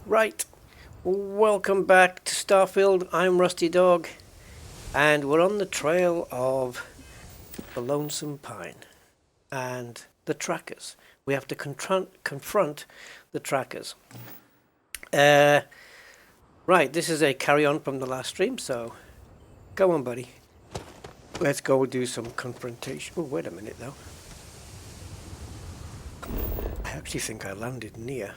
Right, welcome back to Starfield. I'm Rusty Dog, and we're on the trail of the Lonesome Pine and the trackers. We have to confront the trackers. Right, this is a carry-on from the last stream, so go on, buddy. Let's go do some confrontation. Oh, wait a minute, though. I actually think I landed near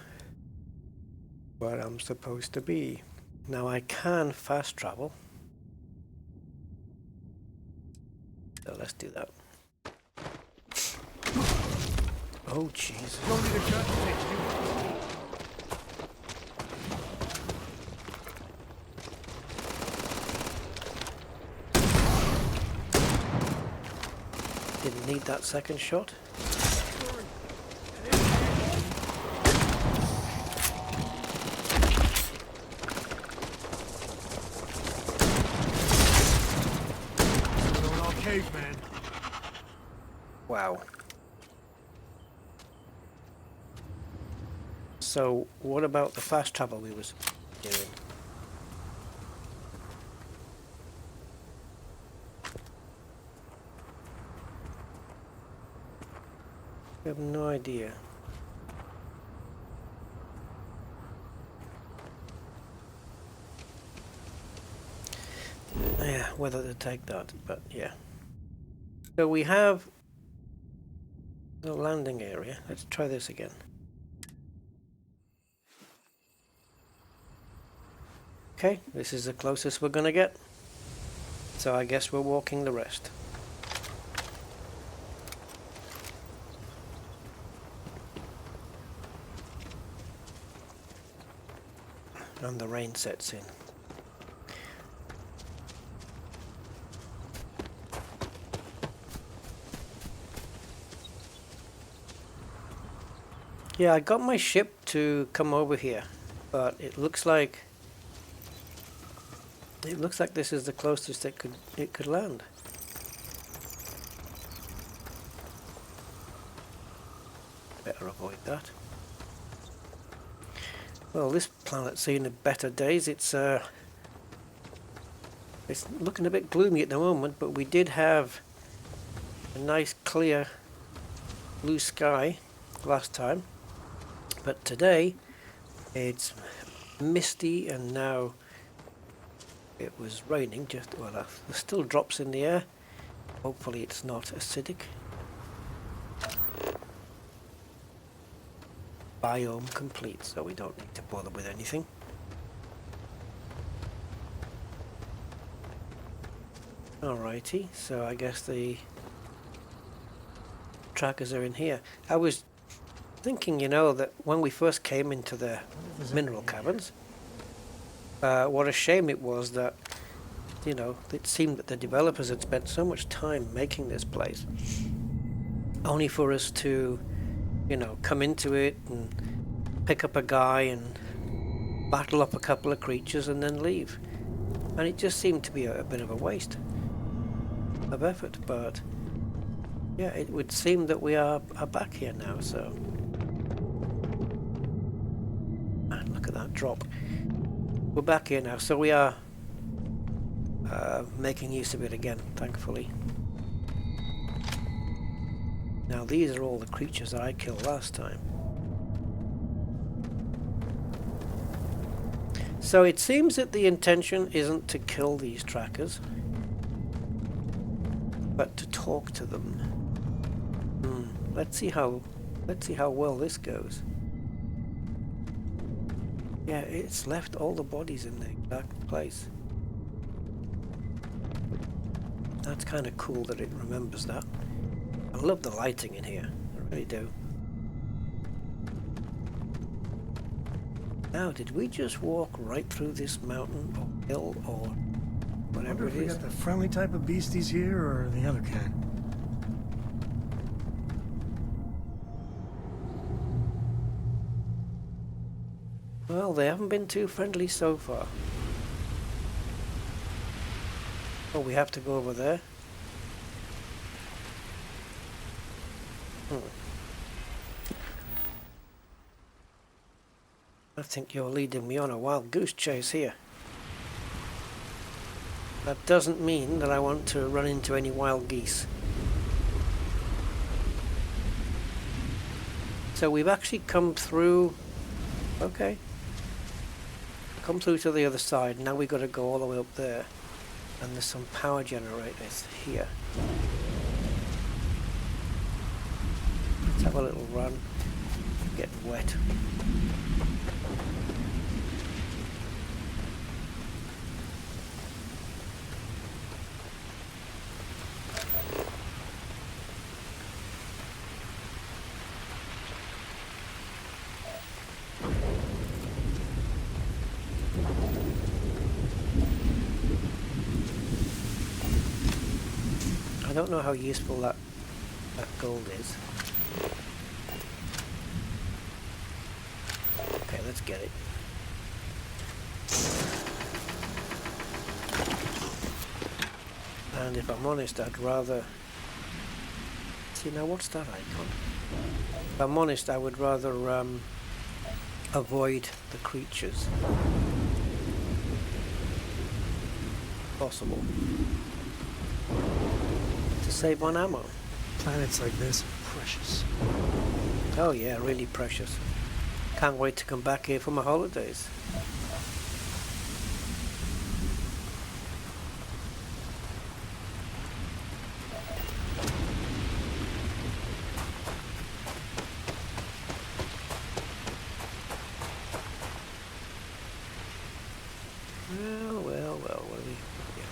where I'm supposed to be. Now I can fast travel. So let's do that. Oh, jeez. Didn't need that second shot. Caveman. Wow. So what about the fast travel we was doing? I have no idea. Yeah, whether to take that, but yeah. So we have the landing area. Let's try this again. Okay, this is the closest we're gonna get. So I guess we're walking the rest. And the rain sets in. Yeah, I got my ship to come over here, but it looks like this is the closest it could land. Better avoid that. Well, this planet's seen better days. It's looking a bit gloomy at the moment, but we did have a nice clear blue sky last time. But today it's misty, and now it was raining. There's still drops in the air. Hopefully it's not acidic. Biome complete, so we don't need to bother with anything. Alrighty, so I guess the trackers are in here. I was thinking, that when we first came into the mineral caverns, what a shame it was that, it seemed that the developers had spent so much time making this place, only for us to, come into it and pick up a guy and battle up a couple of creatures and then leave. And it just seemed to be a bit of a waste of effort, but yeah, it would seem that we are back here now, so. And look at that drop. We're back here now, so we are making use of it again, thankfully. Now these are all the creatures that I killed last time. So it seems that the intention isn't to kill these trackers, but to talk to them. Let's see how well this goes. Yeah, it's left all the bodies in the exact place. That's kind of cool that it remembers that. I love the lighting in here, I really do. Now, did we just walk right through this mountain or hill or whatever it is? We got the friendly type of beasties here or the other kind? Well, they haven't been too friendly so far. Oh, we have to go over there. I think you're leading me on a wild goose chase here. That doesn't mean that I want to run into any wild geese. So we've actually come through. Okay. Come through to the other side. Now we've got to go all the way up there. And there's some power generators here. Let's have a little run. Get wet. I don't know how useful that gold is. Okay, let's get it. And if I'm honest, I'd rather... See, now what's that icon? If I'm honest, I would rather avoid the creatures. Possible. To save on ammo. Planets like this are precious. Oh yeah, really precious. Can't wait to come back here for my holidays. Well, what do we... Yeah.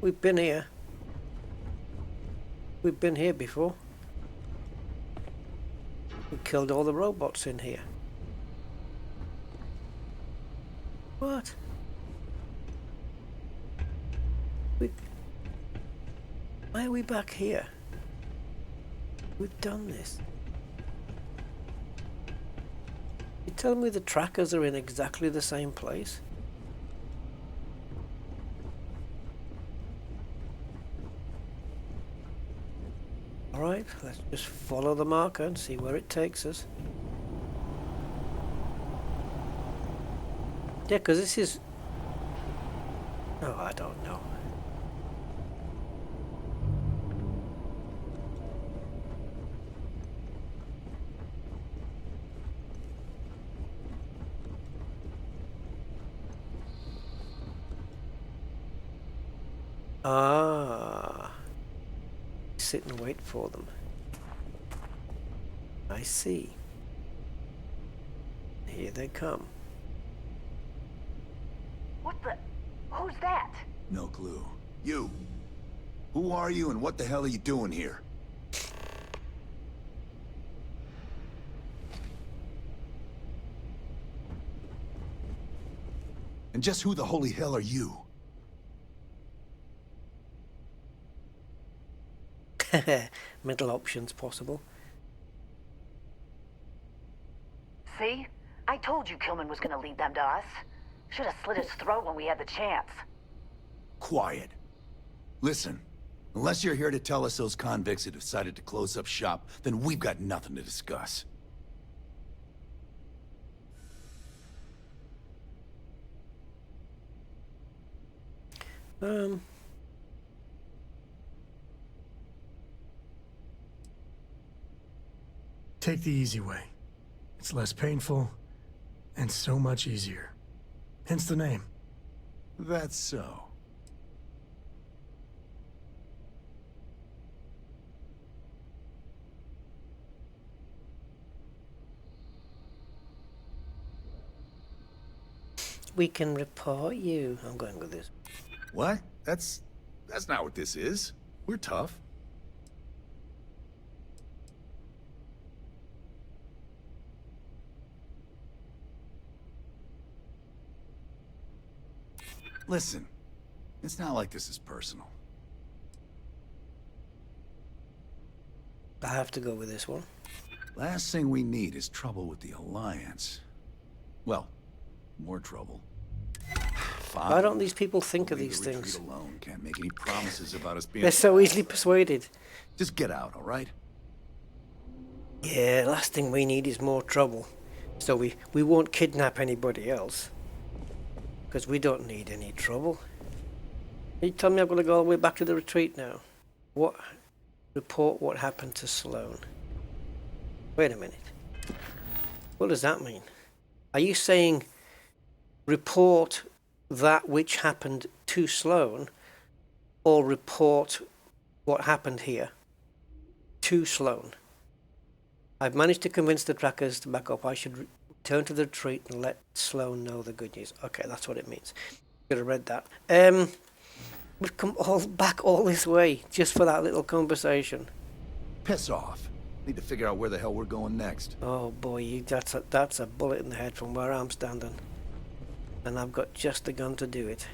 We've been here. We've been here before. We killed all the robots in here. What? Why are we back here? We've done this. You telling me the trackers are in exactly the same place? Alright, let's just follow the marker and see where it takes us. Yeah, because this is... Oh, I don't know. Ah. Sit and wait for them. I see. Here they come. What the? Who's that? No clue. You. Who are you and what the hell are you doing here? And just who the holy hell are you? Middle options possible. See? I told you Kilman was gonna lead them to us. Should have slit his throat when we had the chance. Quiet. Listen, unless you're here to tell us those convicts have decided to close up shop, then we've got nothing to discuss. Take the easy way. It's less painful and so much easier. Hence the name. That's so. We can report you. I'm going with this. What? That's not what this is. We're tough. Listen, it's not like this is personal. I have to go with this one. Last thing we need is trouble with the Alliance. Well, more trouble. Fine. Why don't these people think of Leave these the retreat things? alone. Can't make any promises about us being... They're so easily persuaded. Just get out, all right? Yeah, last thing we need is more trouble. So we won't kidnap anybody else. Because we don't need any trouble. You tell me I've got to go all the way back to the retreat now. What? Report what happened to Sloan. Wait a minute. What does that mean? Are you saying report that which happened to Sloan, or report what happened here to Sloan? I've managed to convince the trackers to back up. I should return to the retreat and let Sloan know the good news. Okay, that's what it means. Could have read that. We've come back all this way just for that little conversation. Piss off. Need to figure out where the hell we're going next. Oh boy, that's a bullet in the head from where I'm standing. And I've got just the gun to do it.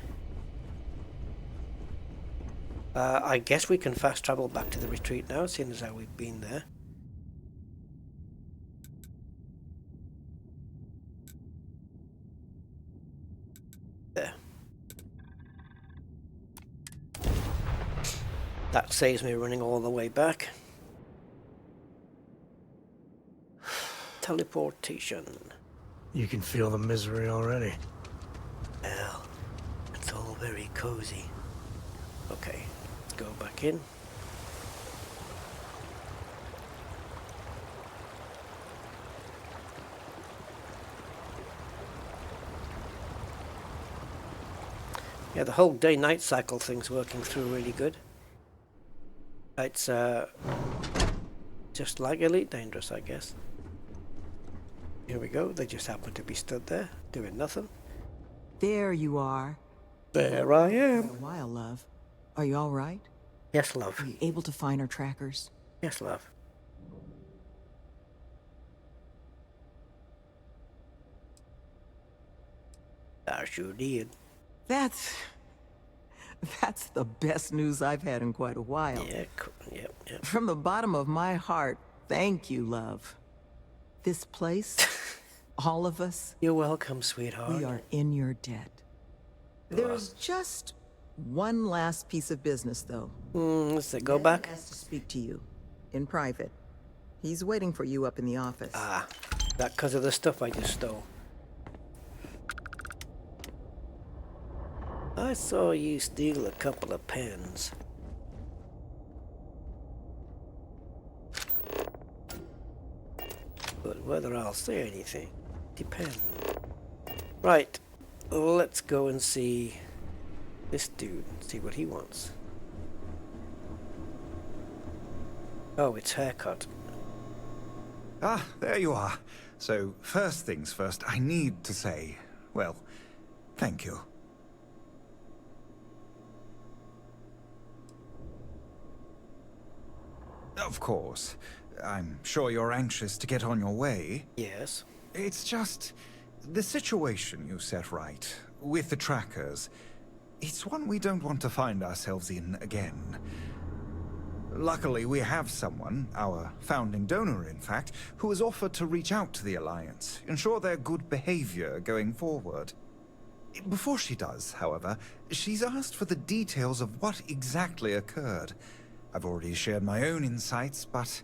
I guess we can fast travel back to the retreat now, seeing as how we've been there. There. That saves me running all the way back. Teleportation. You can feel the misery already. Well, it's all very cozy. Okay, let's go back in. Yeah, the whole day-night cycle thing's working through really good. It's just like Elite Dangerous, I guess. Here we go. They just happen to be stood there, doing nothing. There you are. There I am. Been a while, love. Are you all right? Yes, love. Are you able to find our trackers? Yes, love. I sure did. That's the best news I've had in quite a while. Yeah, yep. From the bottom of my heart, thank you, love. This place, all of us, You're welcome, sweetheart. we are in your debt. There's just one last piece of business, though. Let's go back. He has to speak to you in private. He's waiting for you up in the office. Ah, that because of the stuff I just stole. I saw you steal a couple of pens. But whether I'll say anything depends. Right, let's go and see this dude, see what he wants. Oh, it's haircut. Ah, there you are. So, first things first, I need to say, well, thank you. Of course. I'm sure you're anxious to get on your way. Yes. It's just... the situation you set right, with the trackers, it's one we don't want to find ourselves in again. Luckily, we have someone, our founding donor in fact, who has offered to reach out to the Alliance, ensure their good behavior going forward. Before she does, however, she's asked for the details of what exactly occurred. I've already shared my own insights, but...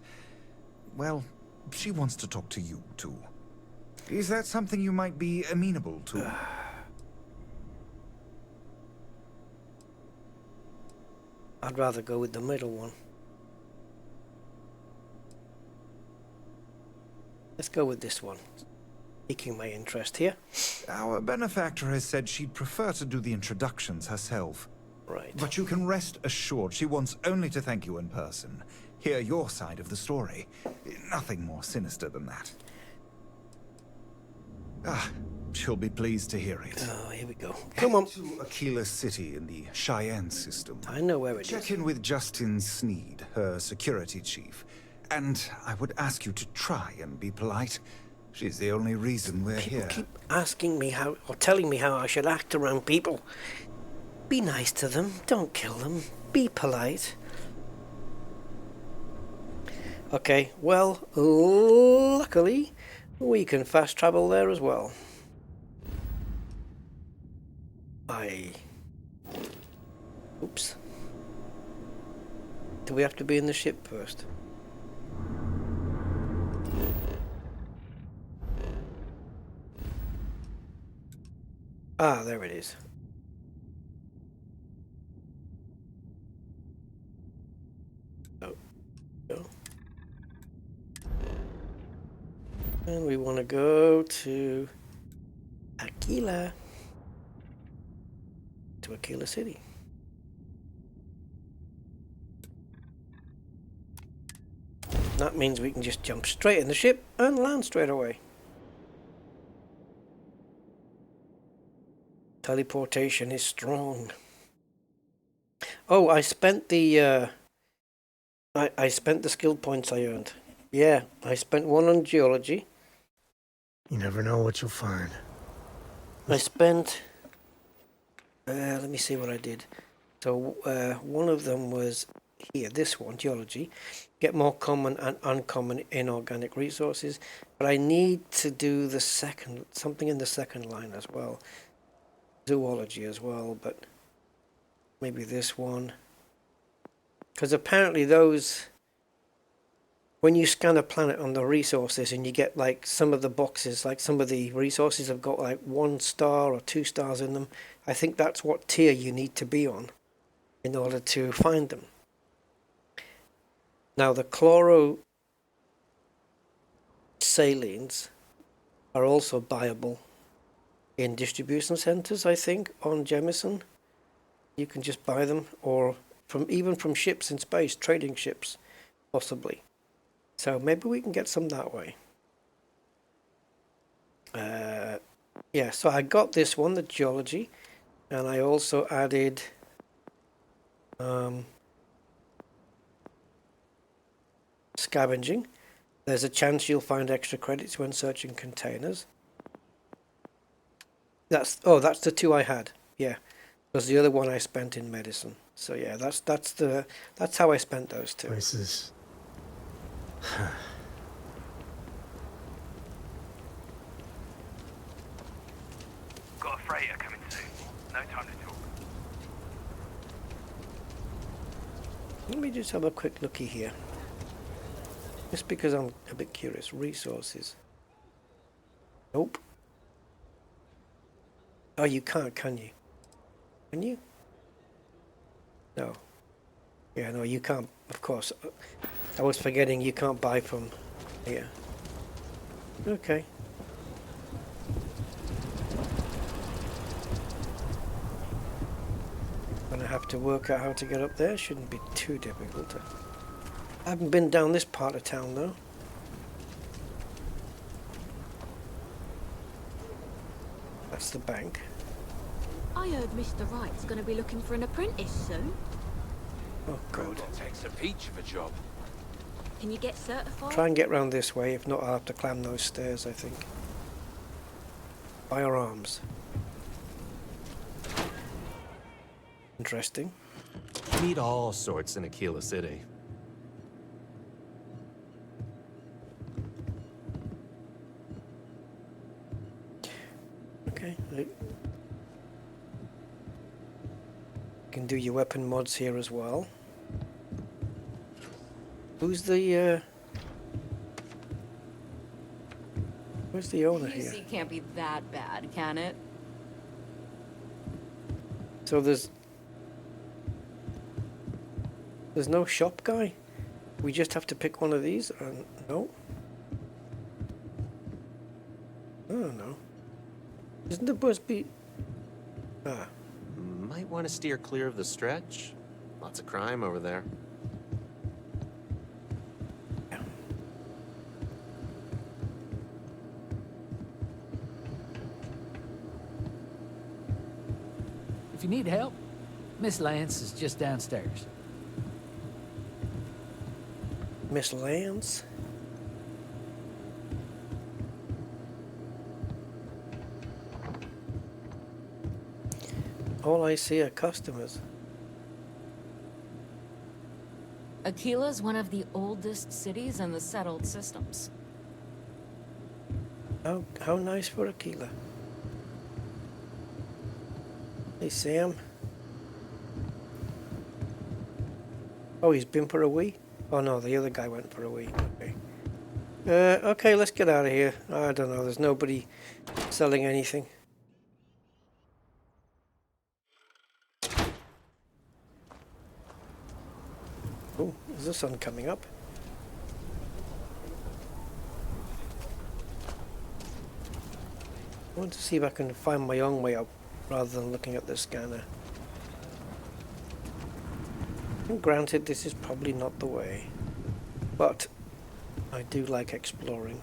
well, she wants to talk to you, too. Is that something you might be amenable to? I'd rather go with the middle one. Let's go with this one. Piquing my interest here. Our benefactor has said she'd prefer to do the introductions herself. Right. But you can rest assured she wants only to thank you in person. Hear your side of the story. Nothing more sinister than that. Ah, she'll be pleased to hear it. Oh, here we go. Come on. Head to Aquila City in the Cheyenne system. I know where it is. Check in with Justin Sneed, her security chief. And I would ask you to try and be polite. She's the only reason we're People here. keep asking me how, or telling me how I should act around people. Be nice to them. Don't kill them. Be polite. Okay, well, luckily, we can fast travel there as well. Oops. Do we have to be in the ship first? Ah, there it is. Oh. And we want to go to Aquila. To Aquila City. That means we can just jump straight in the ship and land straight away. Teleportation is strong. Oh, I spent the I spent the skill points I earned. Yeah, I spent one on geology. You never know what you'll find. I spent let me see what I did. So one of them was here, this one, geology. Get more common and uncommon inorganic resources. But I need to do the second, something in the second line as well. Zoology as well, but maybe this one. Because apparently those, when you scan a planet on the resources and you get like some of the boxes, like some of the resources have got like 1 star or 2 stars in them, I think that's what tier you need to be on in order to find them. Now the chloro salines are also buyable in distribution centers, I think, on Jemison. You can just buy them, or even from ships in space, trading ships, possibly. So maybe we can get some that way. Yeah, so I got this one, the geology, and I also added scavenging. There's a chance you'll find extra credits when searching containers. That's the 2 I had. Yeah, because the other one I spent in medicine. So yeah, that's how I spent those 2. Places. Got a freighter coming soon. No time to talk. Let me just have a quick looky here. Just because I'm a bit curious. Resources. Nope. Oh, you can't, can you? Can you? No. Yeah, no, you can't, of course. I was forgetting you can't buy from here. Okay. Gonna have to work out how to get up there. Shouldn't be too difficult. I haven't been down this part of town though. That's the bank. I heard Mr. Wright's going to be looking for an apprentice soon. Oh god. Takes a peach of a job. Can you get certified? Try and get round this way. If not, I'll have to climb those stairs, I think. Firearms. Interesting. Meet all sorts in Aquila City. Okay. You can do your weapon mods here as well. Who's the where's the owner here? PC can't be that bad, can it? So there's no shop guy? We just have to pick one of these? No? I don't know. Isn't there supposed to be... Ah. Might want to steer clear of the stretch. Lots of crime over there. If you need help, Miss Lance is just downstairs. Miss Lance? all I see are customers. Aquila's one of the oldest cities in the settled systems. How nice for Aquila. Hey, Sam. Oh, he's been for a wee? Oh no, the other guy went for a wee. Okay. Okay, let's get out of here. I don't know, there's nobody selling anything. Oh, is the sun coming up? I want to see if I can find my own way up rather than looking at the scanner. And granted, this is probably not the way, but I do like exploring.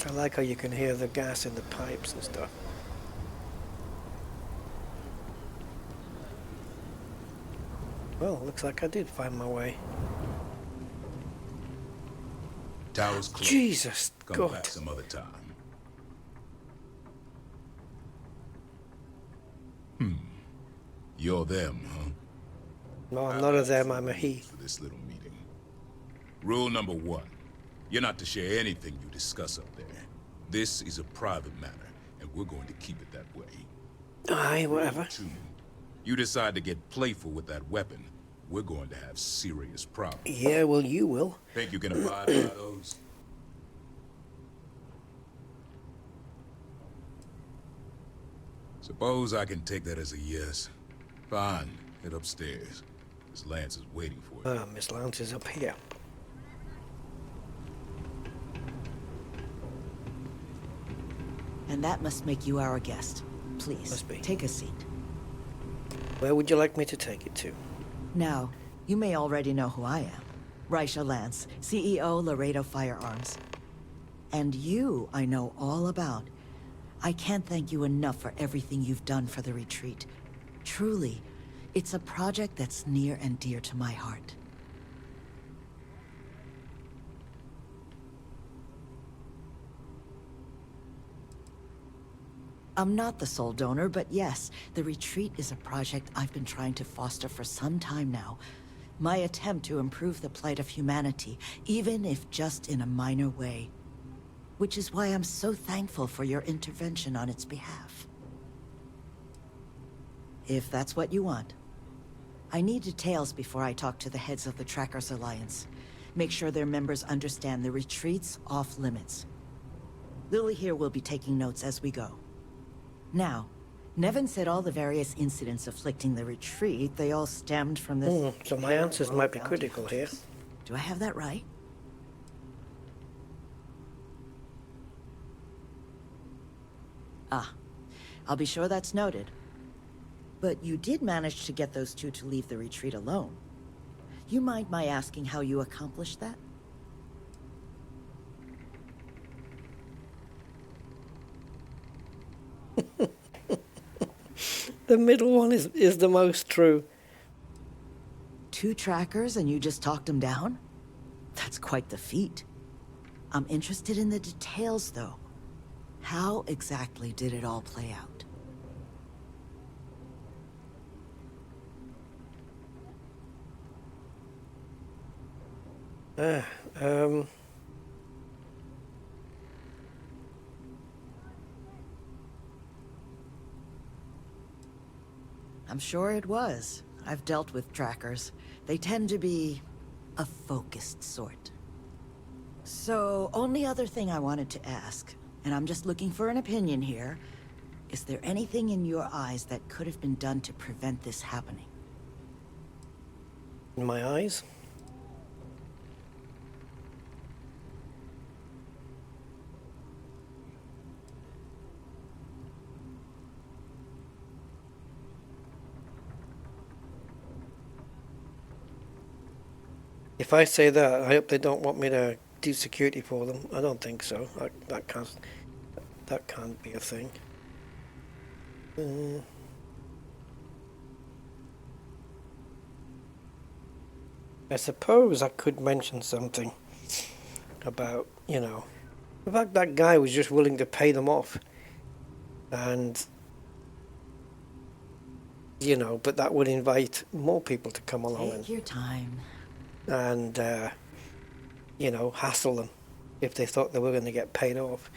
I like how you can hear the gas in the pipes and stuff. Well, looks like I did find my way. Tower's closed. Jesus, Come God. back some other time. You're them, huh? No, I'm not a them, I'm a he. For this little meeting. Rule number 1. You're not to share anything you discuss up there. This is a private matter, and we're going to keep it that way. Aye, whatever. 2. You decide to get playful with that weapon, we're going to have serious problems. Yeah, well, you will. Think you can abide by those? Suppose I can take that as a yes. Fine, head upstairs. Miss Lance is waiting for you. Miss Lance is up here. And that must make you our guest. Please, Must be. take a seat. Where would you like me to take it to? Now, you may already know who I am. Raisha Lance, CEO, Laredo Firearms. And you, I know all about. I can't thank you enough for everything you've done for the retreat. Truly, it's a project that's near and dear to my heart. I'm not the sole donor, but yes, the retreat is a project I've been trying to foster for some time now. My attempt to improve the plight of humanity, even if just in a minor way. Which is why I'm so thankful for your intervention on its behalf. If that's what you want. I need details before I talk to the heads of the Trackers Alliance. Make sure their members understand the retreat's off limits. Lily here will be taking notes as we go. Now, Nevin said all the various incidents afflicting the retreat, they all stemmed from this... So my answers might be critical here. Do I have that right? Ah, I'll be sure that's noted. But you did manage to get those two to leave the retreat alone. You mind my asking how you accomplished that? The middle one is the most true. 2 trackers and you just talked them down? That's quite the feat. I'm interested in the details, though. How exactly did it all play out? I'm sure it was. I've dealt with trackers. They tend to be a focused sort. So, only other thing I wanted to ask, and I'm just looking for an opinion here, is there anything in your eyes that could have been done to prevent this happening? In my eyes? If I say that, I hope they don't want me to do security for them. I don't think so. That can't be a thing. I suppose I could mention something. about, you know, the fact that guy was just willing to pay them off. And, you know, but that would invite more people to come along. Take your time. And you know, hassle them if they thought they were going to get paid off.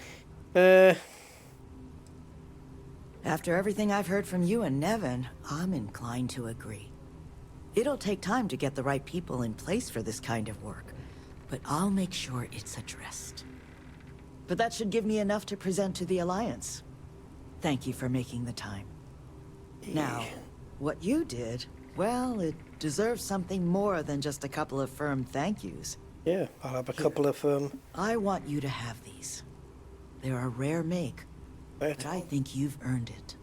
After everything I've heard from you and Nevin, I'm inclined to agree. It'll take time to get the right people in place for this kind of work, but I'll make sure it's addressed. But that should give me enough to present to the Alliance. Thank you for making the time. Now, what you did, well, it deserves something more than just a couple of firm thank yous. Yeah, I'll have a couple of I want you to have these. They're a rare make, but I think you've earned it.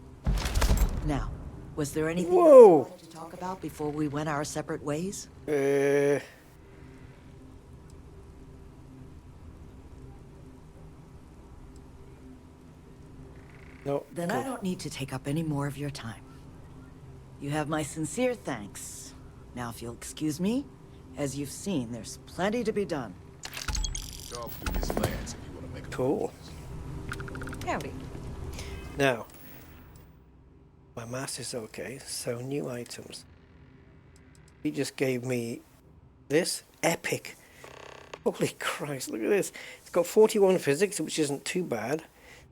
Now, was there anything else you wanted to talk about before we went our separate ways? No. Then I don't need to take up any more of your time. You have my sincere thanks. Now, if you'll excuse me, as you've seen, there's plenty to be done. Talk through this Lance if you want to make a cool. Howdy. Now, my mass is okay, so new items. He just gave me this epic. Holy Christ, look at this. It's got 41 physics, which isn't too bad.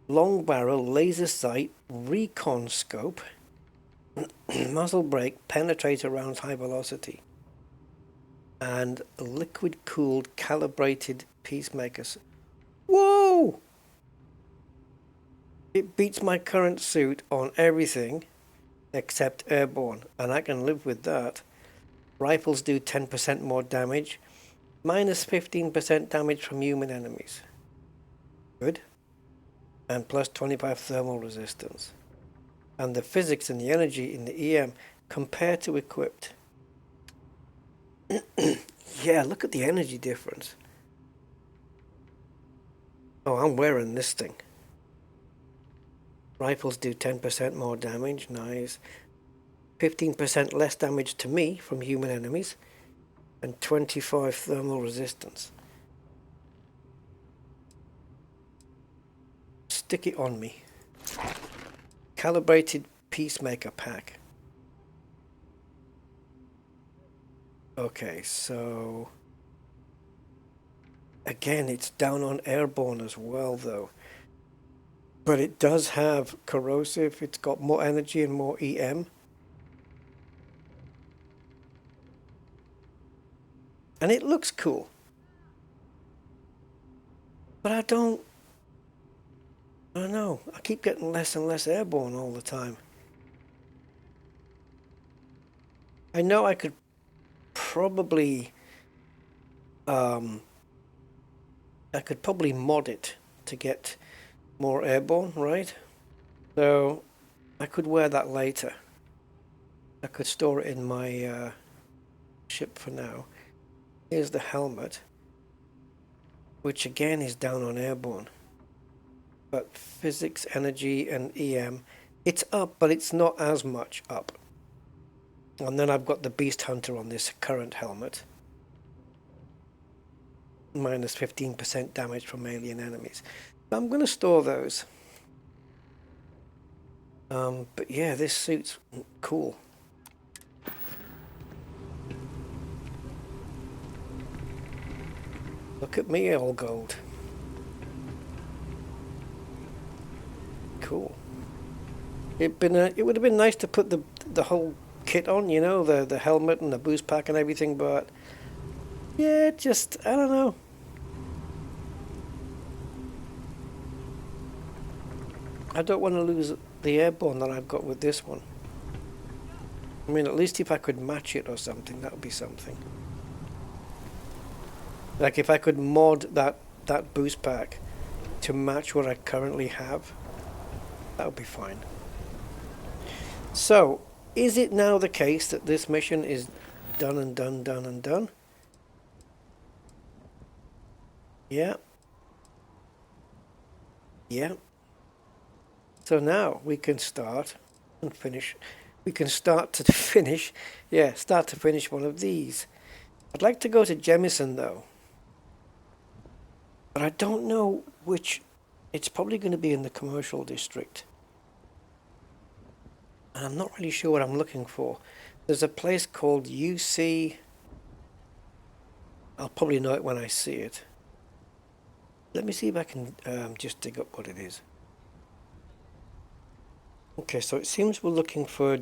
Long barrel, laser sight, recon scope, muzzle brake, penetrator rounds high velocity, and liquid cooled calibrated peacemakers. Whoa! It beats my current suit on everything except airborne, and I can live with that. Rifles do 10% more damage, minus 15% damage from human enemies. Good. And plus 25 thermal resistance. And the physics and the energy in the EM compared to equipped. Yeah, look at the energy difference. Oh, I'm wearing this thing. Rifles do 10% more damage, nice. 15% less damage to me from human enemies, and 25 thermal resistance. Stick it on me. Calibrated peacemaker pack. Okay, so again, it's down on airborne as well, though. But it does have corrosive. It's got more energy and more EM. And it looks cool. But I don't know. I keep getting less and less airborne all the time. I know I could probably mod it to get more airborne, right? So I could wear that later. I could store it in my ship for now. Here's the helmet, which again is down on airborne. But physics, energy, and EM, it's up, but it's not as much up. And then I've got the Beast Hunter on this current helmet. Minus 15% damage from alien enemies. I'm going to store those. But yeah, this suit's cool. Look at me, all gold. Cool. It would have been nice to put the whole kit on, you know, the helmet and the boost pack and everything, but yeah, just I don't know. I don't want to lose the airborne that I've got with this one. I mean, at least if I could match it or something, that would be something. Like if I could mod that boost pack to match what I currently have, that would be fine. So, is it now the case that this mission is done and done, done and done? Yeah. Yeah. So now we can start and finish. We can start to finish. Yeah, start to finish one of these. I'd like to go to Jemison though. But I don't know which. It's probably going to be in the commercial district. And I'm not really sure what I'm looking for. There's a place called UC. I'll probably know it when I see it. Let me see if I can just dig up what it is. Okay, so it seems we're looking for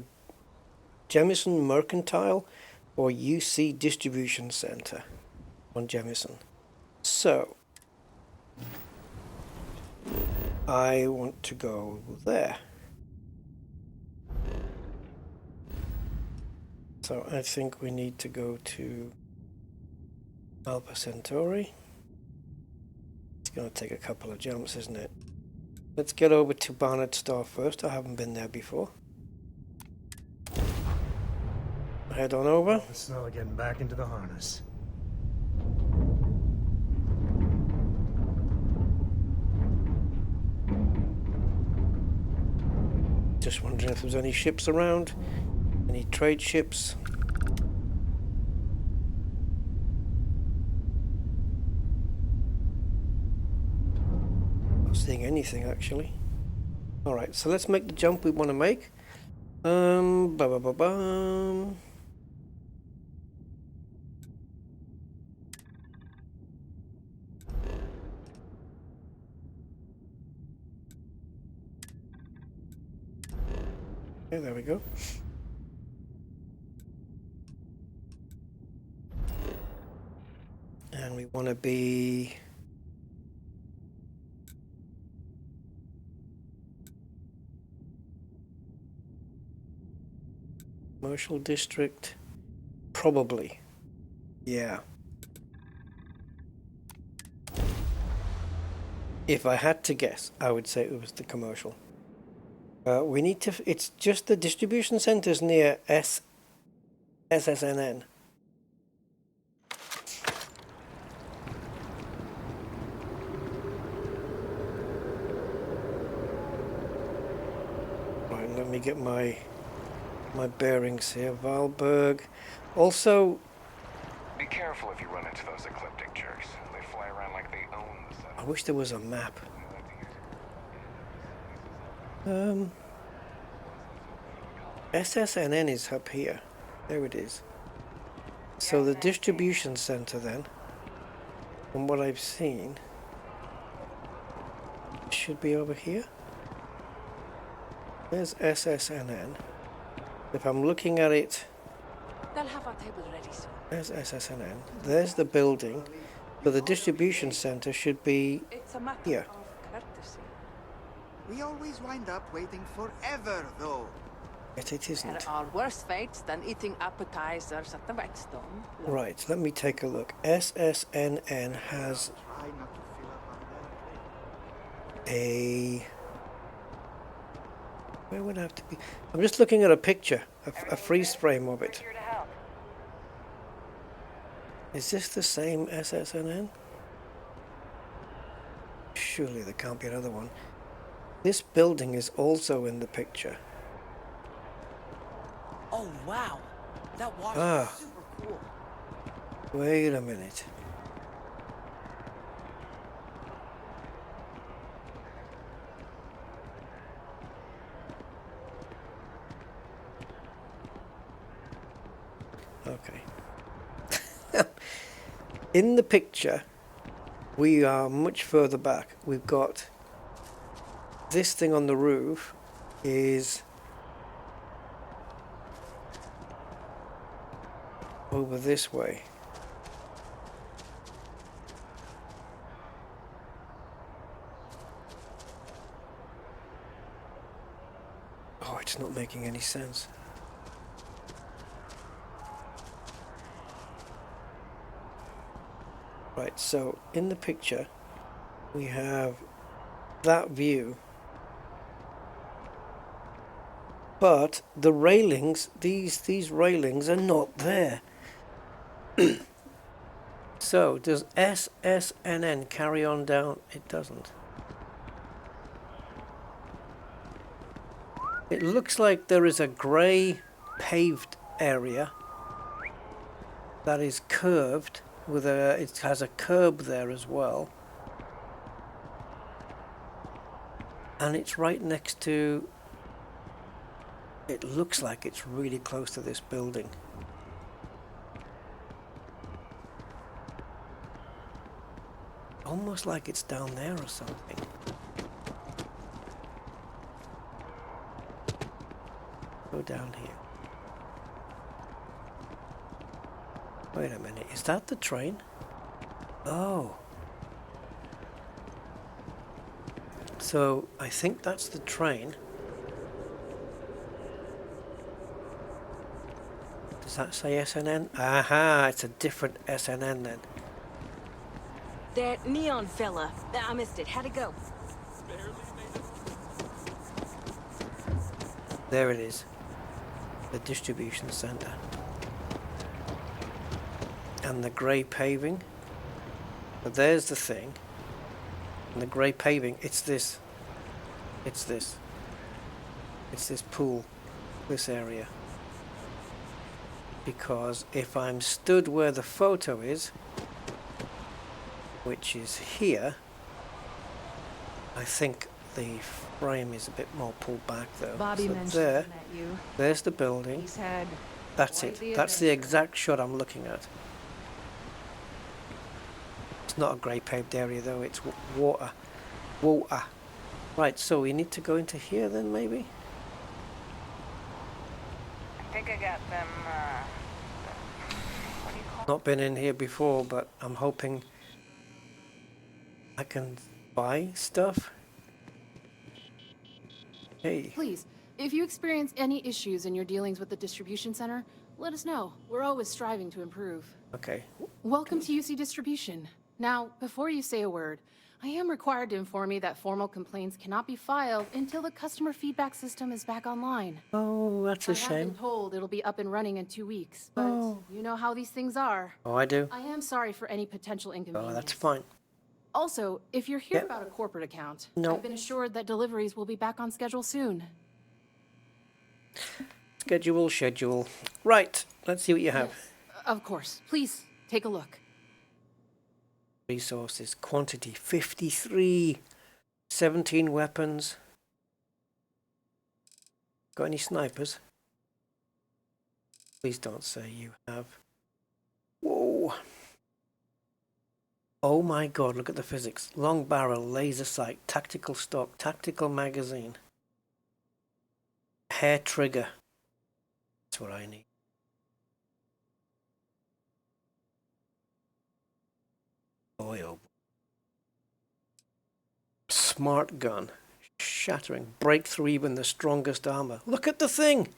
Jemison Mercantile or UC Distribution Center on Jemison. So I want to go there. So I think we need to go to Alpha Centauri. It's going to take a couple of jumps, isn't it? Let's get over to Barnard Star first. I haven't been there before. Head on over. The smell of getting back into the harness. Just wondering if there's any ships around. Any trade ships. Not seeing anything actually. Alright, so let's make the jump we want to make. Ba-ba-ba-bum. Okay, there we go. And we want to be commercial district, probably. Yeah. If I had to guess, I would say it was the commercial. We need to. It's just the distribution centers near SSNN. Right, let me get my bearings here. Valberg. Also, Be careful if you run into those ecliptic jerks. They fly around like they own the set. I wish there was a map. SSNN is up here. There it is. So the distribution center then, from what I've seen, should be over here. There's SSNN. If I'm looking at it, They'll have our table ready soon. there's SSNN. There's the building. So the distribution center should be It's a matter here. of courtesy. We always wind up waiting forever, though. Yet it isn't. There are worse fates than eating appetizers at the whetstone. Right, let me take a look. SSNN has Try not to fill up on that. a... Where would it have to be? I'm just looking at a picture, a freeze frame of it. Here to help. Is this the same SSNN? Surely there can't be another one. This building is also in the picture. Oh, wow. That wash Ah. is super cool. Wait a minute. Okay. In the picture, we are much further back. We've got this thing on the roof is over this way. Oh, it's not making any sense. Right, so in the picture we have that view, but the railings, these railings are not there. So does SSNN carry on down? It doesn't. It looks like there is a grey paved area that is curved with a, it has a curb there as well. And it's right next to... It looks like it's really close to this building. Almost like it's down there or something. Go down here. Wait a minute, is that the train? Oh. So, I think that's the train. Does that say SNN? Aha, it's a different SNN then. That neon fella. I missed it. How'd it go? There it is. The distribution center. And the grey paving. But there's the thing. And the grey paving, it's this. It's this. It's this pool. This area. Because if I'm stood where the photo is, which is here, I think the frame is a bit more pulled back though. Bobby so mentioned there, that you. there's the building. He's had That's it. That's the exact shot I'm looking at. It's not a grey paved area though, it's water. Water. Right, so we need to go into here then maybe? I think I got them, what do you call Not been in here before, but I'm hoping I can buy stuff. Hey. Please, if you experience any issues in your dealings with the distribution center, let us know. We're always striving to improve. Okay. Welcome to UC Distribution. Now, before you say a word, I am required to inform you that formal complaints cannot be filed until the customer feedback system is back online. Oh, that's a I have shame. been told it'll be up and running in 2 weeks, but you know how these things are. Oh, I do? I am sorry for any potential inconvenience. Oh, that's fine. Also, if you're here Yep. about a corporate account, No. I've been assured that deliveries will be back on schedule soon. Schedule. Right, let's see what you have. Yes, of course. Please, take a look. Resources, quantity, 53. 17 weapons. Got any snipers? Please don't say you have. Whoa. Oh my god, look at the physics. Long barrel, laser sight, tactical stock, tactical magazine. Hair trigger. That's what I need. Boy, oh boy. Smart gun. Shattering. Break through even the strongest armor. Look at the thing!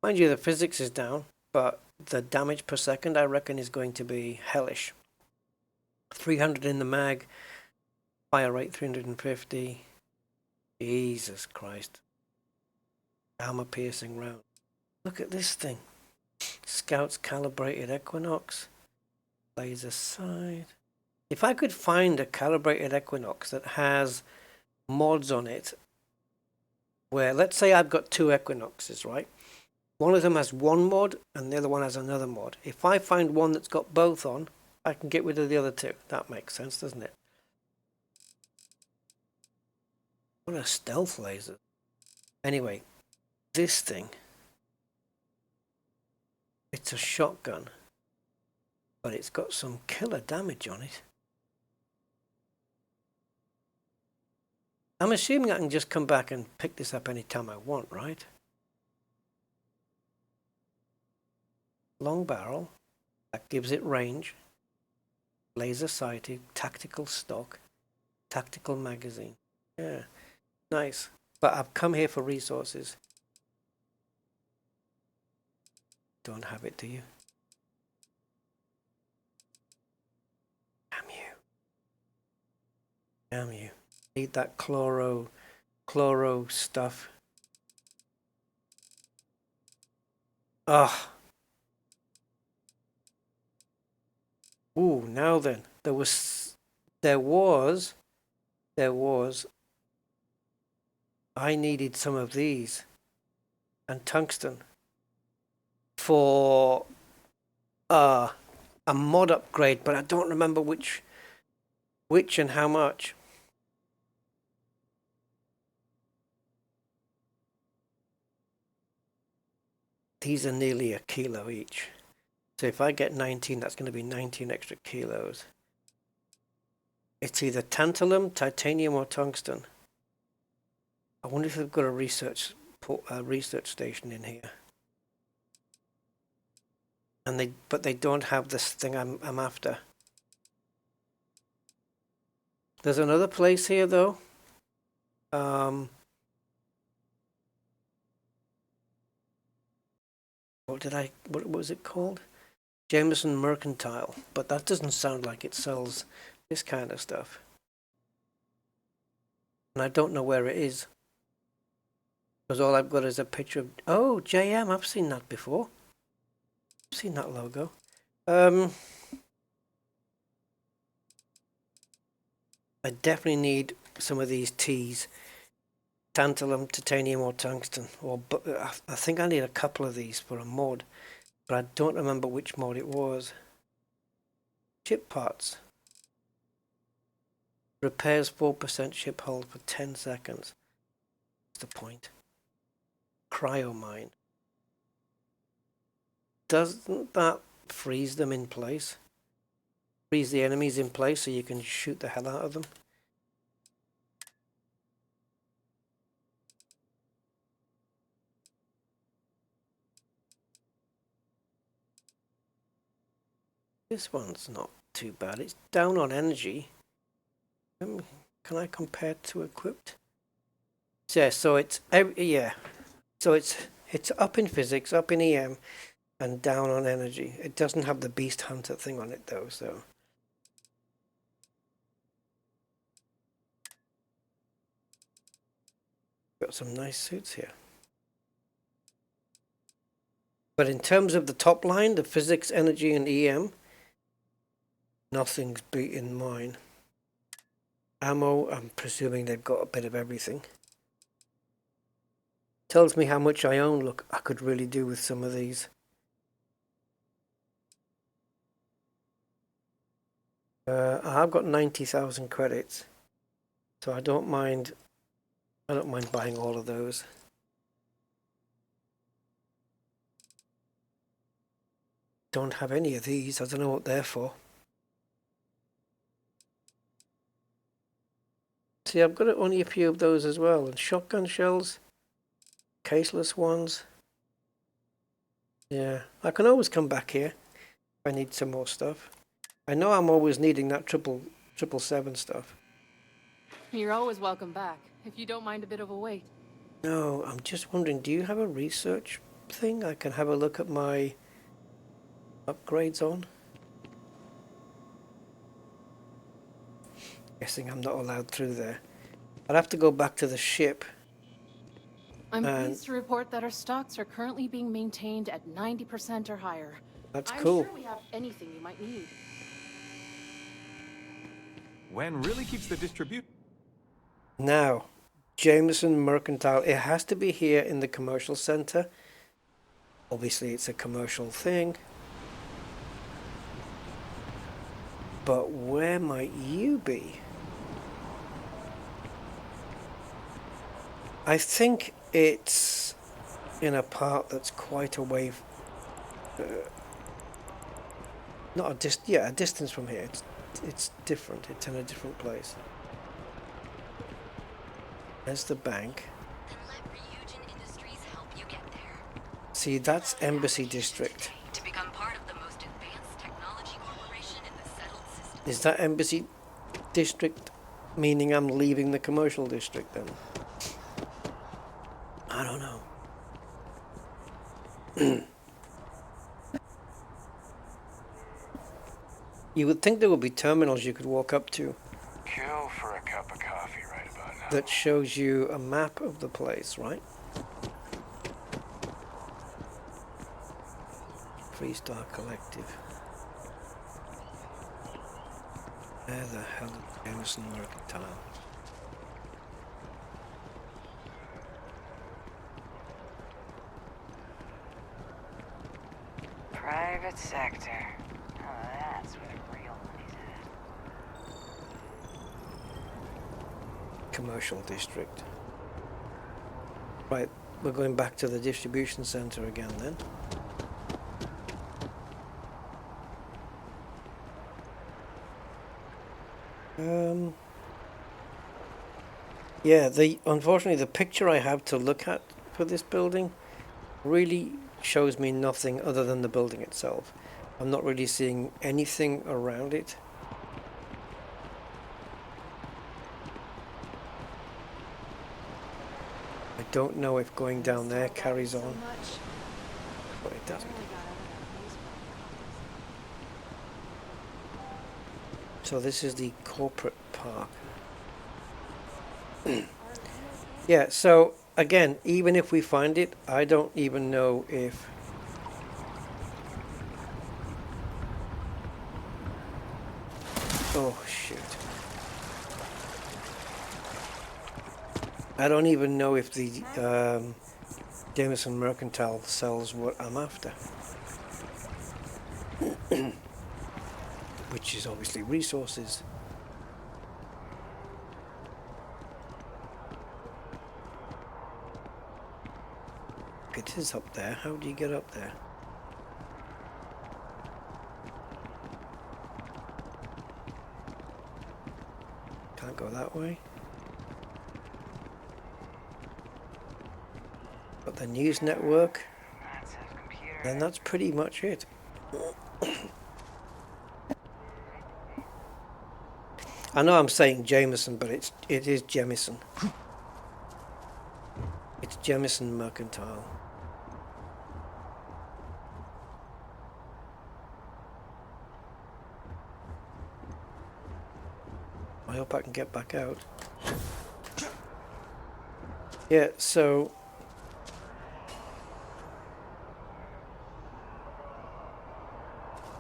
Mind you, the physics is down, but the damage per second I reckon is going to be hellish. 300 in the mag. Fire rate 350. Jesus Christ. Armor piercing round. Look at this thing. Scouts calibrated Equinox. Laser sight. If I could find a calibrated Equinox that has mods on it, where let's say I've got 2 Equinoxes, right? One of them has one mod and the other one has another mod. If I find one that's got both on, I can get rid of the other 2. That makes sense, doesn't it? What a stealth laser. Anyway, this thing, it's a shotgun, but it's got some killer damage on it. I'm assuming I can just come back and pick this up anytime I want, right? Long barrel, that gives it range. Laser sighted, tactical stock, tactical magazine. Yeah, nice. But I've come here for resources. Don't have it, do you? Damn you. Damn you. Need that chloro stuff. Ah. Ooh, now then. There was I needed some of these and tungsten for a mod upgrade, but I don't remember which and how much. these are nearly a kilo each. So if I get 19, that's going to be 19 extra kilos. It's either tantalum, titanium, or tungsten. I wonder if they've got a research station in here. And but they don't have this thing I'm after. There's another place here though. What was it called? Jameson Mercantile, but that doesn't sound like it sells this kind of stuff. And I don't know where it is. Because all I've got is a picture of... Oh, JM, I've seen that before. I've seen that logo. I definitely need some of these teas. Tantalum, titanium, or tungsten. I think I need a couple of these for a mod. But I don't remember which mod it was. Chip parts. Repairs 4% chip hold for 10 seconds. What's the point? Cryomine. Doesn't that freeze them in place? Freeze the enemies in place so you can shoot the hell out of them? This one's not too bad. It's down on energy. Can I compare it to equipped? Yeah, so it's so it's up in physics, up in EM, and down on energy. It doesn't have the Beast Hunter thing on it though, so. Got some nice suits here. But in terms of the top line, the physics, energy, and EM, nothing's beating mine. Ammo, I'm presuming they've got a bit of everything. Tells me how much I own. Look, I could really do with some of these. I've got 90,000 credits, so I don't mind buying all of those. Don't have any of these. I don't know what they're for. See, I've got only a few of those as well. And shotgun shells, caseless ones. Yeah, I can always come back here if I need some more stuff. I know I'm always needing that 777 stuff. You're always welcome back, if you don't mind a bit of a wait. No, I'm just wondering, do you have a research thing I can have a look at my upgrades on? Guessing I'm not allowed through there. I'd have to go back to the ship. I'm pleased to report that our stocks are currently being maintained at 90% or higher. That's cool. I'm sure we have anything you might need. When really keeps the distribute. Now, Jameson Mercantile. It has to be here in the commercial center. Obviously, it's a commercial thing. But where might you be? I think it's in a part that's quite away. Not a distance from here. It's different. It's in a different place. There's the bank. See, that's Embassy District. To become part of the most advanced technology corporation in the settled system. Is that Embassy District meaning I'm leaving the commercial district then? I don't know. You would think there would be terminals you could walk up to. Kill for a cup of coffee right about now. That shows you a map of the place, right? Freestar Collective. Where the hell is Jameson Mercantile? Private sector. Oh, that's where the real money's at. Commercial district. Right, we're going back to the distribution center again then. Yeah, unfortunately the picture I have to look at for this building really shows me nothing other than the building itself. I'm not really seeing anything around it. I don't know if going down there carries on, but it doesn't. So this is the corporate park. Yeah, so again, even if we find it, I don't even know if oh shit. I don't even know if the Jameson Mercantile sells what I'm after. Which is obviously resources. It is up there. How do you get up there? Can't go that way. Got the news network. And that's pretty much it. I know I'm saying Jameson, but it is Jemison. It's Jemison Mercantile. I hope I can get back out. Yeah, so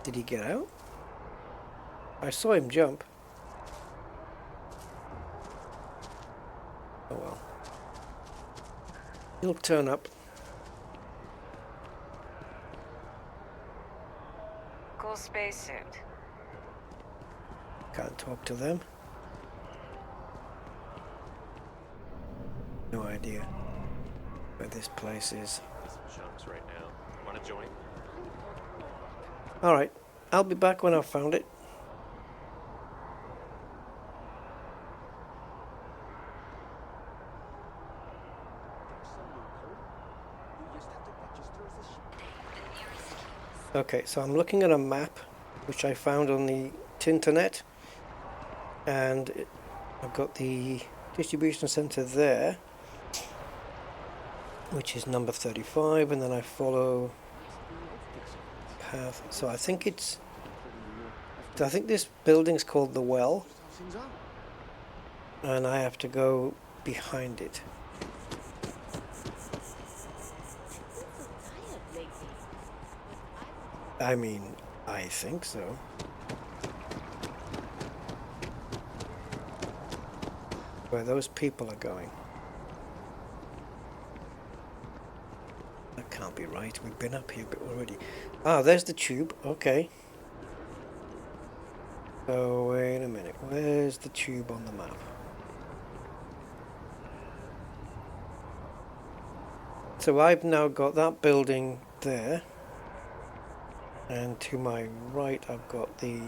did he get out? I saw him jump. Oh well. He'll turn up. Cool spacesuit. Can't talk to them. No idea where this place is. Chunks right now. Want to join? Alright, I'll be back when I've found it. Okay, so I'm looking at a map which I found on the Tinternet, and I've got the distribution center there, which is number 35, and then I follow path. So I think this building's called the Well, and I have to go behind it. I mean, I think so. Where those people are going. That can't be right. We've been up here already. Ah, there's the tube. Okay. So, wait a minute. Where's the tube on the map? So I've now got that building there. And to my right, I've got the...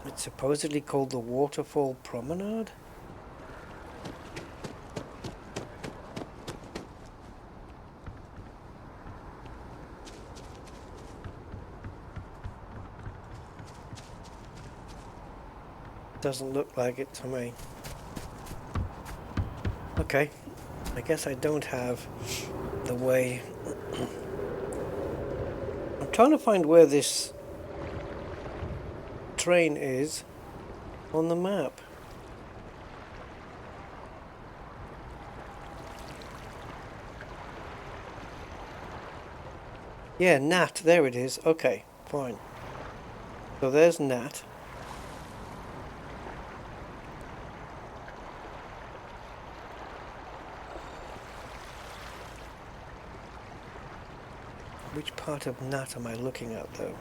It's supposedly called the Waterfall Promenade? Doesn't look like it to me. Okay. I guess I don't have the way... I'm trying to find where this train is on the map. Yeah, Nat, there it is. Okay, fine. So there's Nat. Which part of Nat am I looking at, though?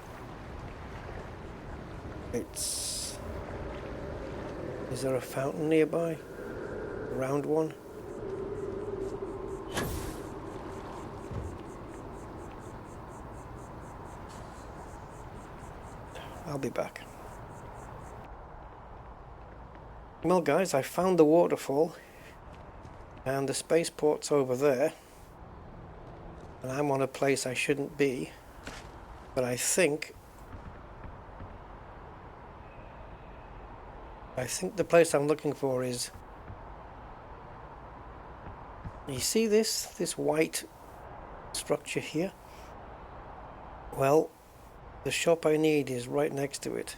It's... Is there a fountain nearby? A round one? I'll be back. Well guys, I found the waterfall and the spaceport's over there and I'm on a place I shouldn't be, but I think the place I'm looking for is, you see this white structure here? Well, the shop I need is right next to it.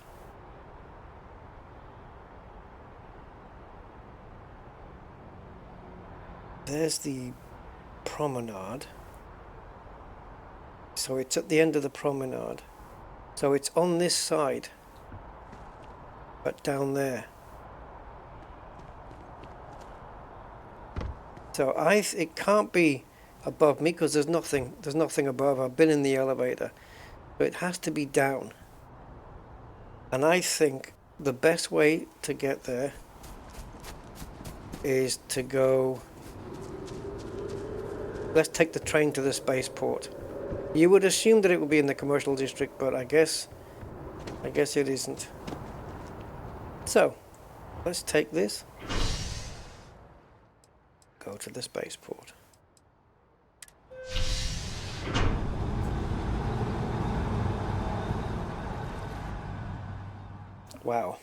There's the promenade. So it's at the end of the promenade. So it's on this side, but down there. So it can't be above me because there's nothing above. I've been in the elevator. So it has to be down. And I think the best way to get there is to go... Let's take the train to the spaceport. You would assume that it would be in the commercial district, but I guess it isn't. So, let's take this. Go to the spaceport. Wow.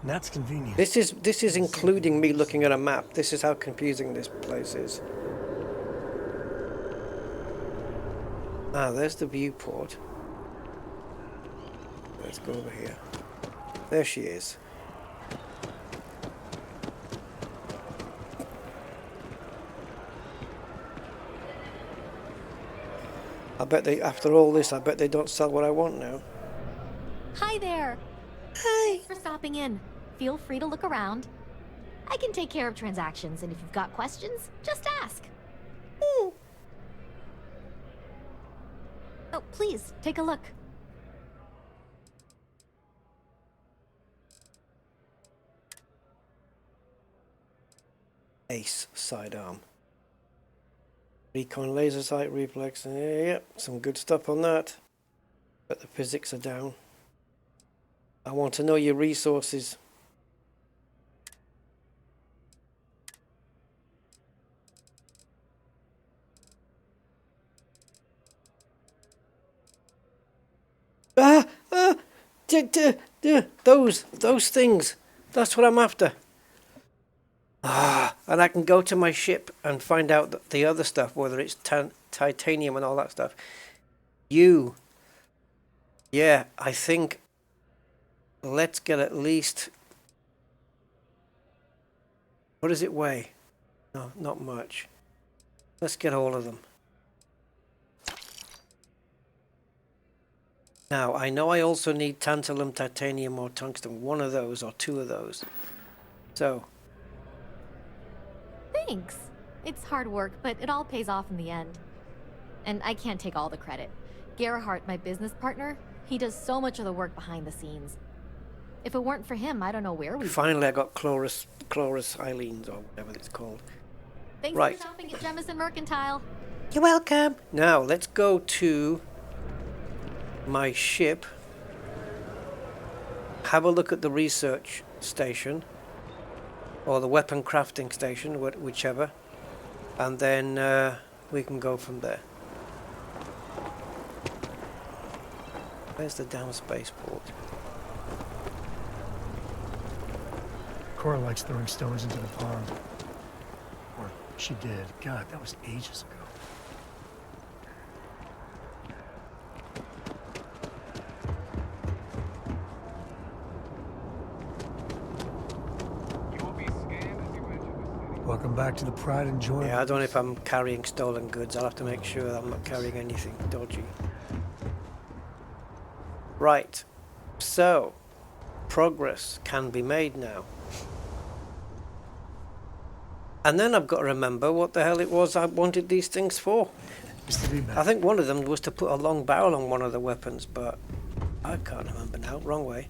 That's convenient. This is including me looking at a map. This is how confusing this place is. Ah, there's the viewport. Let's go over here. There she is. I bet they, after all this, I bet they don't sell what I want now. Hi there. Hi. Thanks for stopping in. Feel free to look around. I can take care of transactions, and if you've got questions, just ask. Oh, please, take a look. Ace sidearm. Recon laser sight reflex. Yeah, some good stuff on that. But the physics are down. I want to know your resources. Those things. That's what I'm after. And I can go to my ship and find out that the other stuff, whether it's titanium and all that stuff. Yeah, I think let's get at least, what does it weigh? No, not much. Let's get all of them. Now, I know I also need tantalum, titanium, or tungsten. One of those or two of those. So. Thanks. It's hard work, but it all pays off in the end. And I can't take all the credit. Gerhardt, my business partner, he does so much of the work behind the scenes. If it weren't for him, I don't know where we'd be. Finally, I got Chloris Eileens, or whatever it's called. Thanks right. for shopping at Jemison Mercantile. You're welcome. Now, let's go to my ship, have a look at the research station or the weapon crafting station, whichever, and then we can go from there. Where's the damn spaceport? Cora likes throwing stones into the pond. Or she did. God, that was ages ago. Welcome back to the Pride and Joy. Yeah, I don't know if I'm carrying stolen goods. I'll have to make sure that I'm not carrying anything dodgy. Right. So, progress can be made now. And then I've got to remember what the hell it was I wanted these things for. I think one of them was to put a long barrel on one of the weapons, but I can't remember now. Wrong way.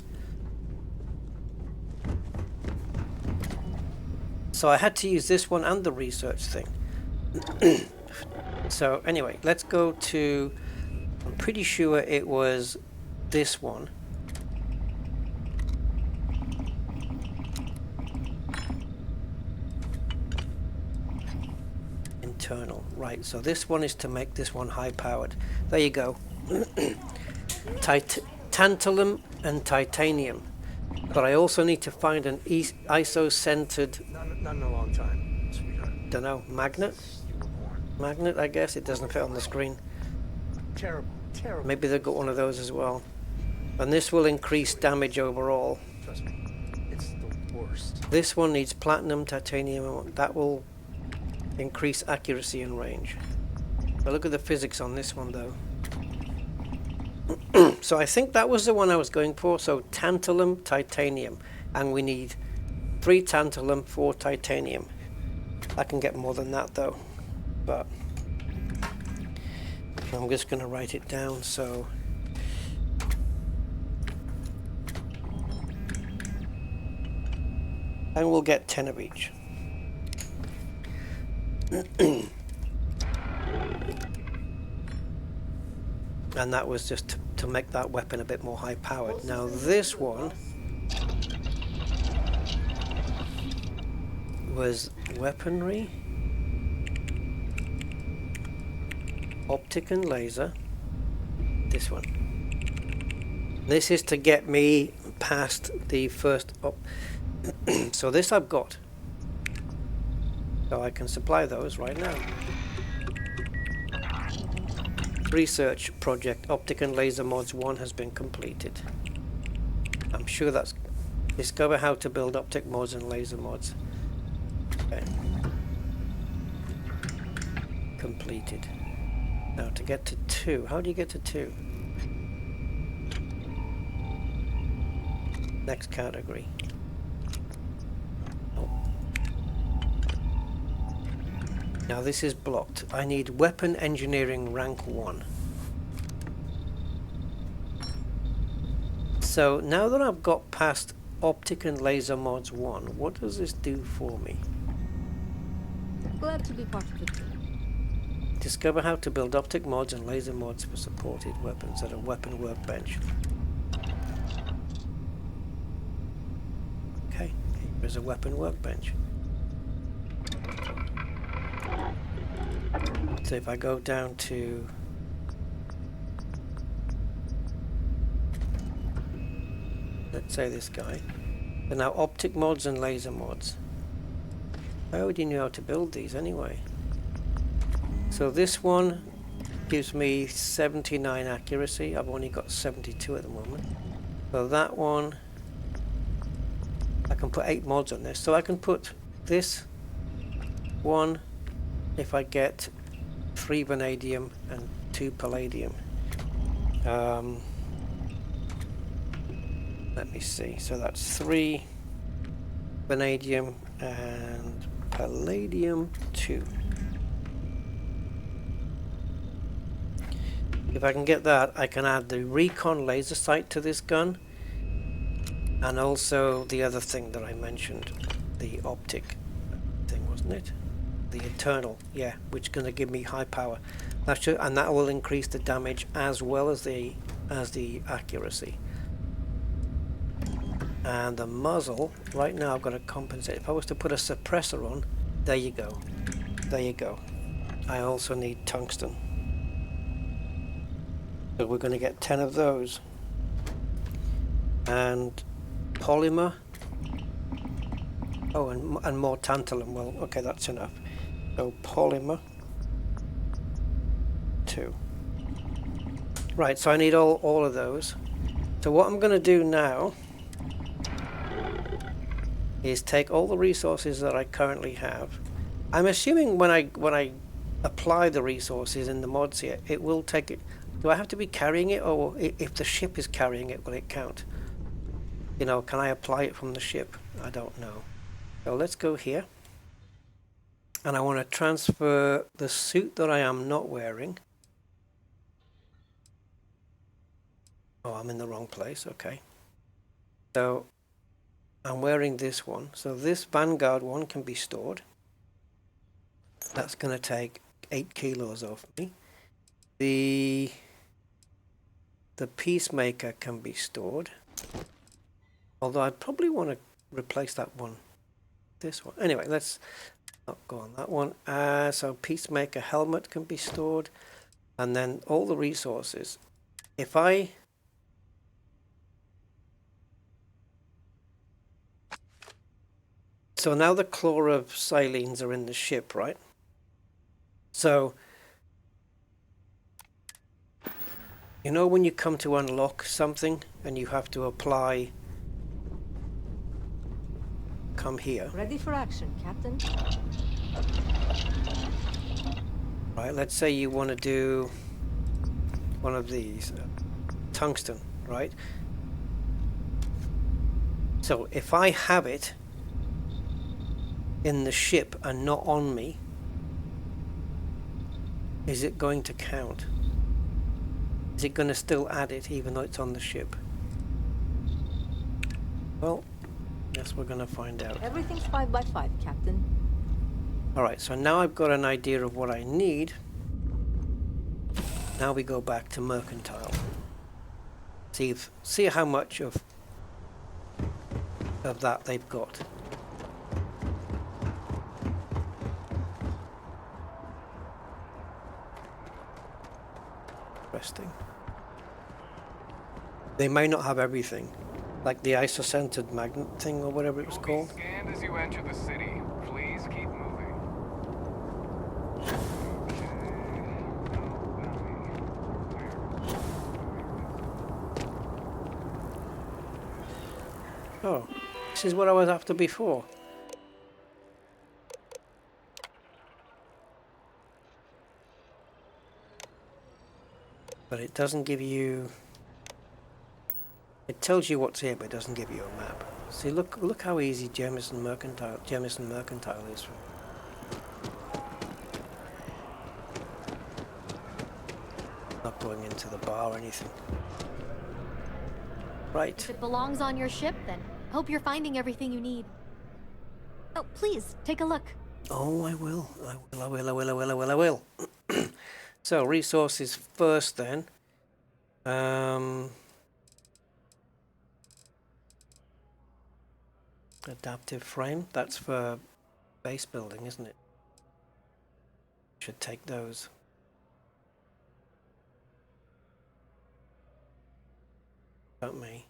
So I had to use this one and the research thing. So anyway, let's go to, I'm pretty sure it was this one. internal. Right, so this one is to make this one high powered. There you go. Tantalum and titanium. But I also need to find an ISO-centered... Not in a long time, sweetheart. Don't know, magnet? Magnet, I guess. It doesn't fit on the screen. Terrible, terrible. Maybe they've got one of those as well. And this will increase damage overall. Trust me, it's the worst. This one needs platinum, titanium. That will increase accuracy and range. But look at the physics on this one, though. So I think that was the one I was going for. So tantalum, titanium. And we need 3 tantalum, 4 titanium. I can get more than that, though. But I'm just going to write it down. So and we'll get 10 of each. And that was just to make that weapon a bit more high powered. Now this one was weaponry, optic and laser. This one. This is to get me past the first so this I've got. So I can supply those right now. Research project optic and laser mods 1 has been completed. I'm sure that's discover how to build optic mods and laser mods. Okay. Completed. Now to get to 2. How do you get to 2? Next category. Oh. Now this is blocked. I need weapon engineering rank 1. So now that I've got past optic and laser mods 1, what does this do for me? Glad to be part of the team. Discover how to build optic mods and laser mods for supported weapons at a weapon workbench. Okay, here's a weapon workbench. So if I go down to let's say this guy, and now optic mods and laser mods. How would you know how to build these anyway? So this one gives me 79 accuracy. I've only got 72 at the moment. So that one, I can put 8 mods on this. So I can put this one if I get 3 vanadium and 2 palladium. Let me see. So that's 3 vanadium and palladium 2. If I can get that, I can add the recon laser sight to this gun, and also the other thing that I mentioned, the optic thing, wasn't it? The internal, yeah, which is going to give me high power. That should, and that will increase the damage as well as the accuracy. And the muzzle, right now I've got to compensate. If I was to put a suppressor on, there you go. There you go. I also need tungsten. So we're going to get 10 of those. And polymer. Oh, and more tantalum. Well, okay, that's enough. So polymer 2. Right, so I need all of those. So what I'm going to do now is take all the resources that I currently have. I'm assuming when I apply the resources in the mods here, it will take it. Do I have to be carrying it, or if the ship is carrying it, will it count? You know, can I apply it from the ship? I don't know. So let's go here. And I want to transfer the suit that I am not wearing. Oh, I'm in the wrong place. Okay. So I'm wearing this one. So this Vanguard one can be stored. That's going to take 8 kilos off me. The Peacemaker can be stored. Although I'd probably want to replace that one. This one. Anyway, let's Not go on that one. So Peacemaker helmet can be stored, and then all the resources. If I so now the chlorosilines are in the ship, right? So you know when you come to unlock something and you have to apply. Come here. Ready for action, Captain. Right, let's say you want to do one of these, tungsten, right? So if I have it in the ship and not on me, is it going to count? Is it going to still add it even though it's on the ship? Well, guess we're going to find out. Everything's 5 by 5, Captain. Alright, so now I've got an idea of what I need. Now we go back to mercantile. See how much of that they've got. Interesting. They may not have everything, like the isocentered magnet thing or whatever it was called. Scanned as you enter the city. Please keep moving. Oh, this is what I was after before. But it doesn't give you... It tells you what's here, but it doesn't give you a map. See, look how easy Jemison Mercantile is. Not going into the bar or anything. Right. If it belongs on your ship, then hope you're finding everything you need. Oh, please, take a look. Oh, I will. I will. So, resources first then. Adaptive frame, that's for base building, isn't it? Should take those. About me.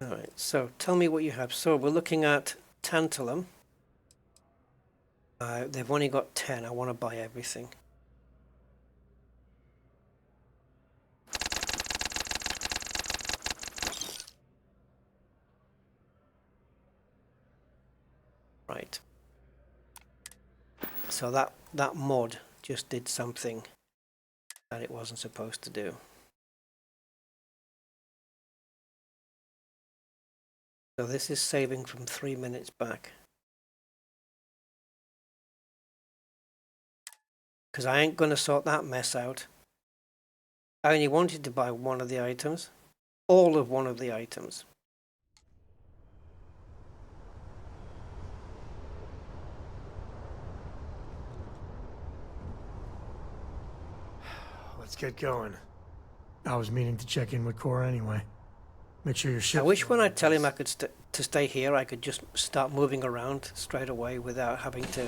Alright, so tell me what you have. So we're looking at tantalum. They've only got 10. I want to buy everything. Right. So that mod just did something that it wasn't supposed to do. So this is saving from 3 minutes back. Because I ain't going to sort that mess out. I only wanted to buy one of the items. All of one of the items. Let's get going. I was meaning to check in with Cora anyway. Make sure your ship... I wish when I tell him I could to stay here, I could just start moving around straight away without having to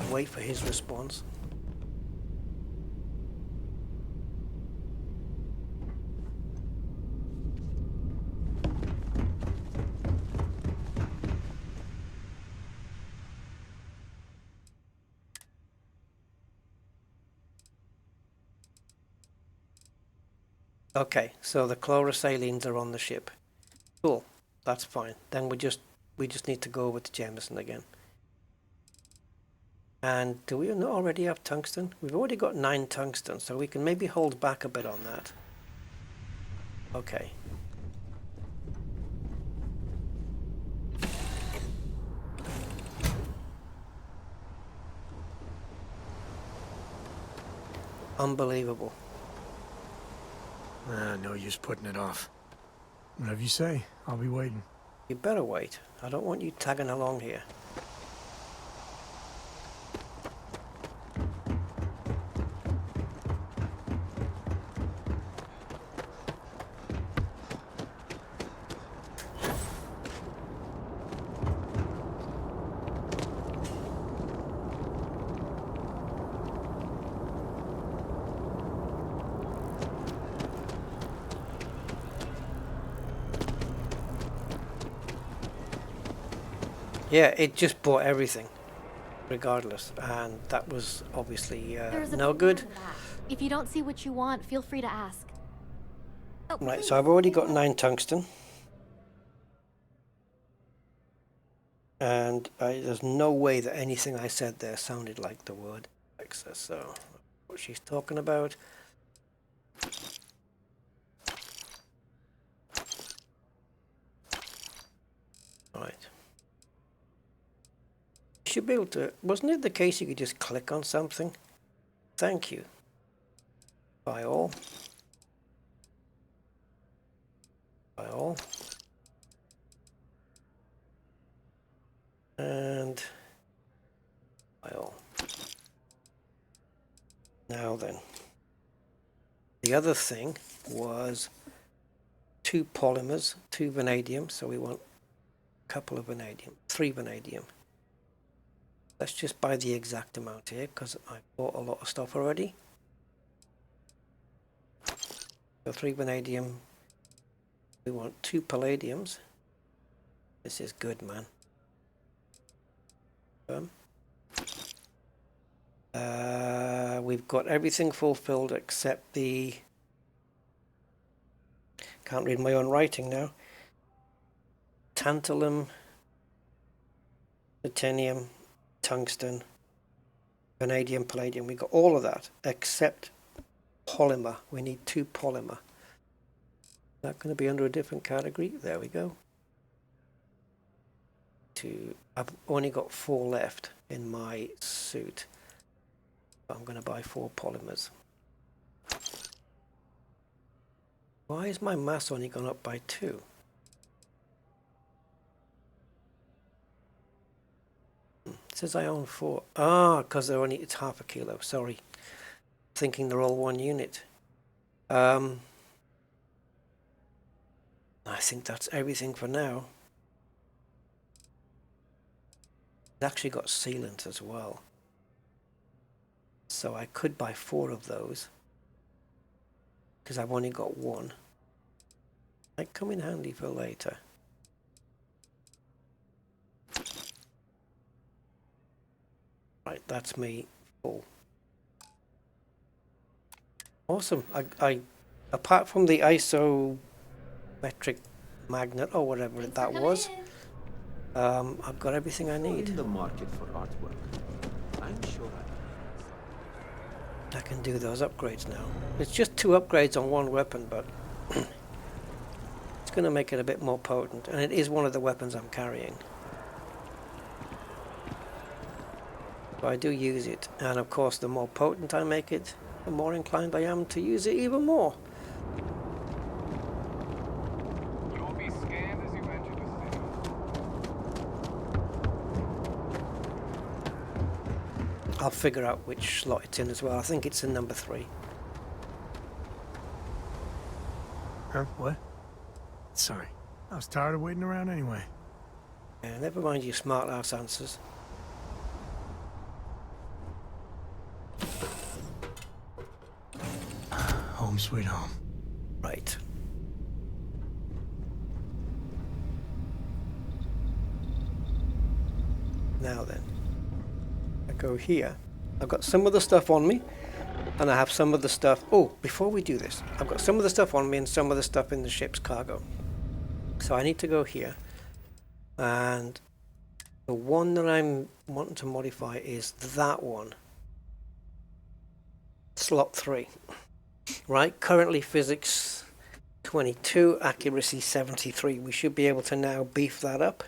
wait for his response. Okay, so the chlorosilines are on the ship. Cool, that's fine. Then we just need to go over to Jameson again. And do we not already have tungsten? We've already got 9 tungsten, so we can maybe hold back a bit on that. Okay. Unbelievable. No use putting it off. Whatever you say, I'll be waiting. You better wait. I don't want you tagging along here. Yeah, it just bought everything, regardless, and that was obviously There's a no big good. note of that. If you don't see what you want, feel free to ask. Oh, Right, please, so I've already take got a look. 9 tungsten. And there's no way that anything I said there sounded like the word Alexa, so what she's talking about. Right. You should be able to, wasn't it the case you could just click on something? Thank you. Buy all. Buy all. And buy all. Now then. The other thing was 2 polymers, 2 vanadium, so we want a couple of vanadium, 3 vanadium. Let's just buy the exact amount here because I bought a lot of stuff already. So 3 vanadium. We want 2 palladiums. This is good, man. We've got everything fulfilled except the... Can't read my own writing now. Tantalum, titanium, tungsten, vanadium, palladium. We got all of that except polymer. We need 2 polymer. Is that going to be under a different category? There we go. I've only got 4 left in my suit. I'm going to buy 4 polymers. Why is my mass only gone up by 2? It says I own 4. Ah, because it's half a kilo. Sorry. Thinking they're all 1 unit. I think that's everything for now. It's actually got sealant as well. So I could buy 4 of those. Because I've only got 1. Might come in handy for later. Right, that's me full. Awesome. I apart from the isometric magnet or whatever that was, I've got everything I need. In the market for artwork. I'm sure I can do those upgrades now. It's just 2 upgrades on 1 weapon, but it's going to make it a bit more potent, and it is one of the weapons I'm carrying. So I do use it, and of course the more potent I make it, the more inclined I am to use it even more. You will be scanned as you enter the city. I'll figure out which slot it's in as well. I think it's in number 3. Huh? What? Sorry. I was tired of waiting around anyway. Yeah, never mind your smart ass answers. Home sweet home. Right. Now then, I go here. I've got some of the stuff on me, and I have some of the stuff... Oh, before we do this, I've got some of the stuff on me and some of the stuff in the ship's cargo. So I need to go here, and the one that I'm wanting to modify is that one. Slot 3. Right, currently physics 22, accuracy 73. We should be able to now beef that up.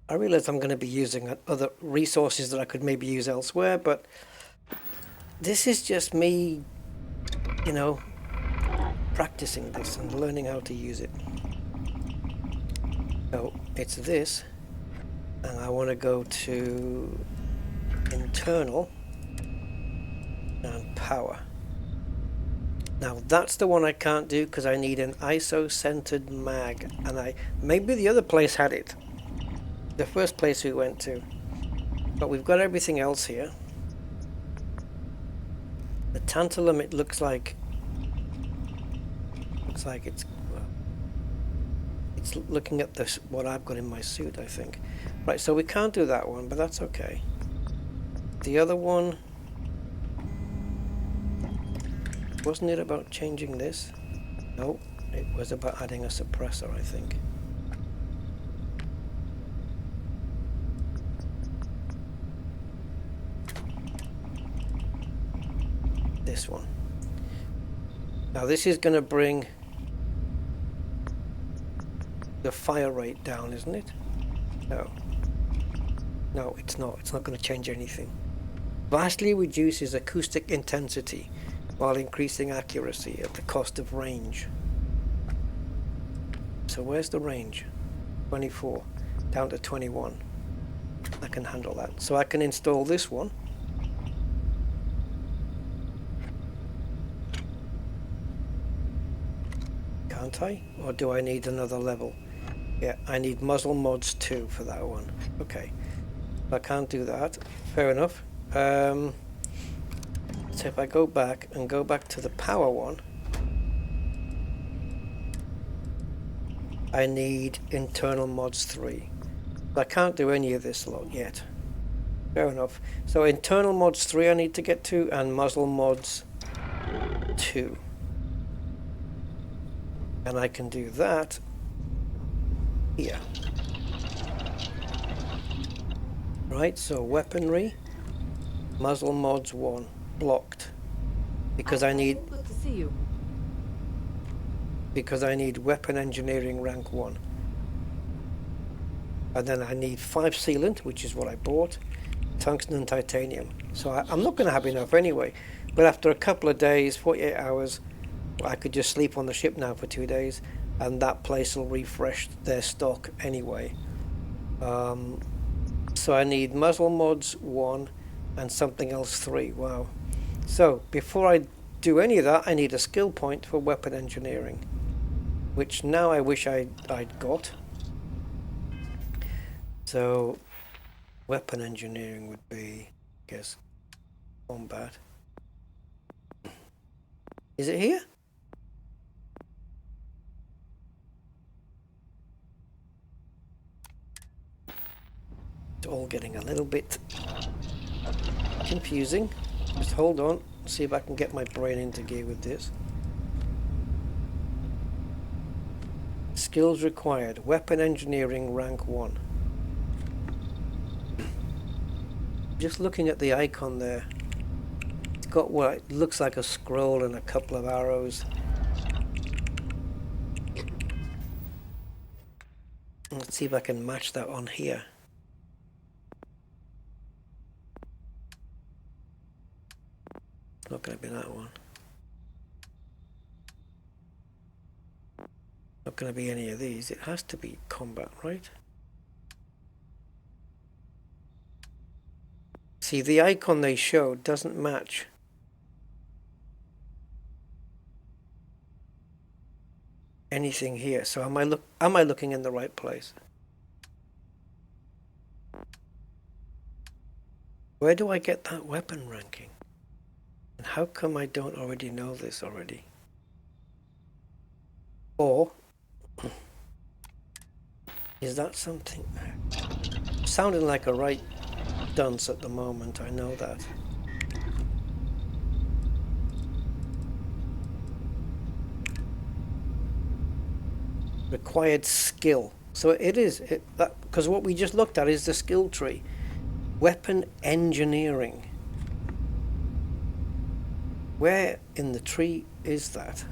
I realize I'm going to be using other resources that I could maybe use elsewhere, but this is just me, you know, practicing this and learning how to use it. So it's this, and I want to go to internal and power. Now that's the one I can't do because I need an ISO-centered mag, and maybe the other place had it. The first place we went to. But we've got everything else here. The tantalum, it looks like it's It's looking at this, what I've got in my suit, I think. Right, so we can't do that one, but that's okay. The other one, wasn't it about changing this? No, it was about adding a suppressor, I think. This one. Now this is going to bring the fire rate down, isn't it? No. No, it's not. It's not going to change anything. Vastly reduces acoustic intensity while increasing accuracy at the cost of range. So where's the range? 24 down to 21. I can handle that. So I can install this one. Can't I? Or do I need another level? Yeah, I need muzzle mods 2 for that one. Okay. I can't do that. Fair enough. So if I go back and go back to the power one, I need internal mods 3. I can't do any of this lot yet. Fair enough. So internal mods 3 I need to get to, and muzzle mods 2. And I can do that here. Right, so weaponry, muzzle mods 1, blocked. Because I need... Good to see you. Because I need weapon engineering rank 1. And then I need 5 sealant, which is what I bought, tungsten and titanium. So I'm not going to have enough anyway. But after a couple of days, 48 hours, I could just sleep on the ship now for 2 days, and that place will refresh their stock anyway. So I need muzzle mods 1 and something else 3. Wow. So before I do any of that, I need a skill point for weapon engineering, which now I wish I'd got. So weapon engineering would be, I guess, combat. Is it here? It's all getting a little bit confusing. Just hold on, see if I can get my brain into gear with this. Skills required. Weapon engineering rank 1. Just looking at the icon there. It's got what looks like a scroll and a couple of arrows. Let's see if I can match that on here. Not going to be that one. Not going to be any of these. It has to be combat, right? See, the icon they showed doesn't match. Anything here. So am I looking in the right place? Where do I get that weapon ranking? And how come I don't already know this already? Or is that something? Sounding like a right dunce at the moment, I know that. Required skill. So it is, because what we just looked at is the skill tree. Weapon engineering. Where in the tree is that?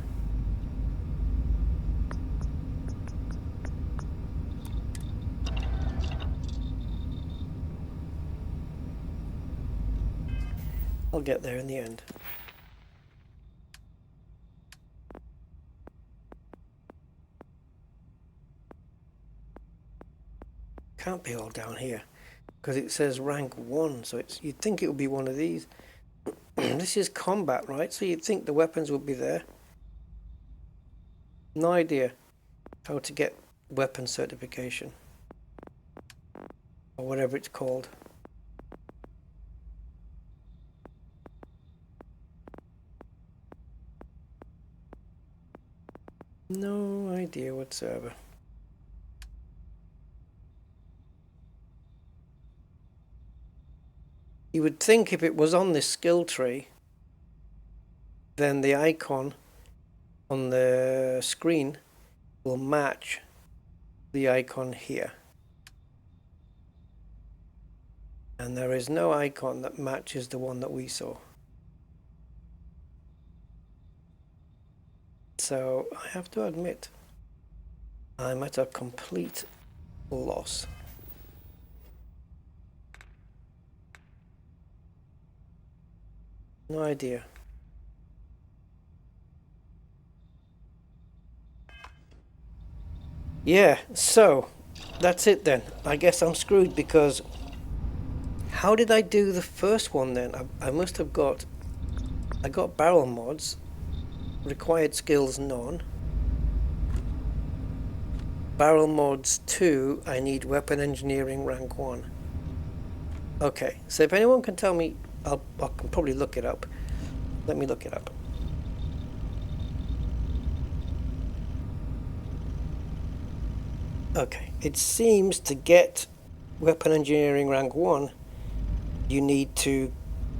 I'll get there in the end. Can't be all down here because it says rank 1, so you'd think it would be one of these. This is combat, right? So you'd think the weapons would be there. No idea how to get weapon certification or whatever it's called. No idea whatsoever. You would think if it was on this skill tree, then the icon on the screen will match the icon here. And there is no icon that matches the one that we saw. So I have to admit, I'm at a complete loss. No idea. Yeah, so that's it then. I guess I'm screwed because how did I do the first one then? I must have got, I got barrel mods, required skills none. Barrel mods 2, I need weapon engineering rank 1. Okay, so if anyone can tell me, I can probably look it up. Let me look it up. Okay, it seems to get weapon engineering rank 1, you need to,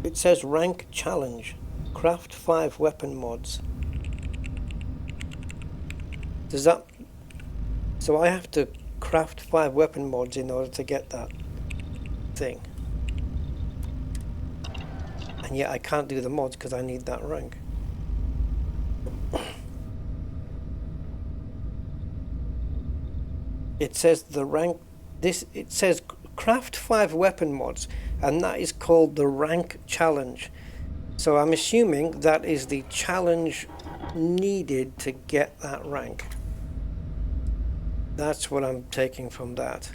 it says rank challenge, craft 5 weapon mods. Does that, so I have to craft 5 weapon mods in order to get that thing. And yet I can't do the mods because I need that rank. It says the rank, it says craft 5 weapon mods, and that is called the rank challenge. So I'm assuming that is the challenge needed to get that rank. That's what I'm taking from that.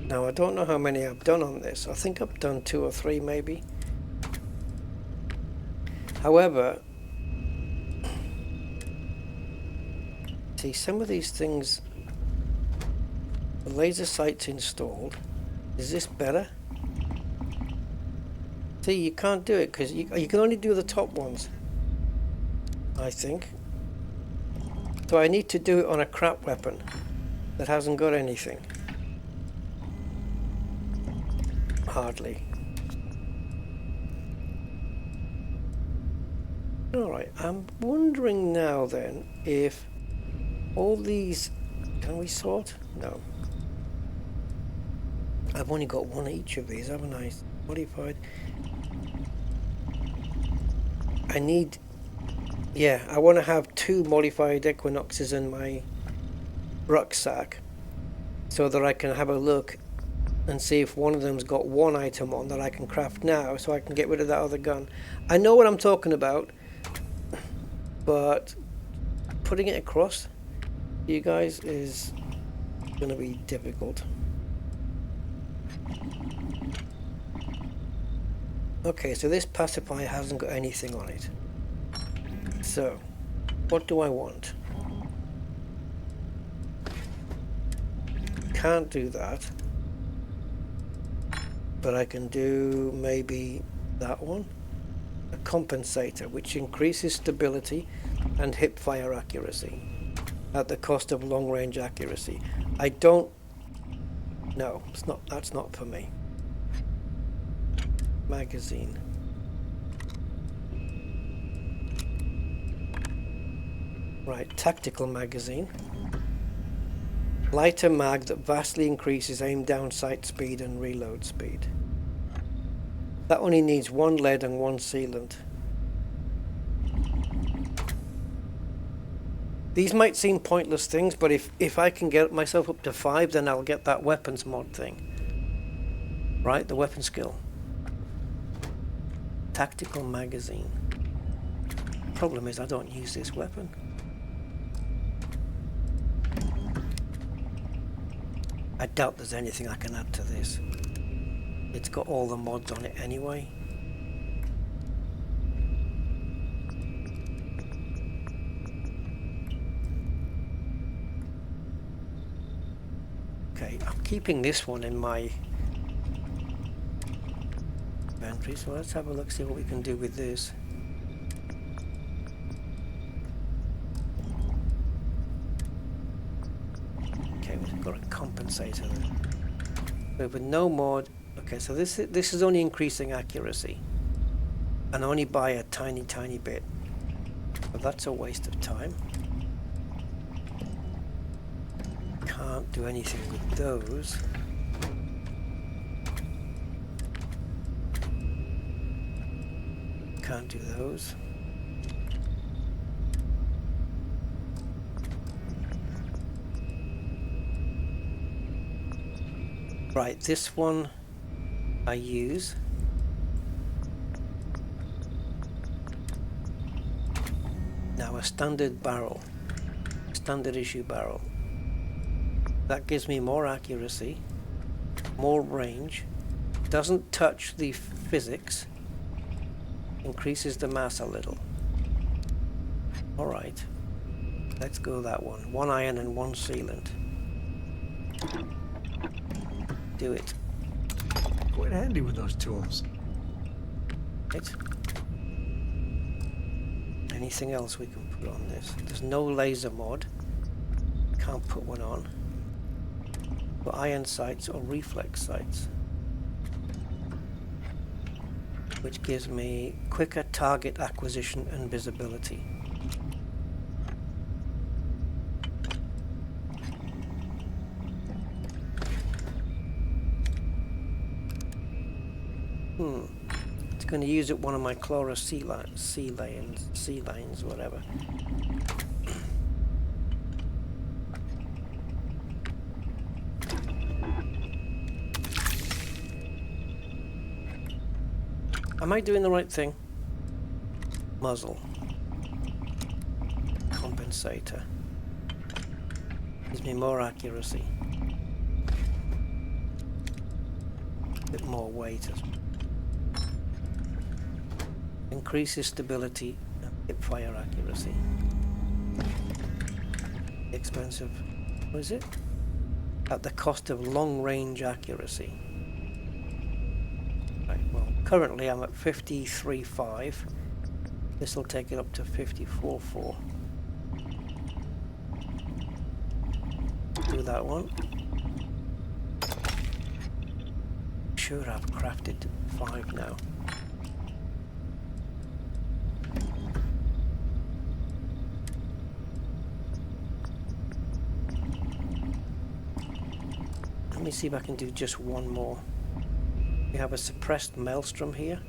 Now I don't know how many I've done on this. I think I've done 2 or 3 maybe. However, see, some of these things, the laser sight's installed. Is this better? See, you can't do it because you can only do the top ones, I think. So I need to do it on a crap weapon that hasn't got anything. Hardly. Alright, I'm wondering now then if all these, can we sort? No. I've only got one each of these, haven't I? Modified. I need, yeah, I want to have 2 modified Equinoxes in my rucksack so that I can have a look and see if one of them's got 1 item on that I can craft now so I can get rid of that other gun. I know what I'm talking about, but putting it across you guys is going to be difficult. Okay, so this pacifier hasn't got anything on it. So, what do I want? Can't do that. But I can do maybe that one. A compensator, which increases stability and hip fire accuracy at the cost of long range accuracy. I don't, no, it's not, that's not for me. Magazine. Right, tactical magazine. Lighter mag that vastly increases aim down sight speed and reload speed. That only needs 1 lead and 1 sealant. These might seem pointless things, but if I can get myself up to 5, then I'll get that weapons mod thing. Right, the weapon skill. Tactical magazine. Problem is I don't use this weapon. I doubt there's anything I can add to this. It's got all the mods on it anyway. Okay, I'm keeping this one in my inventory, so let's have a look, see what we can do with this. Okay, we've got a compensator there. With no more. Okay, so this is only increasing accuracy, and only by a tiny bit. But that's a waste of time. Can't do anything with those. Can't do those. Right, this one I use. Now a standard barrel, standard issue barrel. That gives me more accuracy, more range, doesn't touch the physics, increases the mass a little. Alright, let's go that one. 1 iron and 1 sealant. Do it. Quite handy with those tools. Right. Anything else we can put on this? There's no laser mod. Can't put one on. For iron sights or reflex sights, which gives me quicker target acquisition and visibility. It's going to use it one of my Chlora sea lanes, whatever. Am I doing the right thing? Muzzle. Compensator. Gives me more accuracy. A bit more weight. Increases stability and hip fire accuracy. Expensive. What is it? At the cost of long range accuracy. Right, well, currently I'm at 53.5. This will take it up to 54.4. Do that one. Sure, I've crafted 5 now. Let me see if I can do just one more. We have a suppressed maelstrom here.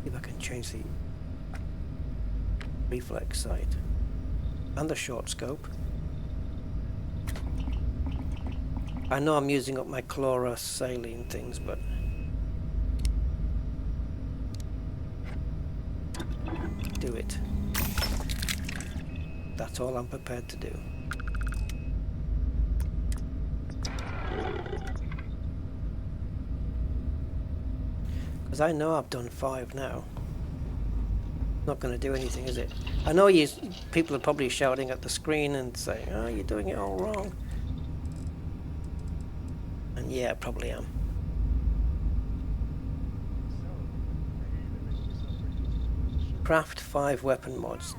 See if I can change the reflex sight and the short scope. I know I'm using up my Chlora saline things, but do it. That's all I'm prepared to do. Because I know I've done 5 now. Not going to do anything, is it? I know people are probably shouting at the screen and saying, "Oh, you're doing it all wrong." And yeah, I probably am. Craft 5 weapon mods.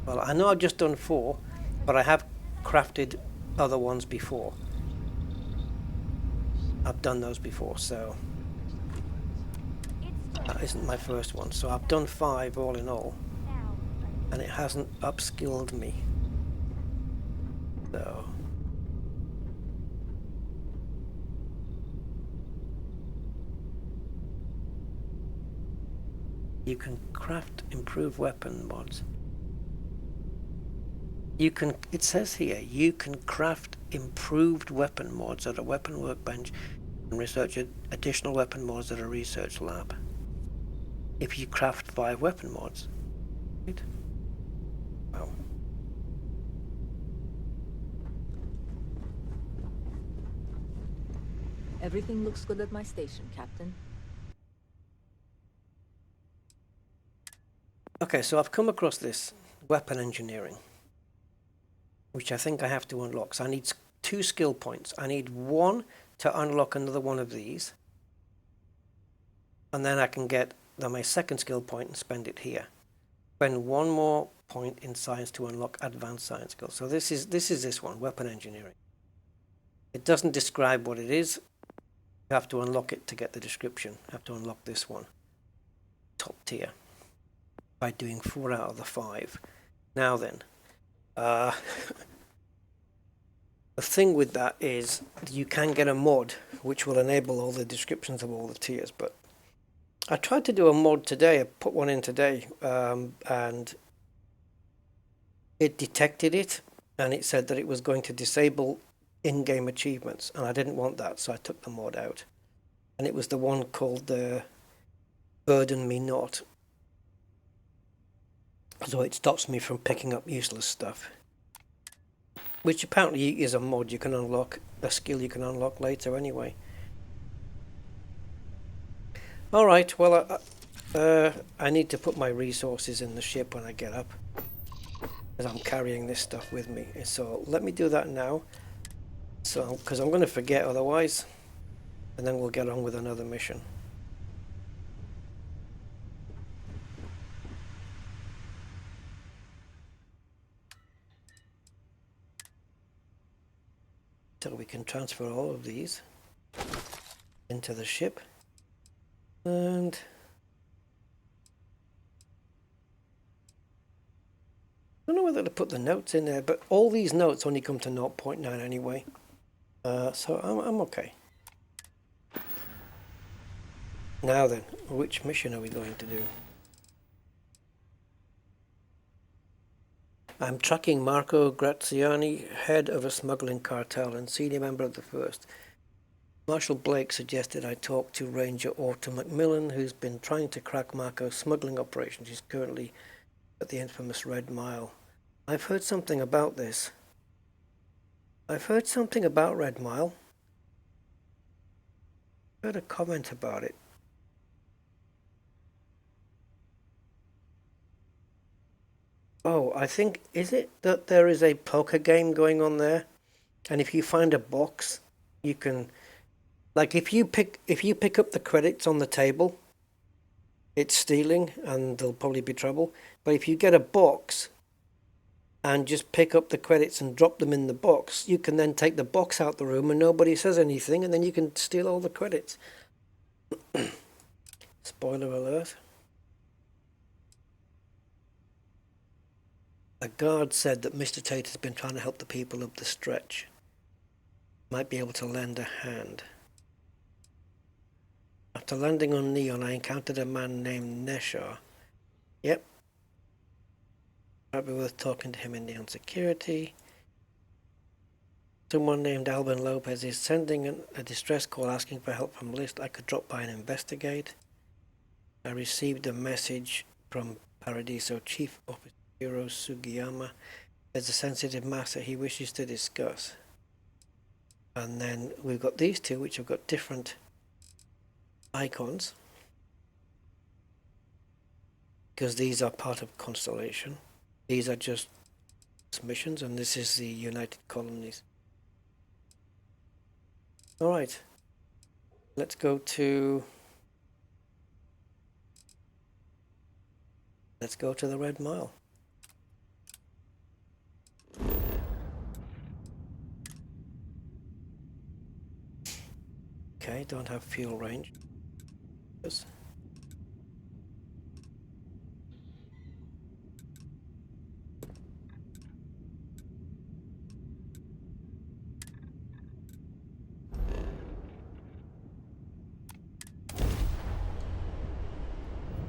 Well, I know I've just done 4, but I have crafted other ones before. I've done those before, so that isn't my first one. So I've done 5 all in all, and it hasn't upskilled me. So you can craft improved weapon mods. You can, it says here, you can craft improved weapon mods at a weapon workbench and research additional weapon mods at a research lab. If you craft 5 weapon mods. Right? Wow. Everything looks good at my station, Captain. Okay, so I've come across this weapon engineering, which I think I have to unlock. So I need 2 skill points. I need 1 to unlock another one of these, and then I can get my second skill point and spend it here. Spend 1 more point in science to unlock advanced science skills. So this is this one, weapon engineering. It doesn't describe what it is. You have to unlock it to get the description. You have to unlock this one, top tier, by doing 4 out of the 5. Now then, the thing with that is you can get a mod which will enable all the descriptions of all the tiers, but I tried to do a mod today. I put one in today, and it detected it, and it said that it was going to disable in-game achievements, and I didn't want that, so I took the mod out. And it was the one called the Burden Me Not. So it stops me from picking up useless stuff. Which apparently is a mod you can unlock, a skill you can unlock later anyway. Alright, well, I need to put my resources in the ship when I get up, because I'm carrying this stuff with me. So let me do that now, so because I'm going to forget otherwise, and then we'll get on with another mission. So we can transfer all of these into the ship. And I don't know whether to put the notes in there, but all these notes only come to 0.9 anyway. So I'm okay. Now then, which mission are we going to do? I'm tracking Marco Graziani, head of a smuggling cartel and senior member of the first. Marshal Blake suggested I talk to Ranger Otto McMillan, who's been trying to crack Marco's smuggling operations. He's currently at the infamous Red Mile. I've heard something about this. I've heard something about Red Mile. I heard a comment about it. Oh, I think, is it that there is a poker game going on there? And if you find a box, you can, like if you pick up the credits on the table, it's stealing and there'll probably be trouble. But if you get a box and just pick up the credits and drop them in the box, you can then take the box out the room and nobody says anything, and then you can steal all the credits. Spoiler alert. A guard said that Mr. Tate has been trying to help the people up the stretch. Might be able to lend a hand. After landing on Neon, I encountered a man named Neshar. Yep. Might be worth talking to him in Neon Security. Someone named Alvin Lopez is sending a distress call asking for help from List. I could drop by and investigate. I received a message from Paradiso Chief Officer Hiro Sugiyama. There's a sensitive matter he wishes to discuss. And then we've got these two, which have got different icons, because these are part of Constellation. These are just missions, and this is the United Colonies. Alright, let's go to the Red Mile. Okay, don't have fuel range. Yes.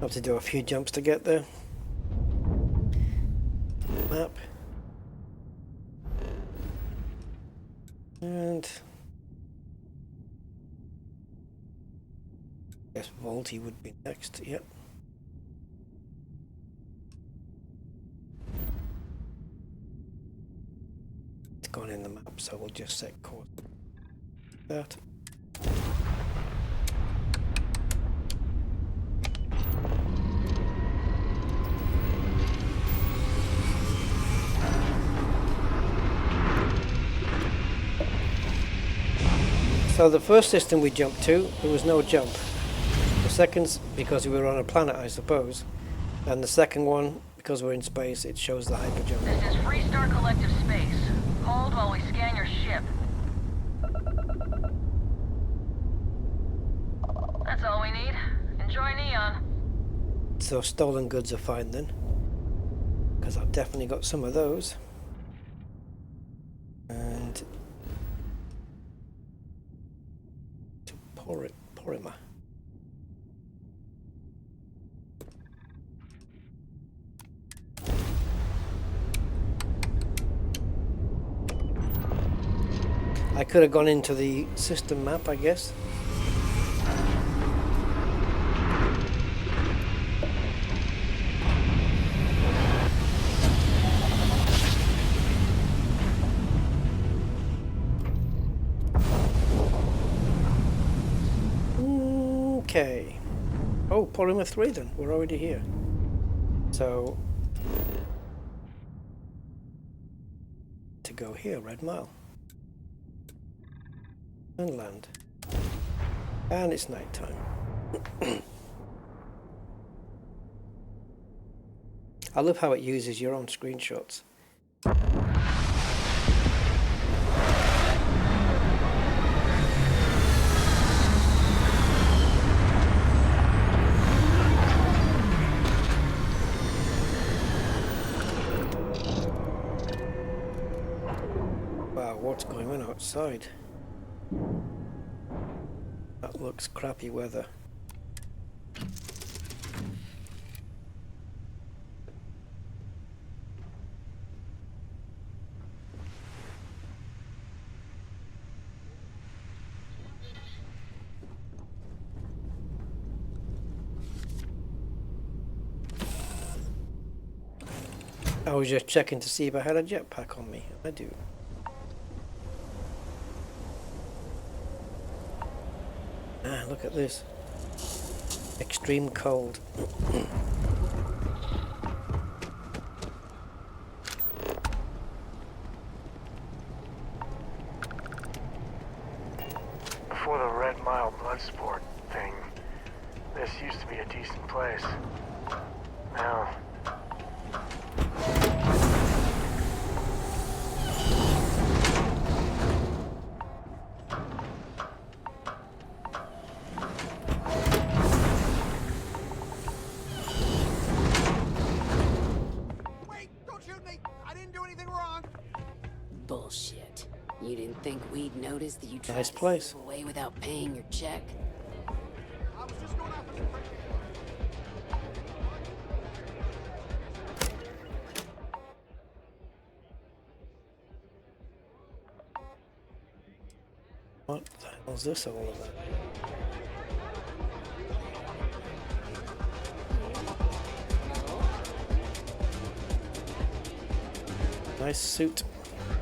Have to do a few jumps to get there. Map. And I guess Volty would be next, yep. It's gone in the map, so we'll just set course. That. So the first system we jumped to, there was no jump. The second, because we were on a planet, I suppose. And the second one, because we're in space, it shows the hyperjump. This is Freestar Collective Space. Hold while we scan your ship. That's all we need. Enjoy Neon. So stolen goods are fine then, because I've definitely got some of those. And to Porimer. I could have gone into the system map, I guess. Okay. Oh, Polymer 3 then. We're already here. So, to go here, Red Mile. And land. And it's night time. I love how it uses your own screenshots. Wow, what's going on outside? That looks crappy weather. I was just checking to see if I had a jetpack on me. I do. Ah, look at this. Extreme cold. Before the Red Mile Bloodsport thing, this used to be a decent place. Now... Bullshit. You didn't think we'd notice that you tried Nice to place. slip away without paying your check? What the hell's this all about? Nice suit.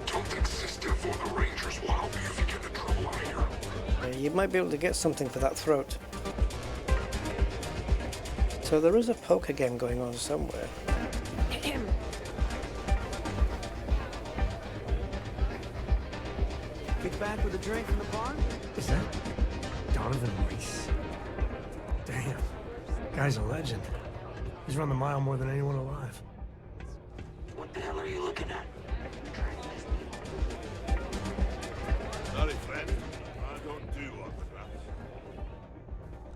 Don't exist for the Rangers will help you if you get in trouble out here. You might be able to get something for that throat. So there is a poker game going on somewhere. Get back with a drink from the bar? Is that Donovan Reese? Damn. Guy's a legend. He's run the mile more than anyone alive. What the hell are you looking at? Sorry, friend. I don't do autographs.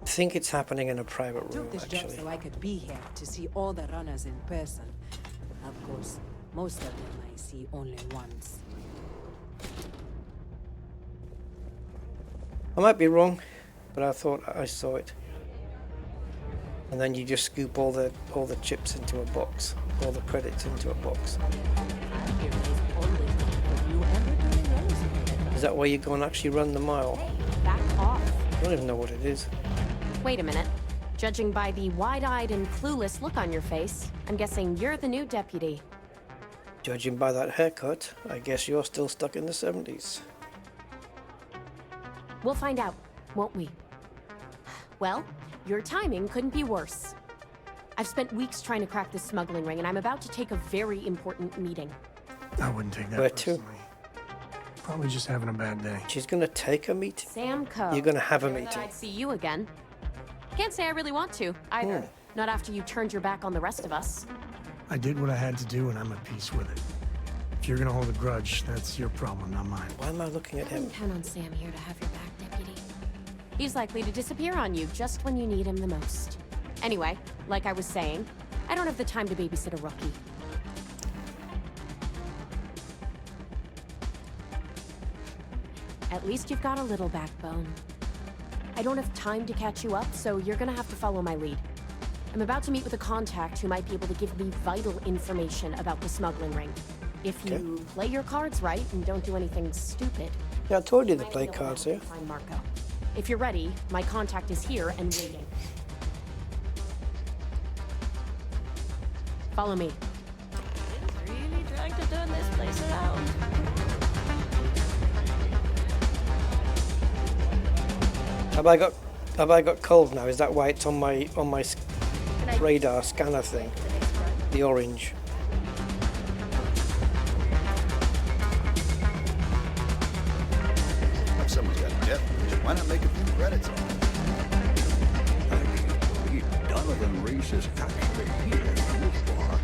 I think it's happening in a private room, Took this job actually. so I could be here to see all the runners in person. Of course, most of them I see only once. I might be wrong, but I thought I saw it. And then you just scoop all the chips into a box, all the credits into a box. Is that where you go and actually run the mile? Back off. I don't even know what it is. Wait a minute. Judging by the wide-eyed and clueless look on your face, I'm guessing you're the new deputy. Judging by that haircut, I guess you're still stuck in the 70s. We'll find out, won't we? Well, your timing couldn't be worse. I've spent weeks trying to crack this smuggling ring, and I'm about to take a very important meeting. I wouldn't take that Where personally. to? Probably just having a bad day. She's gonna take a meeting. Sam Co. You're gonna have a Never thought meeting. I'd see you again. Can't say I really want to, either. Not after you turned your back on the rest of us. I did what I had to do, and I'm at peace with it. If you're gonna hold a grudge, that's your problem, not mine. Why am I looking at him? Count on Sam here to have your back, Deputy. He's likely to disappear on you just when you need him the most. Anyway, like I was saying, I don't have the time to babysit a rookie. At least you've got a little backbone. I don't have time to catch you up, so you're gonna have to follow my lead. I'm about to meet with a contact who might be able to give me vital information about the smuggling ring. If you play your cards right and don't do anything stupid. Yeah, I told you to play cards here. Find Marco. If you're ready, my contact is here and waiting. Follow me. Really trying to turn this place around. Have I got cold now? Is that why it's on my radar scanner thing? The orange. If someone's got a death wish, why not make a few credits on it? I can't believe Donovan Reese is actually here in this bar.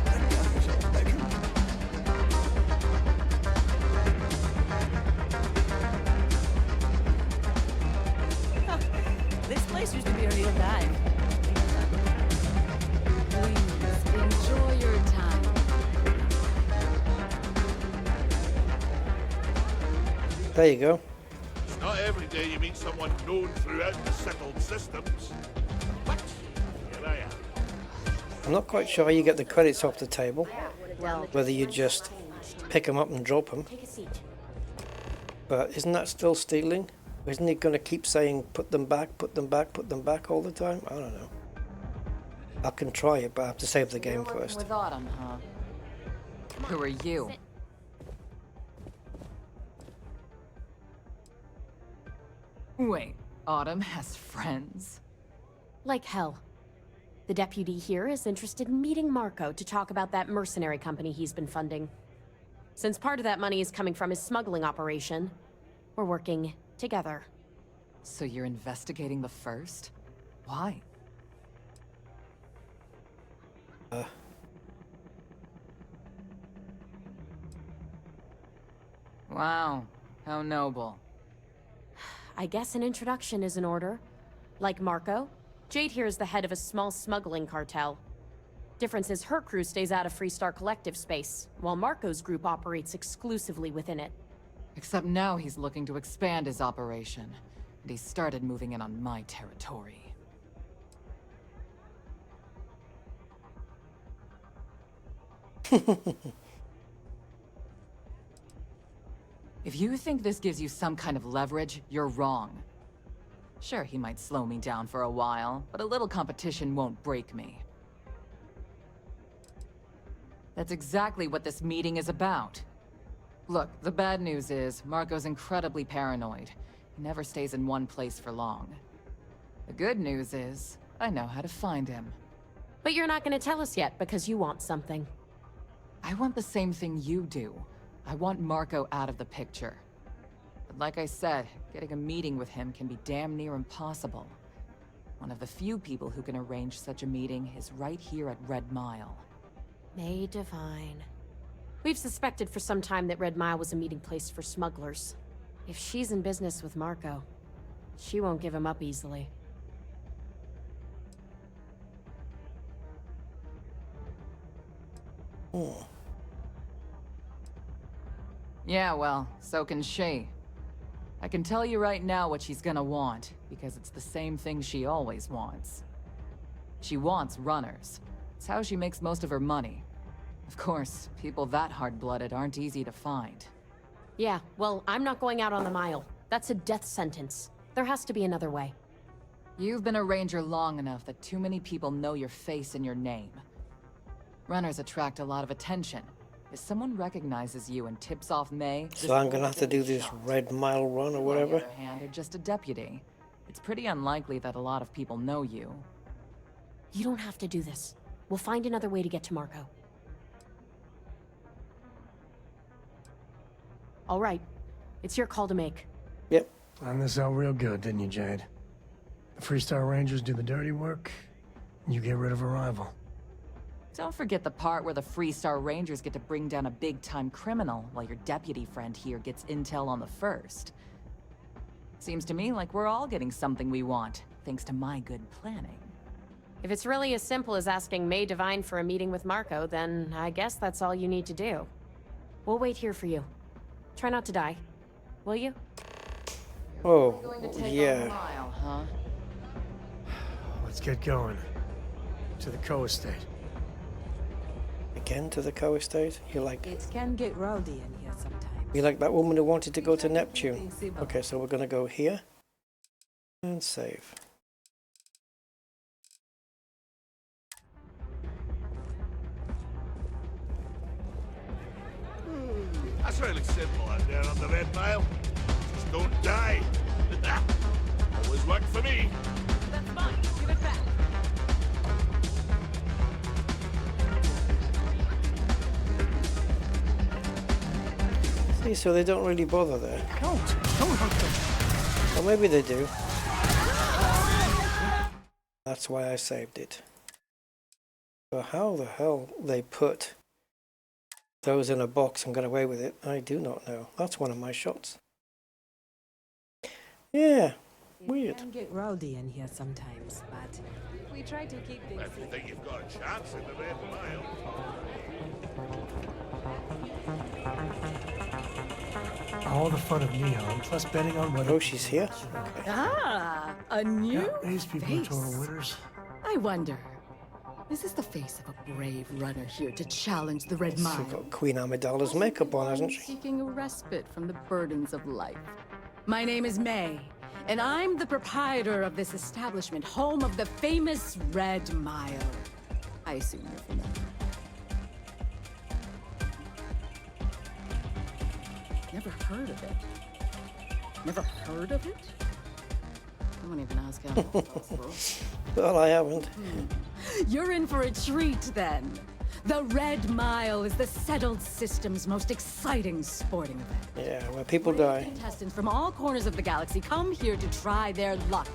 That guy is a legend. This place used to be a real dive. Please, enjoy your time. There you go. It's not every day you meet someone known throughout the settled systems. But here I am. I'm not quite sure how you get the credits off the table. Well, Whether you just pick them up and drop them. take a seat. But isn't that still stealing? Isn't he going to keep saying put them back, put them back, put them back all the time? I don't know. I can try it, but I have to save the game first. With Autumn, huh? Who are you? Wait, Autumn has friends? Like hell. The deputy here is interested in meeting Marco to talk about that mercenary company he's been funding. Since part of that money is coming from his smuggling operation, we're working together. So you're investigating the first? Why? Wow, how noble. I guess an introduction is in order. Like Marco, Jade here is the head of a small smuggling cartel. Difference is her crew stays out of Freestar Collective space, while Marco's group operates exclusively within it. Except now he's looking to expand his operation, and he started moving in on my territory. If you think this gives you some kind of leverage, you're wrong. Sure, he might slow me down for a while, but a little competition won't break me. That's exactly what this meeting is about. Look, the bad news is, Marco's incredibly paranoid. He never stays in one place for long. The good news is, I know how to find him. But you're not going to tell us yet because you want something. I want the same thing you do. I want Marco out of the picture. But like I said, getting a meeting with him can be damn near impossible. One of the few people who can arrange such a meeting is right here at Red Mile. May divine. We've suspected for some time that Red Mile was a meeting place for smugglers. If she's in business with Marco, she won't give him up easily. Oh. Yeah, well, so can she. I can tell you right now what she's gonna want, because it's the same thing she always wants. She wants runners. It's how she makes most of her money. Of course, people that hard-blooded aren't easy to find. Yeah, well, I'm not going out on the mile. That's a death sentence. There has to be another way. You've been a ranger long enough that too many people know your face and your name. Runners attract a lot of attention. If someone recognizes you and tips off May... So I'm gonna have to do this Red Mile run or whatever? On the other hand, you're just a deputy. It's pretty unlikely that a lot of people know you. You don't have to do this. We'll find another way to get to Marco. All right. It's your call to make. Yep. Planned this out real good, didn't you, Jade? The Freestar Rangers do the dirty work, and you get rid of a rival. Don't forget the part where the Freestar Rangers get to bring down a big-time criminal while your deputy friend here gets intel on the first. Seems to me like we're all getting something we want, thanks to my good planning. If it's really as simple as asking May Divine for a meeting with Marco, then I guess that's all you need to do. We'll wait here for you. Try not to die. Will you? Oh, Going to take yeah. a mile, huh? Let's get going. To the co-estate. Again to the co-estate? It can get rowdy in here sometimes. You like that woman who wanted to go to Neptune? Okay, so we're gonna go here. And save. That's really simple out there on the Red Mile. Just don't die. Always worked for me. That's fine. Give it back. See, so they don't really bother there. Don't hurt them. Or maybe they do. That's why I saved it. So how the hell they put those in a box and got away with it, I do not know. That's one of my shots. Yeah, weird. It can get rowdy in here sometimes, but we try to keep things If you think you've got a chance in the Red Mile. All the fun of Neon, plus betting on whether... Oh, she's here? Ah, a new these people face. are total winners. I wonder, is this the face of a brave runner here to challenge the Red Mile? She's got Queen Amidala's makeup on, hasn't she? Seeking a respite from the burdens of life. My name is May, and I'm the proprietor of this establishment, home of the famous Red Mile. I assume you're familiar. Never heard of it. Never heard of it? I won't even ask how it's possible. Well, I haven't. You're in for a treat, then. The Red Mile is the settled system's most exciting sporting event. Yeah, where people die. Contestants from all corners of the galaxy come here to try their luck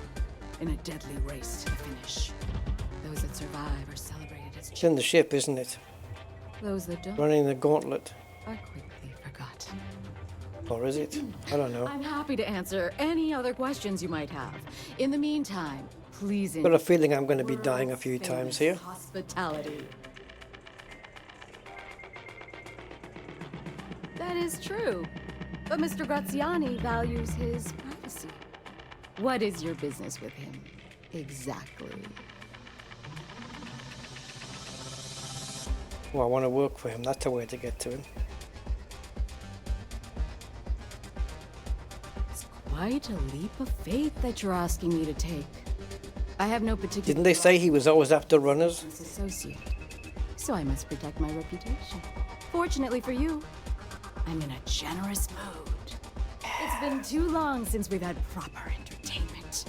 in a deadly race to the finish. Those that survive are celebrated as It's in the ship, isn't it? Those that don't Running the gauntlet. are quickly forgotten. Or is it? I don't know. I'm happy to answer any other questions you might have. In the meantime, please Got a feeling I'm going to be dying a few times here. hospitality. That is true. But Mr. Graziani values his privacy. What is your business with him? Exactly. Well, I want to work for him. That's the way to get to him. It's quite a leap of faith that you're asking me to take. I have no particular... Didn't they say he was always after runners? ...associate, so I must protect my reputation. Fortunately for you, I'm in a generous mood. It's been too long since we've had proper entertainment.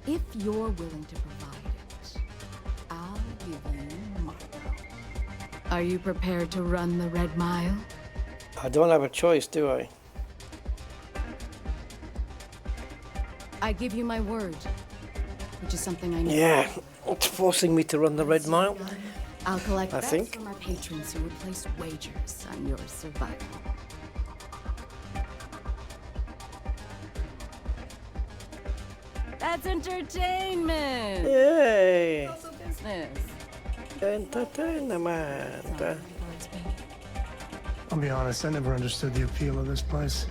If you're willing to provide it, I'll give you Marco. Are you prepared to run the Red Mile? I don't have a choice, do I? I give you my word, which is something I know. Yeah, it's forcing me to run the Red Mile. I'll collect I bets think. from our patrons who would place wagers on your survival. That's entertainment! Yay! It's also business. Entertainment. I'll be honest, I never understood the appeal of this place.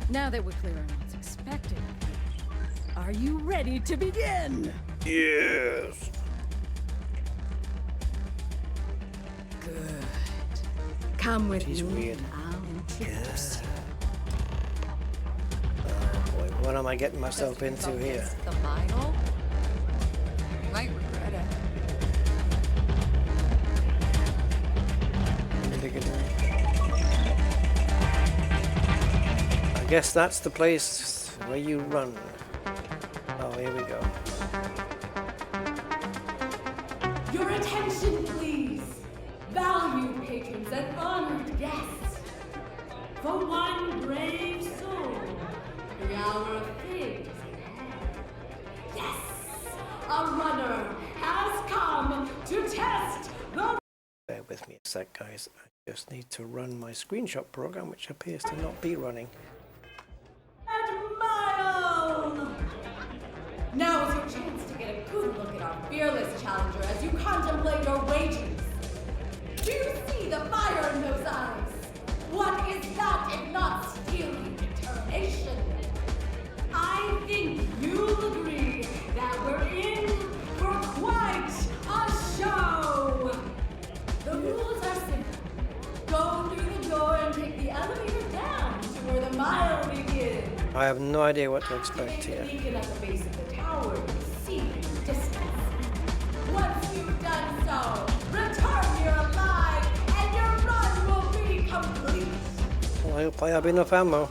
Now that we're clear on what's expected, are you ready to begin? Yes. Good. Come with She's me. weird. I'll introduce you. Boy, what am I getting myself into here? The vinyl? You might regret it. I guess that's the place where you run. Oh, here we go. Your attention, please. Valued patrons and honored guests. For one brave soul, the hour of fame is at hand. Yes, a runner has come to test the sec, guys. I just need to run my screenshot program, which appears to not be running. Admire! Now is your chance to get a good look at our fearless challenger as you contemplate your wages. Do you see the fire in those eyes? What is that if not steely determination? I think you'll agree that we're in for quite a show! The rules are simple. Go through the door and take the elevator down to where the mile begins. I have no idea what to expect here. Beacon at the base of the tower, see the distance. Once you've done so, return here alive, and your run will be complete. Well, I hope I have enough ammo.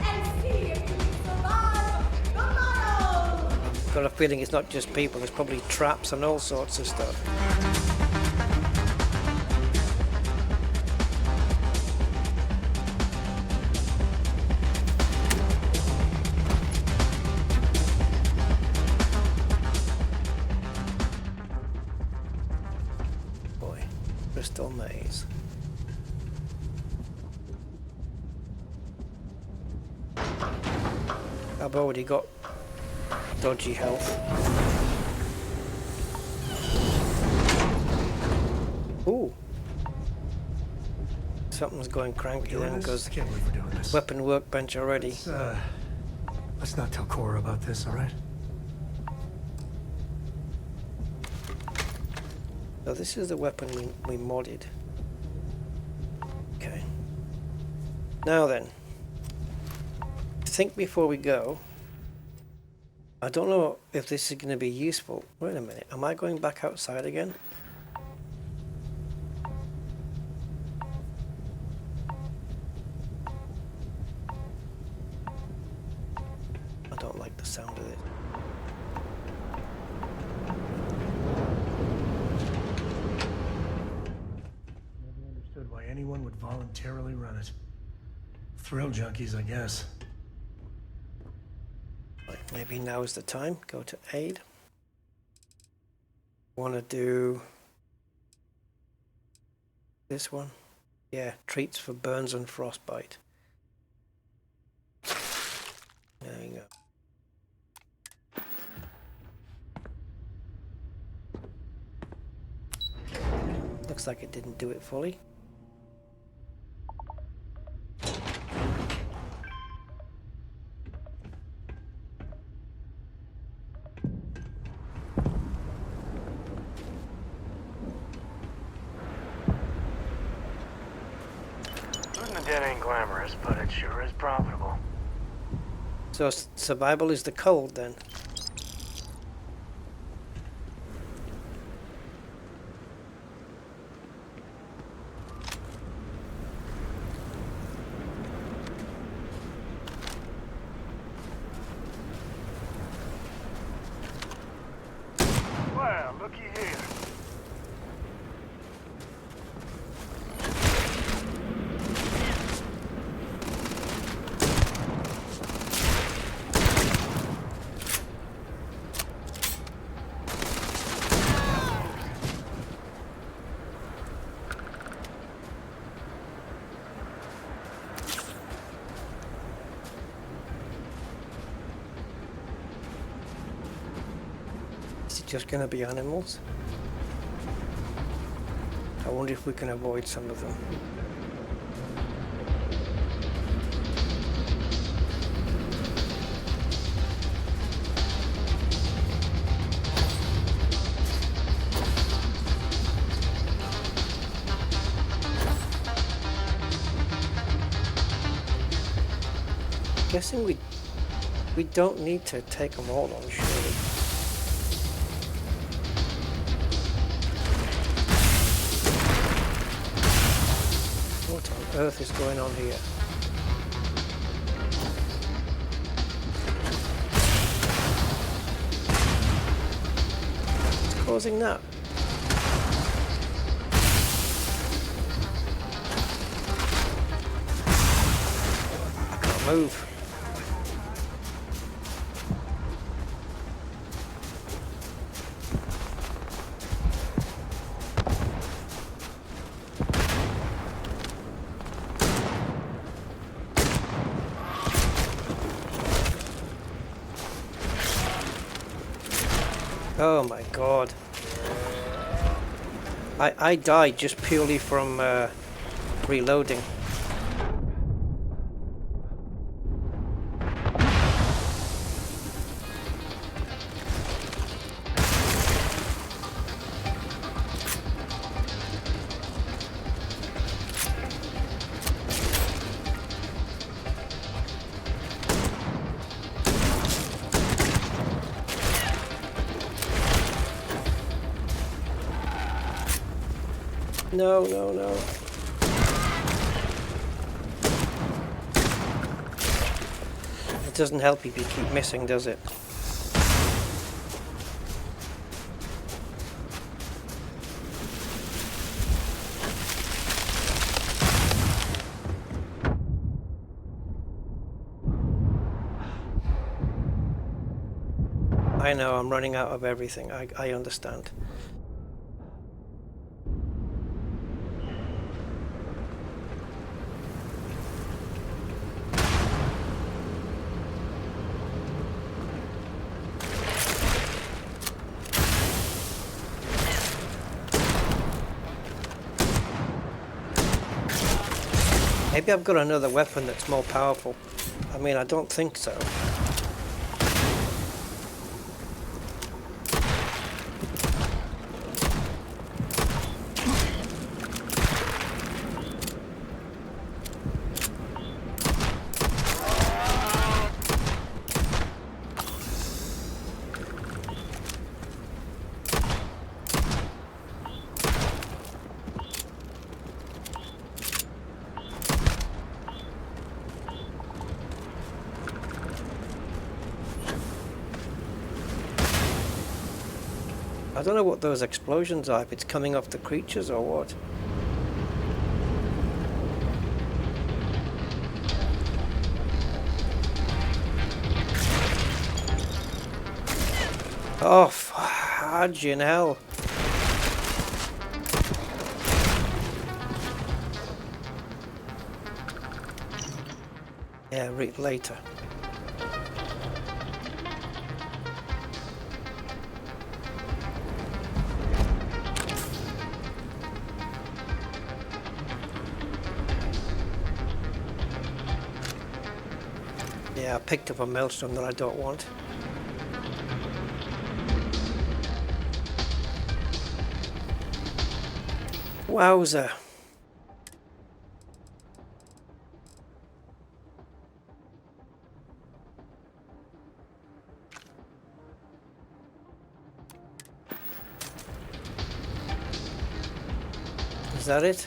And see if you can survive the mile. I've got a feeling it's not just people, there's probably traps and all sorts of stuff. Boy, Crystal Maze. I've already got dodgy health. Ooh. Something's going cranky then, because Can't believe we're doing this. weapon workbench already. Let's not tell Cora about this, all right? So this is the weapon we modded. Okay. Now then. Think before we go. I don't know if this is going to be useful. Wait a minute. Am I going back outside again? I don't like the sound of it. Never understood why anyone would voluntarily run it. Thrill junkies, I guess. Right, maybe now is the time. Go to aid. Want to do this one? Yeah, treats for burns and frostbite. There you go. Looks like it didn't do it fully. Losing a dead ain't glamorous, but it sure is profitable. So survival is the cold then. Well, looky here. Is it just going to be animals? I wonder if we can avoid some of them. Guessing we don't need to take them all on, surely. What on earth is going on here? What's causing that? I can't move. Oh my god. I died just purely from reloading. No, no, no. It doesn't help if you keep missing, does it? I know, I'm running out of everything. I understand. Maybe I've got another weapon that's more powerful. I mean, I don't think so. I don't know what those explosions are, if it's coming off the creatures or what. Oh, fudging hell. Yeah, read later. Yeah, I picked up a maelstrom that I don't want. Wowza. Is that it?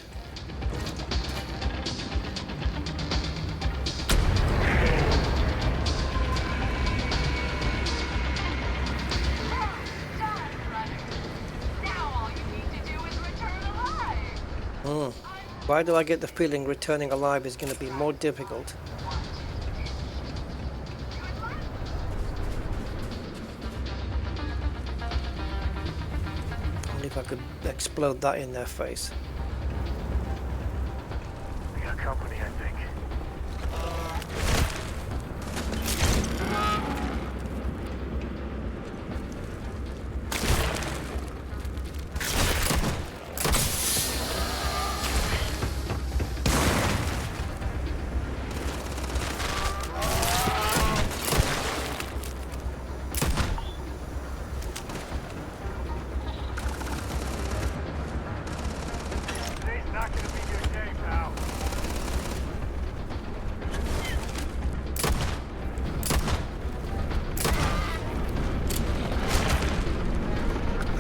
Why do I get the feeling returning alive is going to be more difficult? Only if I could explode that in their face. We got company, I think.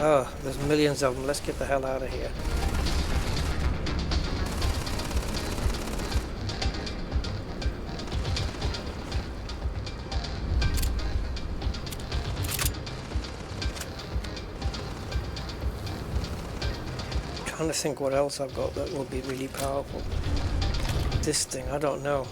Oh, there's millions of them. Let's get the hell out of here. Trying to think what else I've got that will be really powerful. This thing, I don't know.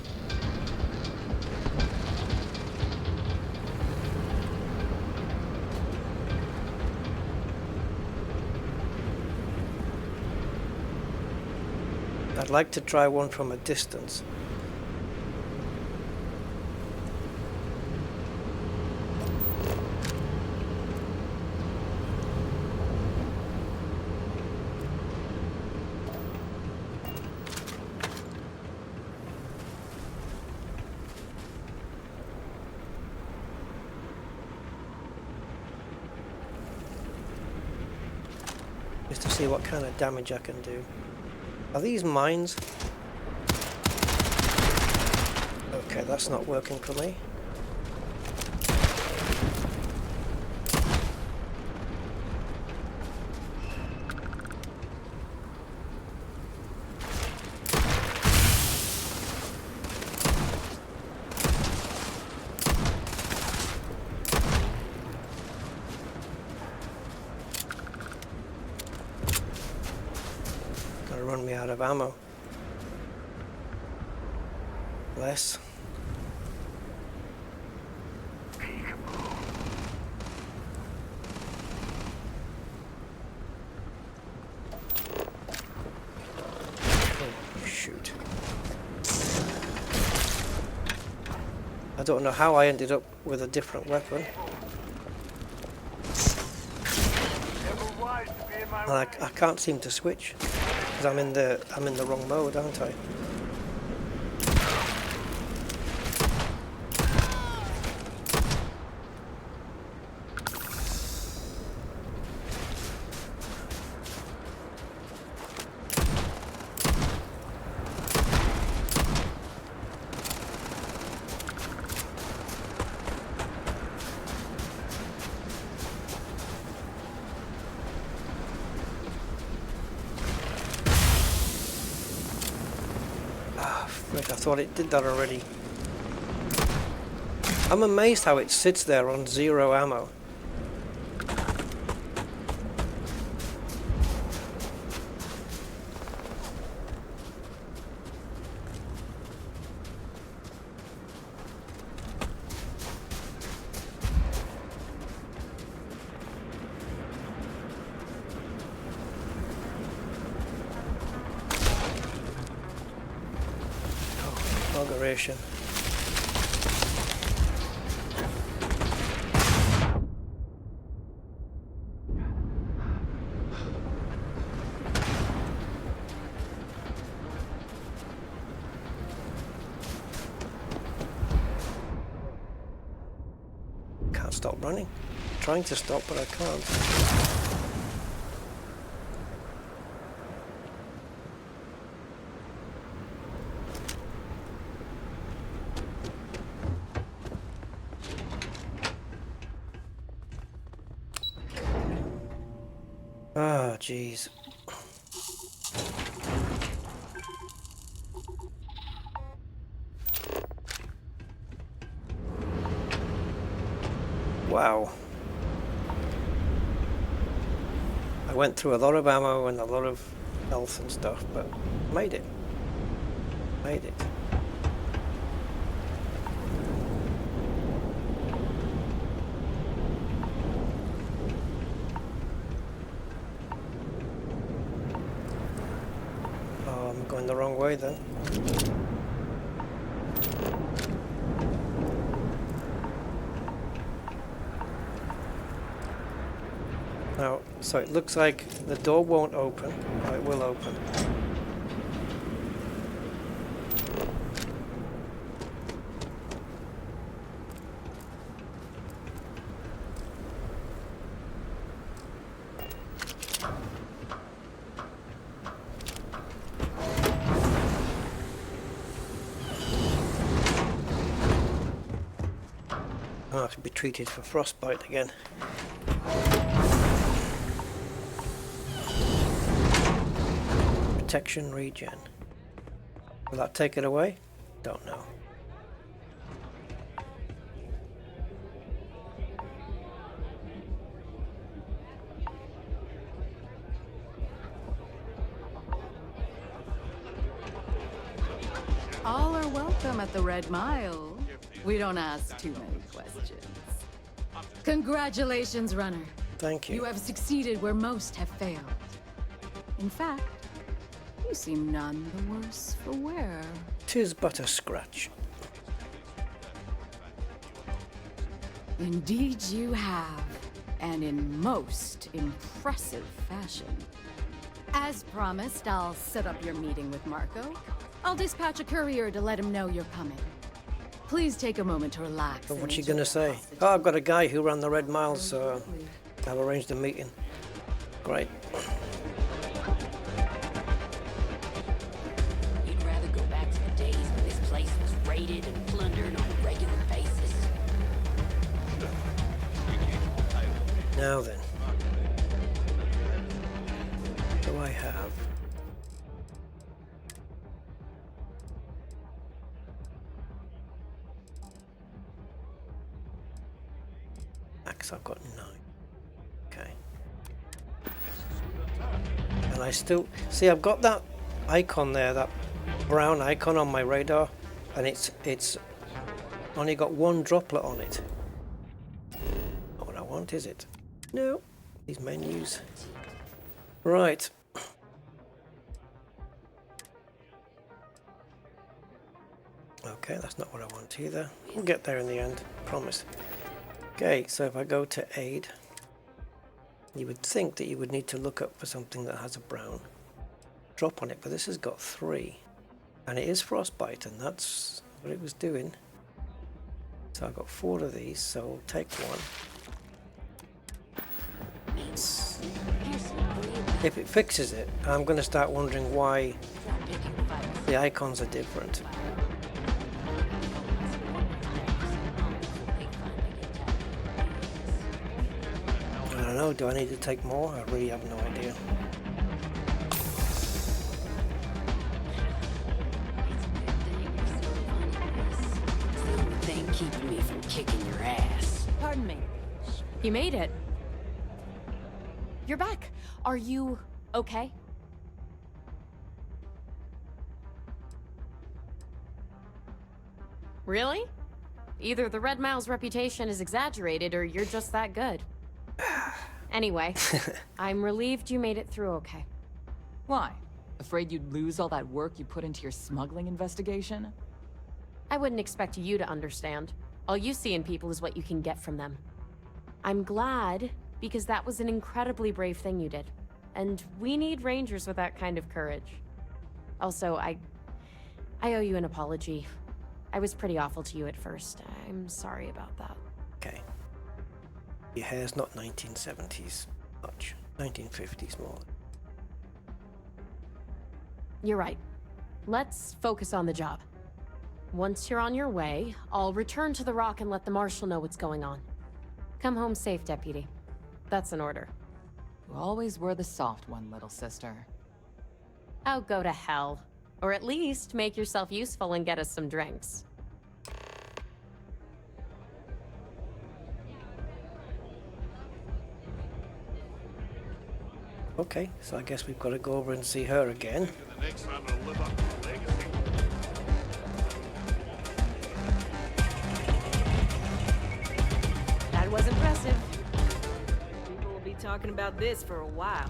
I'd like to try one from a distance. is to see what kind of damage I can do. Are these mines? Okay, that's not working for me. Run me out of ammo. Less. Oh, shoot. I don't know how I ended up with a different weapon. And I can't seem to switch. Because I'm in the wrong mode, aren't I? I thought it did that already. I'm amazed how it sits there on 0 ammo. Configuration. Can't stop running. I'm trying to stop, but I can't. Oh, jeez. Wow. I went through a lot of ammo and a lot of health and stuff, but made it. Made it. Going the wrong way then. Now, so it looks like the door won't open. Oh, it will open. I'll have to be treated for frostbite again. Protection regen. Will that take it away? Don't know. All are welcome at the Red Mile. We don't ask too many questions. Congratulations, runner. Thank you. You have succeeded where most have failed. In fact, you seem none the worse for wear. 'Tis but a scratch. Indeed you have, and in most impressive fashion. As promised, I'll set up your meeting with Marco. I'll dispatch a courier to let him know you're coming. Please take a moment to relax. But what's she gonna say? Oh, I've got a guy who ran the Red Mile, so I've arranged a meeting. Great. Now then. What do I have? Max, I've got 9. Okay. And I still see I've got that icon there, that brown icon on my radar, and it's only got one droplet on it. Not what I want, is it? No. These menus. Right. Okay, that's not what I want either. We'll get there in the end, promise. Okay, so if I go to aid, you would think that you would need to look up for something that has a brown drop on it, but this has got 3. And it is frostbite, and that's what it was doing. So I've got 4 of these, so I'll take one. If it fixes it, I'm going to start wondering why the icons are different. I don't know, do I need to take more? I really have no idea. Thing keeping me from kicking your ass. Pardon me. You made it. You're back. Are you okay? Really? Either the Red Mile's reputation is exaggerated or you're just that good. Anyway, I'm relieved you made it through okay. Why? Afraid you'd lose all that work you put into your smuggling investigation? I wouldn't expect you to understand. All you see in people is what you can get from them. I'm glad, because that was an incredibly brave thing you did. And we need rangers with that kind of courage. Also, I owe you an apology. I was pretty awful to you at first. I'm sorry about that. Okay. Your hair's not 1970s much. 1950s more. You're right. Let's focus on the job. Once you're on your way, I'll return to the Rock and let the Marshal know what's going on. Come home safe, Deputy. That's an order. You always were the soft one, little sister. Oh, go to hell. Or at least make yourself useful and get us some drinks. Okay, so I guess we've got to go over and see her again. That was impressive. People will be talking about this for a while.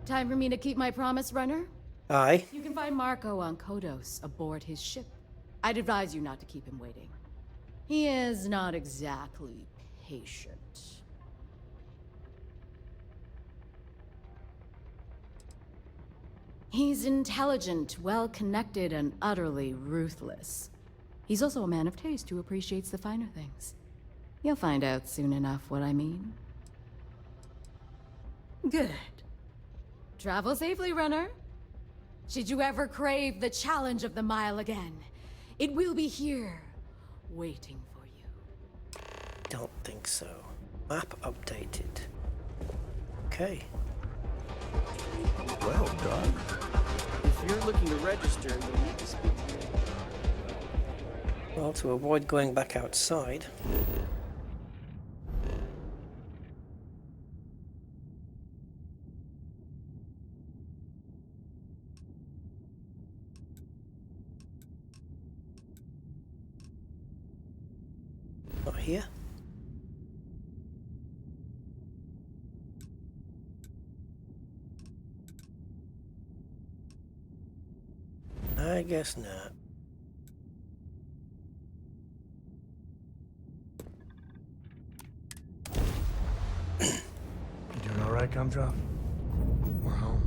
Time for me to keep my promise, runner? Aye. You can find Marco on Kodos aboard his ship. I'd advise you not to keep him waiting. He is not exactly patient. He's intelligent, well-connected, and utterly ruthless. He's also a man of taste who appreciates the finer things. You'll find out soon enough what I mean. Good. Travel safely, runner. Should you ever crave the challenge of the mile again, it will be here, waiting for you. Don't think so. Map updated. Okay. Well done. If you're looking to register, you'll need to speak to me. Well, to avoid going back outside. Not here. I guess not. You doing all right, Gumdrop? We're home.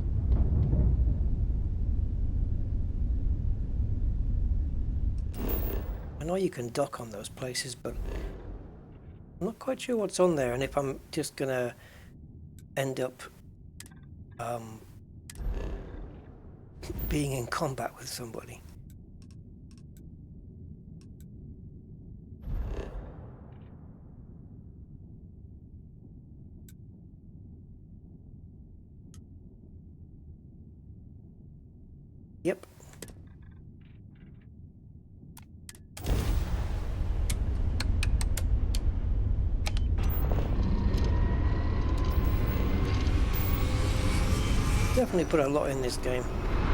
I know you can dock on those places, but I'm not quite sure what's on there, and if I'm just gonna end up being in combat with somebody. definitely put a lot in this game.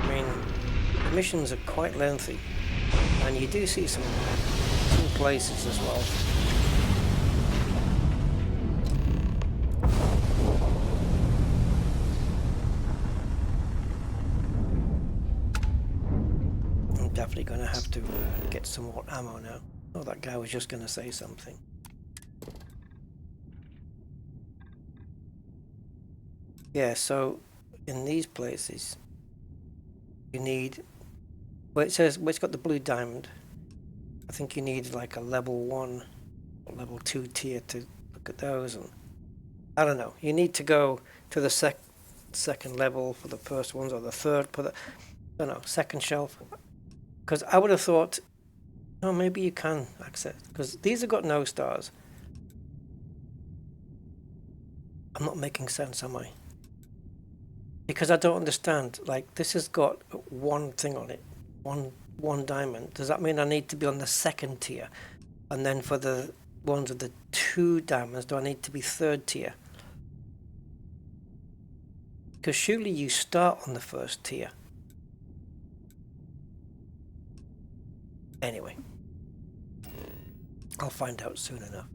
I mean, the missions are quite lengthy, and you do see some places as well. I'm definitely going to have to get some more ammo now. Oh, that guy was just going to say something. Yeah, so in these places, you need, well, it says, well, it's got the blue diamond. I think you need like a level 1 or level 2 tier to look at those, and I don't know. You need to go to the second level for the first ones, or the third for the, I don't know, second shelf. Because I would have thought, oh, maybe you can access, because these have got no stars. I'm not making sense, am I? Because I don't understand. Like, this has got one thing on it, one diamond. Does that mean I need to be on the second tier? And then for the ones with the 2 diamonds, do I need to be third tier? Because surely you start on the first tier. Anyway, I'll find out soon enough.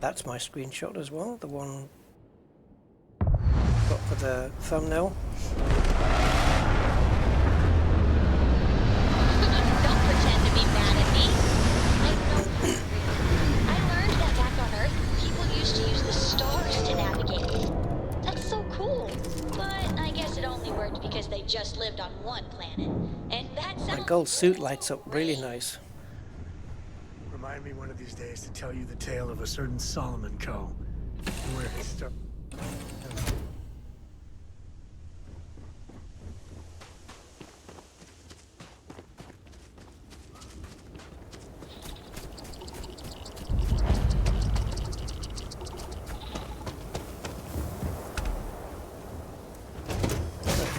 That's my screenshot as well, the one got for the thumbnail. Don't pretend to be mad at me. I learned that back on Earth, people used to use the stars to navigate. That's so cool. But I guess it only worked because they just lived on one planet. And that sounds... My gold suit lights up really nice. Remind me one of these days to tell you the tale of a certain Solomon Co. Where it started.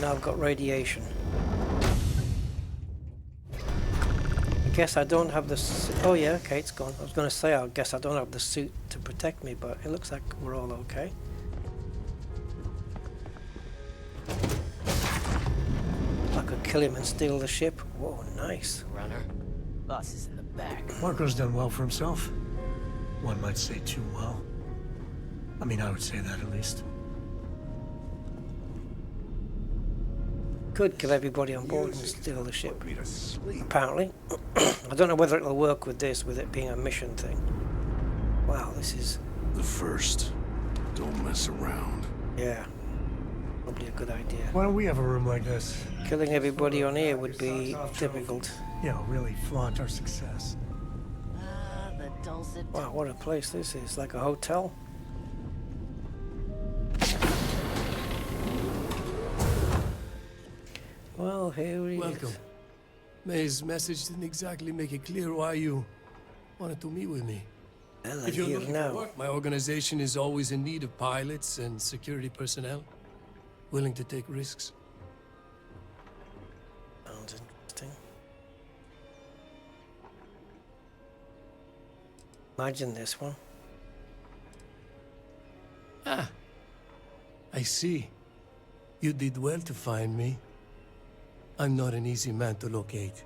Now I've got radiation. I guess I don't have the oh yeah, okay, it's gone. I was going to say, I guess I don't have the suit to protect me, but it looks like we're all okay. I could kill him and steal the ship. Whoa, nice. Runner. Boss is in the back. Marco's done well for himself. One might say too well. I mean, I would say that at least. Could kill everybody on board and steal the ship. Apparently. I don't know whether it'll work with this, with it being a mission thing. Wow, this is... The first. Don't mess around. Yeah. Probably a good idea. Why don't we have a room like this? Killing everybody on here would be difficult. Yeah, really flaunt our success. The dulcet... Wow, what a place this is. Like a hotel. Well, here he Welcome. is. May's message didn't exactly make it clear why you wanted to meet with me. Well, If you're here looking now. for work, my organization is always in need of pilots and security personnel, willing to take risks. Sounds interesting. Imagine this one. Ah, I see. You did well to find me. I'm not an easy man to locate.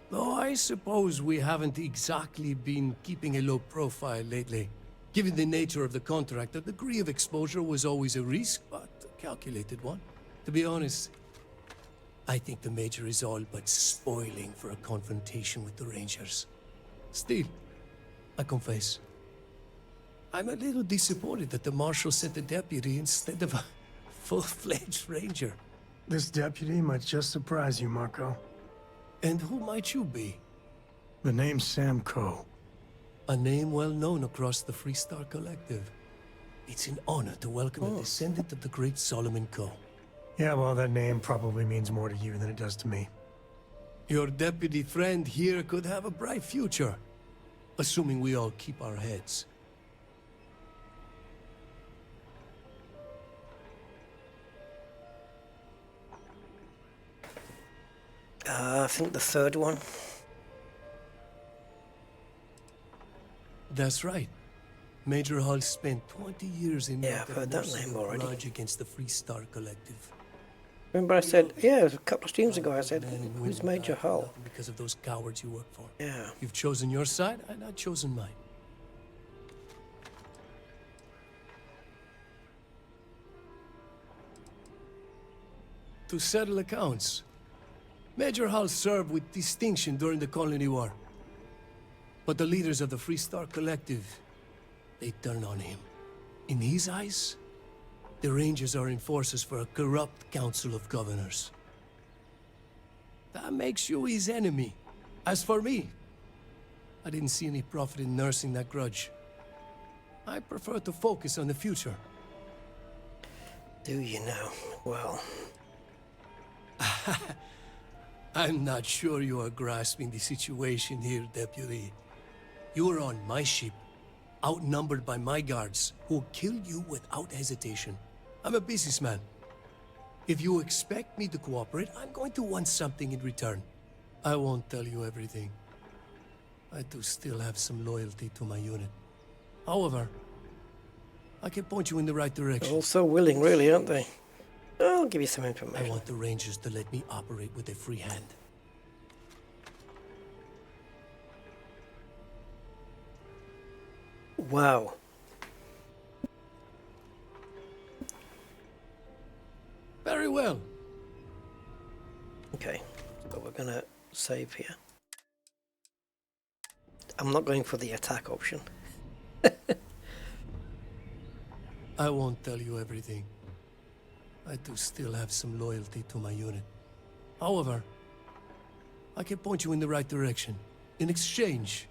Though I suppose we haven't exactly been keeping a low profile lately. Given the nature of the contract, a degree of exposure was always a risk, but a calculated one. To be honest, I think the Major is all but spoiling for a confrontation with the Rangers. Still, I confess, I'm a little disappointed that the Marshal sent a deputy instead of a full-fledged Ranger. This deputy might just surprise you, Marco. And who might you be? The name's Sam Coe. A name well known across the Freestar Collective. It's an honor to welcome a descendant of the great Solomon Coe. Yeah, well, that name probably means more to you than it does to me. Your deputy friend here could have a bright future, assuming we all keep our heads. I think the third one. That's right. Major Hall spent 20 years in Yeah, I've heard that name already. Lodge against the Free Star Collective. Remember I said, yeah, it was a couple of streams ago, I said, who's Major Hull? Because of those cowards you work for. Yeah. You've chosen your side, and I've chosen mine. To settle accounts, Major Hull served with distinction during the Colony War. But the leaders of the Free Star Collective, they turned on him. In his eyes, the Rangers are enforcers for a corrupt Council of Governors. That makes you his enemy. As for me, I didn't see any profit in nursing that grudge. I prefer to focus on the future. Do you now? Well... I'm not sure you are grasping the situation here, Deputy. You are on my ship, outnumbered by my guards, who will kill you without hesitation. I'm a businessman. If you expect me to cooperate, I'm going to want something in return. I won't tell you everything. I do still have some loyalty to my unit. However, I can point you in the right direction. All so willing, really, aren't they? I'll give you some I information. want the Rangers to let me operate with a free hand. Wow. Very well. Okay, so we're gonna save here. I'm not going for the attack option. I won't tell you everything. I do still have some loyalty to my unit. However, I can point you in the right direction. In exchange,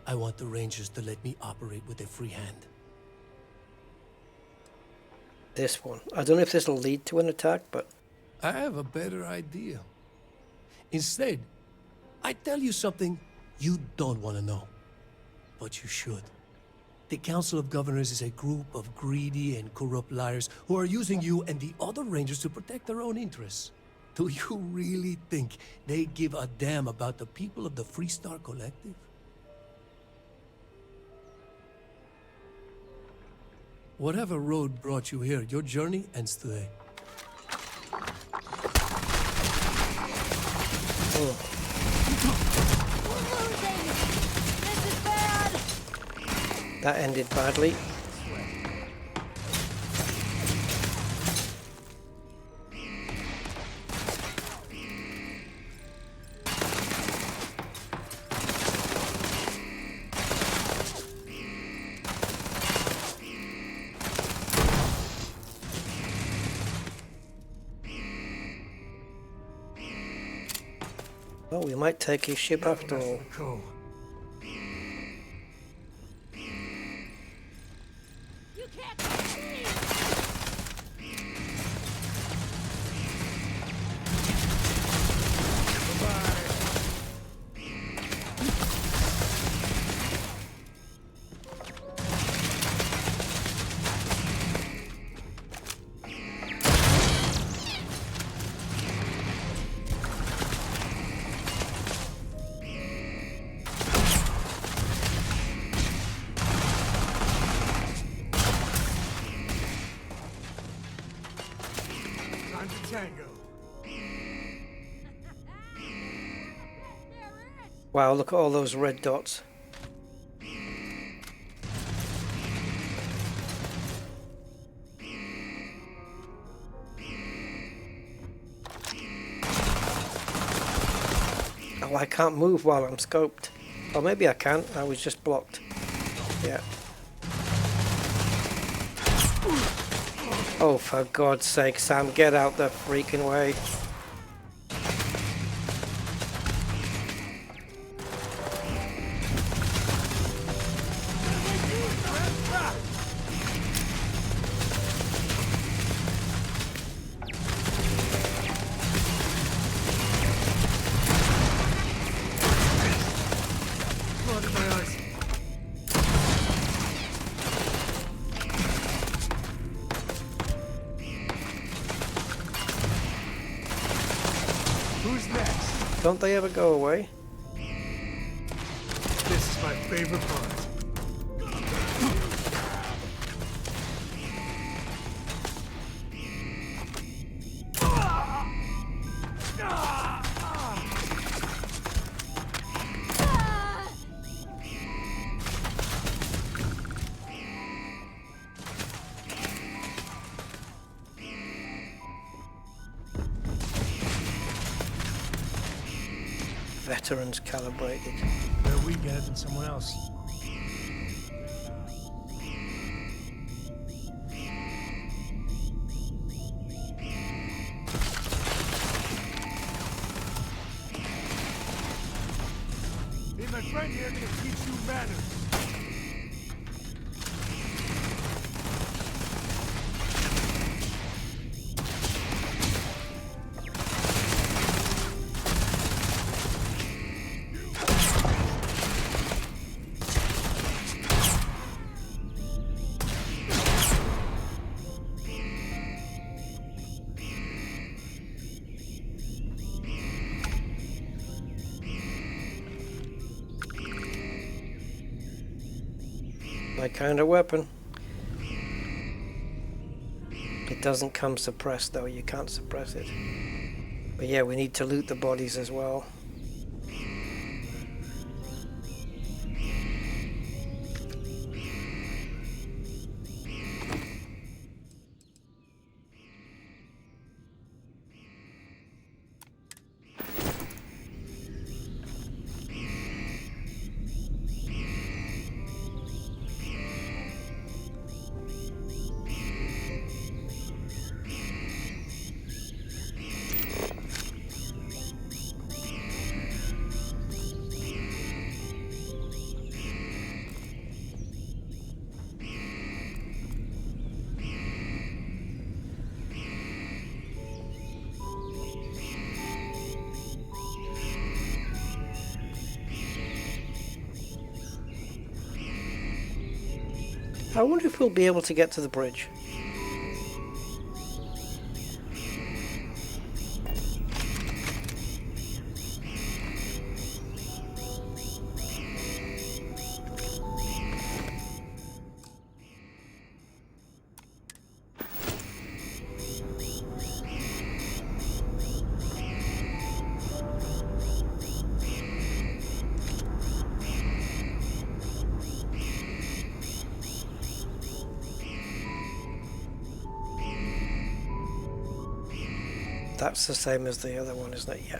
I want the Rangers to let me operate with a free hand. This one. I don't know if this will lead to an attack, but... I have a better idea. Instead, I tell you something you don't want to know. But you should. The Council of Governors is a group of greedy and corrupt liars who are using you and the other Rangers to protect their own interests. Do you really think they give a damn about the people of the Free Star Collective? Whatever road brought you here, your journey ends today. Oh. That ended badly. Well, we might take his ship after all. Wow, look at all those red dots. Oh, I can't move while I'm scoped. Or maybe I can. I was just blocked. Yeah. Oh, for God's sake, Sam, get out the freaking way. Don't they ever go away? This is my favorite part. Veterans calibrated. Better we get it than someone else. Hey, my friend here gonna teach you manners. My kind of weapon. It doesn't come suppressed though, you can't suppress it. But yeah, we need to loot the bodies as well. I wonder if we'll be able to get to the bridge. That's the same as the other one, isn't it? Yeah.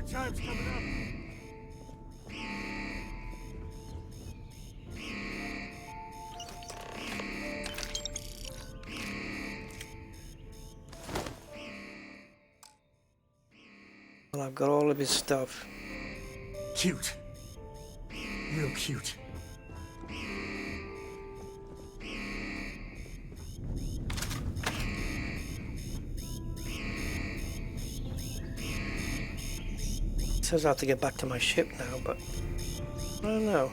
Time's coming up. Well, I've got all of his stuff. Cute. Real cute. It says I have to get back to my ship now, but I don't know.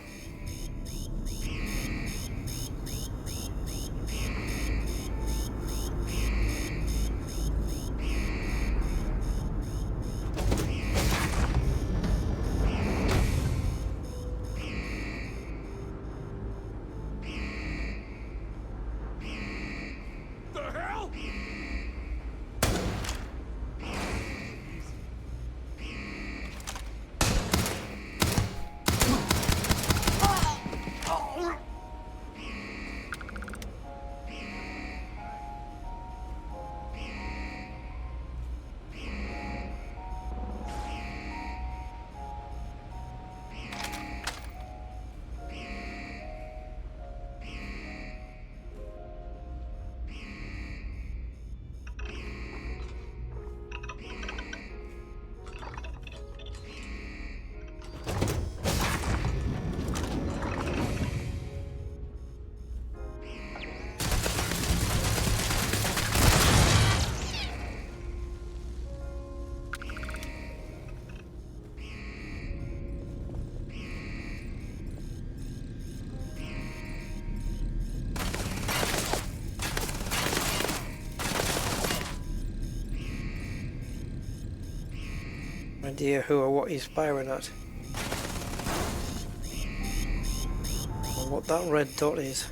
idea who or what he's firing at. Or what that red dot is.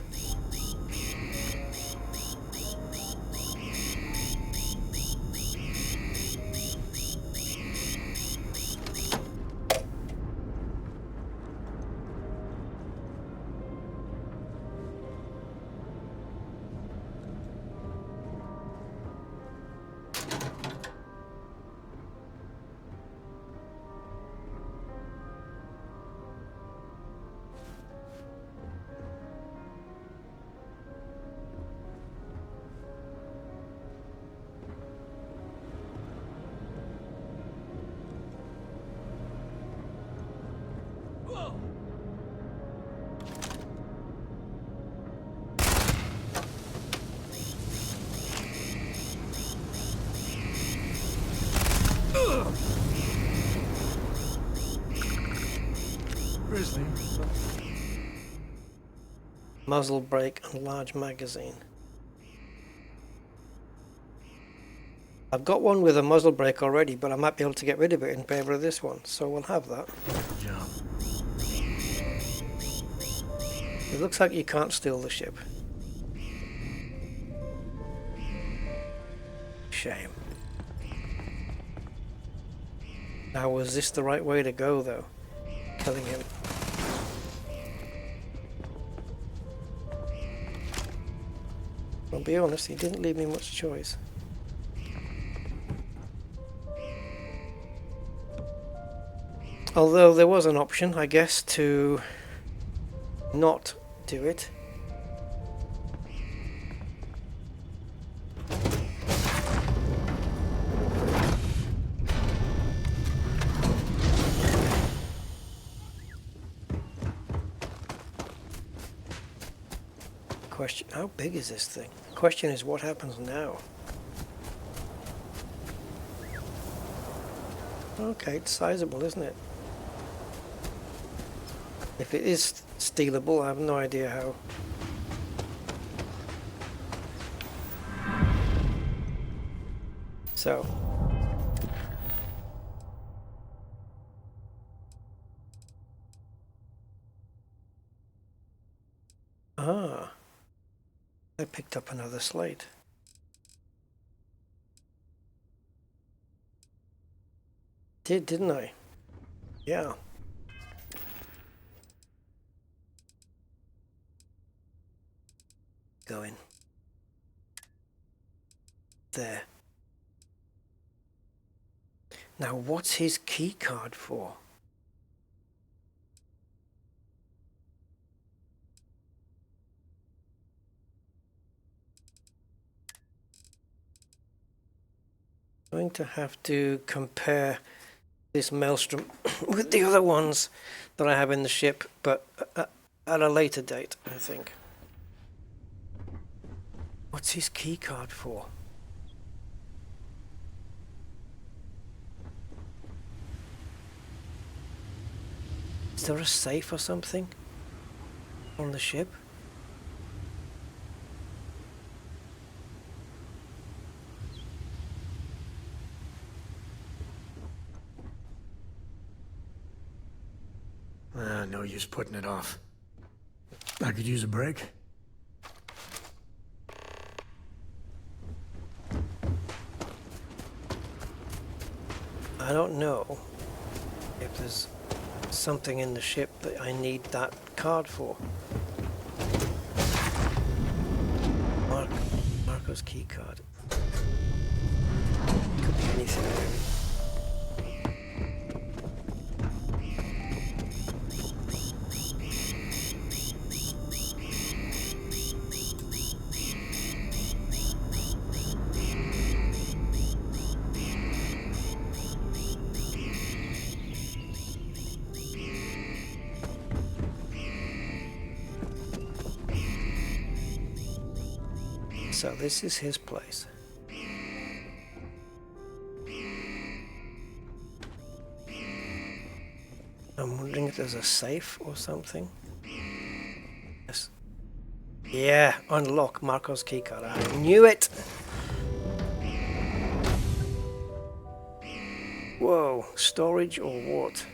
Grizzly. Muzzle brake and large magazine. I've got one with a muzzle brake already, but I might be able to get rid of it in favour of this one, so we'll have that. Good job. It looks like you can't steal the ship. Shame. Now, was this the right way to go, though? Killing him. I'll be honest, he didn't leave me much choice. Although there was an option, I guess, to not do it. Question, how big is this thing? The question is, what happens now? Okay, it's sizable, isn't it? If it is stealable, I have no idea how. So. Ah. I picked up another slate. Didn't I? Yeah. Go in. There. Now, what's his key card for? Going to have to compare this Maelstrom with the other ones that I have in the ship, but at a later date, I think. What's his key card for? Is there a safe or something on the ship? No use putting it off. I could use a break. I don't know if there's something in the ship that I need that card for. Marco's key card. Could be anything really. So this is his place. I'm wondering if there's a safe or something. Yes. Yeah, unlock Marco's keycard. I knew it! Whoa, storage or what?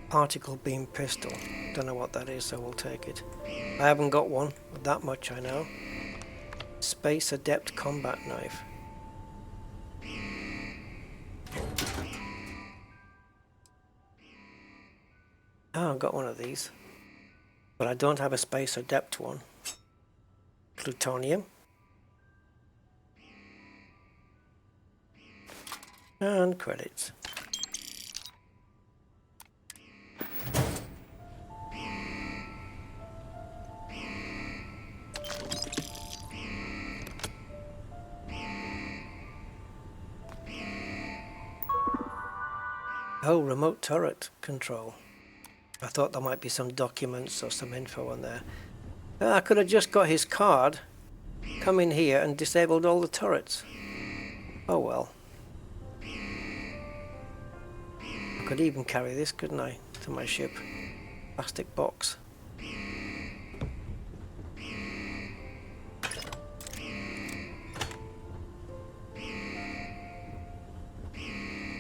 Particle beam pistol. Don't know what that is, so we'll take it. I haven't got one, but that much I know. Space adept combat knife. Oh, I've got one of these. But I don't have a space adept one. Plutonium. And credits. Oh, remote turret control. I thought there might be some documents or some info on there. I could have just got his card, come in here and disabled all the turrets. Oh well. I could even carry this, couldn't I, to my ship? Plastic box.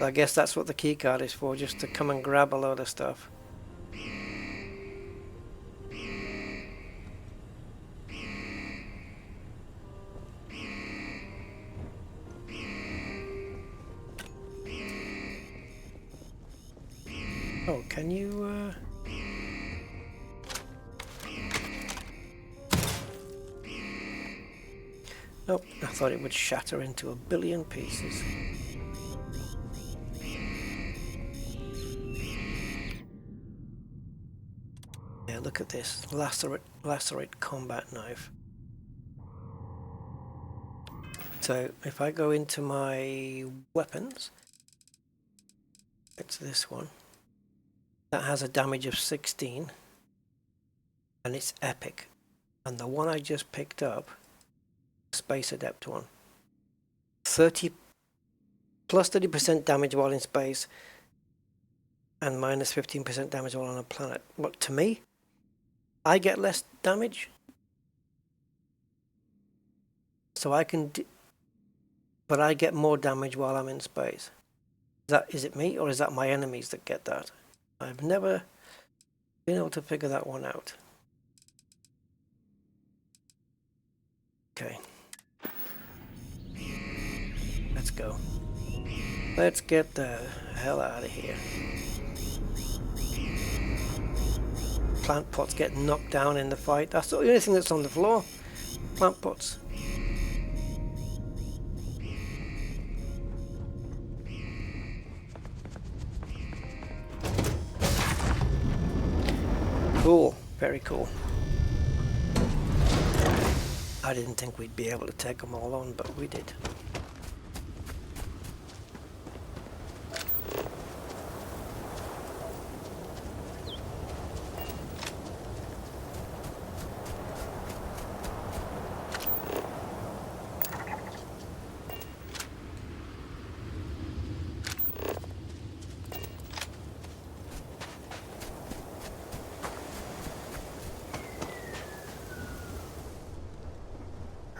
I guess that's what the keycard is for, just to come and grab a load of stuff. Oh, can you... Nope, I thought it would shatter into a billion pieces. Yeah, look at this. Lacerate combat knife. So, if I go into my weapons, it's this one. That has a damage of 16. And it's epic. And the one I just picked up, Space Adept one, 30 plus 30% damage while in space and minus 15% damage while on a planet. What, to me? I get less damage? So I can but I get more damage while I'm in space. Is it me, or is that my enemies that get that? I've never been able to figure that one out. Okay. Let's go. Let's get the hell out of here. Plant pots get knocked down in the fight. That's the only thing that's on the floor. Plant pots. Cool. Very cool. I didn't think we'd be able to take them all on, but we did.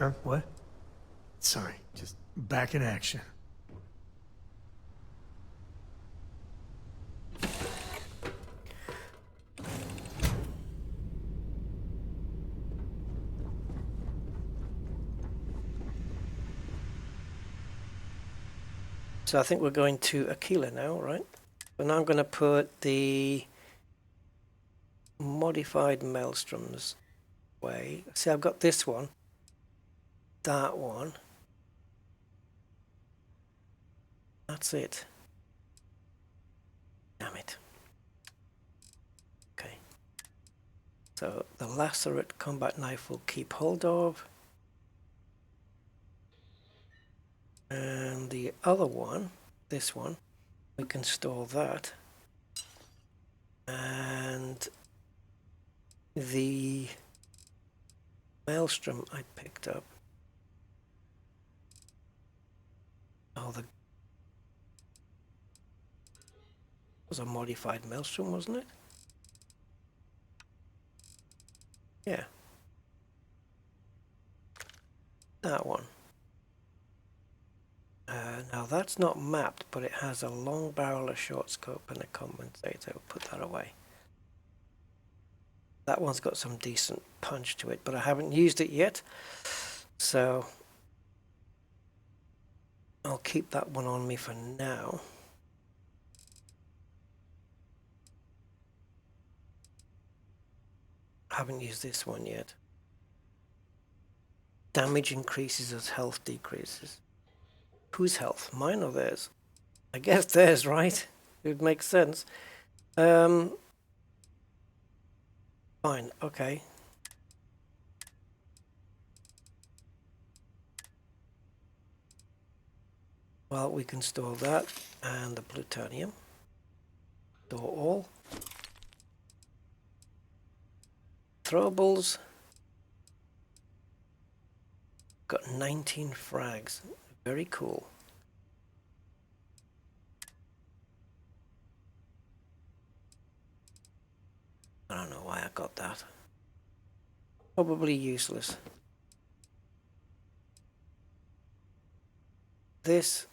Huh? What? Sorry, just back in action. So I think we're going to Aquila now, right? So now I'm going to put the modified maelstroms away. See, I've got this one. That one. That's it. Damn it. Okay. So the lacerate combat knife will keep hold of. And the other one, this one, we can store that. And the maelstrom I picked up. Oh, the was a modified Maelstrom, wasn't it? Yeah. That one. Now that's not mapped, but it has a long barrel, a short scope, and a compensator. We'll put that away. That one's got some decent punch to it, but I haven't used it yet, so I'll keep that one on me for now. I haven't used this one yet. Damage increases as health decreases. Whose health? Mine or theirs? I guess theirs, right? It would make sense. Fine, okay. Well, we can store that and the plutonium. Store all. Throwables. Got 19 frags. Very cool. I don't know why I got that. Probably useless. This,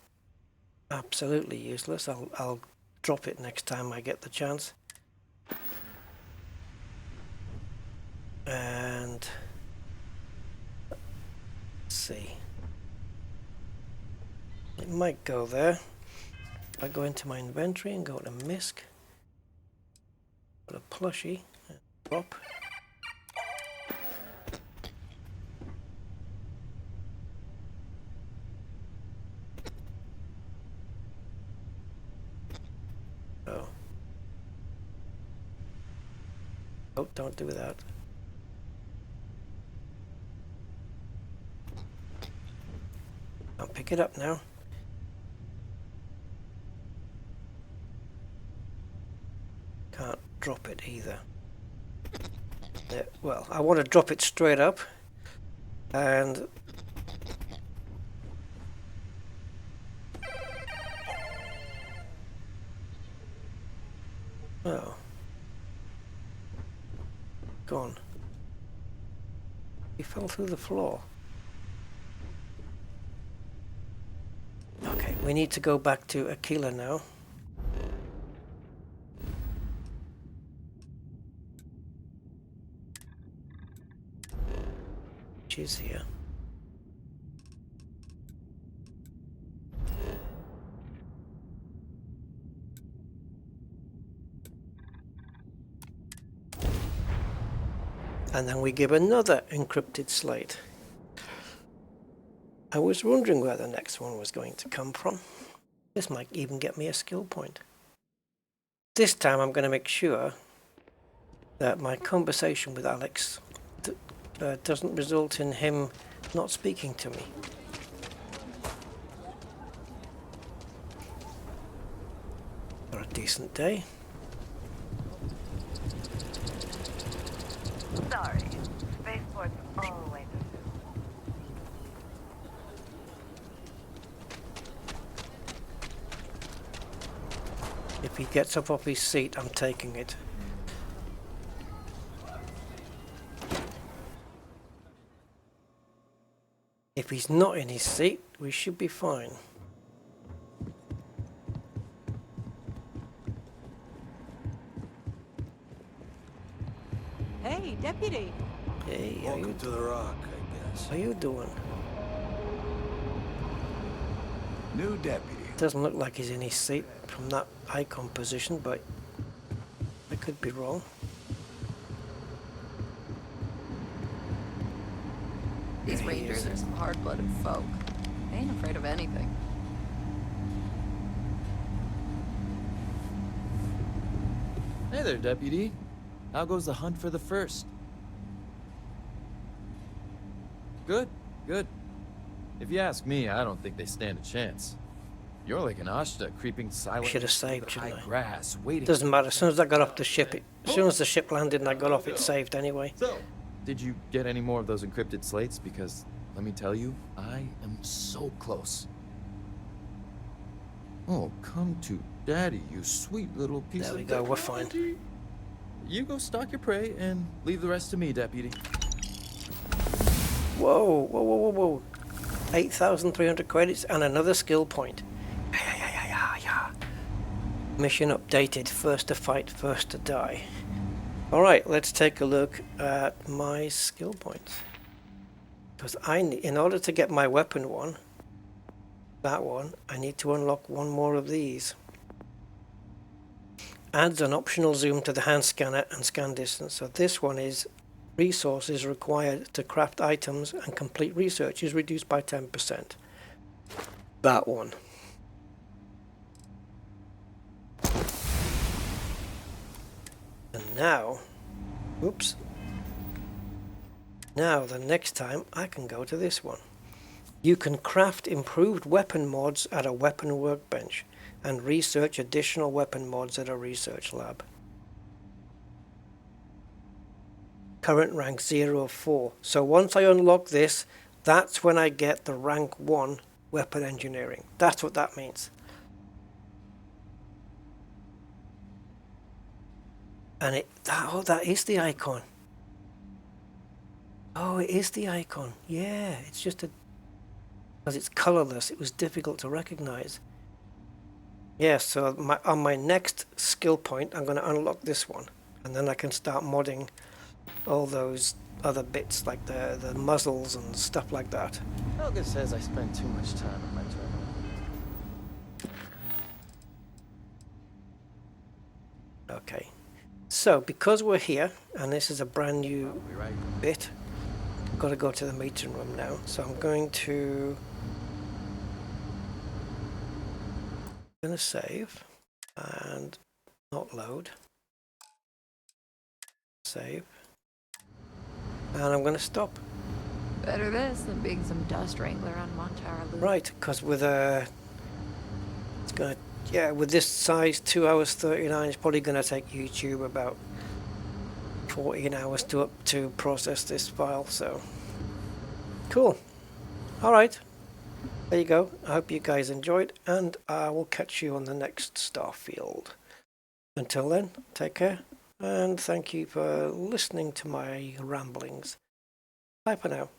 absolutely useless. I'll drop it next time I get the chance. And let's see. It might go there. If I go into my inventory and go to MISC, put a plushie, and drop. Oh. Oh, don't do that. I'll pick it up now. Can't drop it either. Well, I want to drop it straight up, and oh, gone. He fell through the floor. Okay, we need to go back to Aquila now. Is here. And then we give another encrypted slate. I was wondering where the next one was going to come from. This might even get me a skill point. This time I'm going to make sure that my conversation with Alex doesn't result in him not speaking to me. For a decent day. Sorry, spaceport's always If he gets up off his seat, I'm taking it. If he's not in his seat, we should be fine. Hey, deputy. Hey, welcome to the Rock, I guess. How you doing? New deputy. Doesn't look like he's in his seat from that icon position, but I could be wrong. These Rangers are some hard-blooded folk. They ain't afraid of anything. Hey there, Deputy. How goes the hunt for the first? Good, good. If you ask me, I don't think they stand a chance. You're like an Ashta creeping silently Should have through saved, the shouldn't high I? grass, waiting. Doesn't matter. As soon as I got off the ship, as soon as the ship landed and I got off, it saved anyway. So, did you get any more of those encrypted slates? Because let me tell you, I am so close. Oh, come to daddy, you sweet little piece of There we go, we're fine. technology. You go stalk your prey and leave the rest to me, deputy. Whoa, whoa, whoa, whoa, whoa. 8,300 credits and another skill point. Mission updated. First to fight, first to die. Alright, let's take a look at my skill points. Because in order to get my weapon one, that one, I need to unlock one more of these. Adds an optional zoom to the hand scanner and scan distance. So this one is resources required to craft items and complete research is reduced by 10%. That one. And now, oops. Now the next time I can go to this one. You can craft improved weapon mods at a weapon workbench and research additional weapon mods at a research lab. Current rank 0 of 4. So once I unlock this, that's when I get the rank 1 weapon engineering. That's what that means. And that is the icon. Oh, it is the icon. Yeah, it's just because it's colorless, it was difficult to recognize. Yeah, so on my next skill point, I'm going to unlock this one, and then I can start modding all those other bits like the muzzles and stuff like that. Helga says I spend too much time on my terminal. Okay, so because we're here, and this is a brand new bit, I've got to go to the meeting room now. So I'm going to save and not load. Save. And I'm going to stop. Better this than being some dust wrangler on Montara Loop. Right, because with it's going to, yeah, with this size, 2 hours 39, it's probably going to take YouTube about 14 hours to process this file. So cool. All right, there you go. I hope you guys enjoyed, and I will catch you on the next Starfield. Until then, take care. And thank you for listening to my ramblings. Bye for now.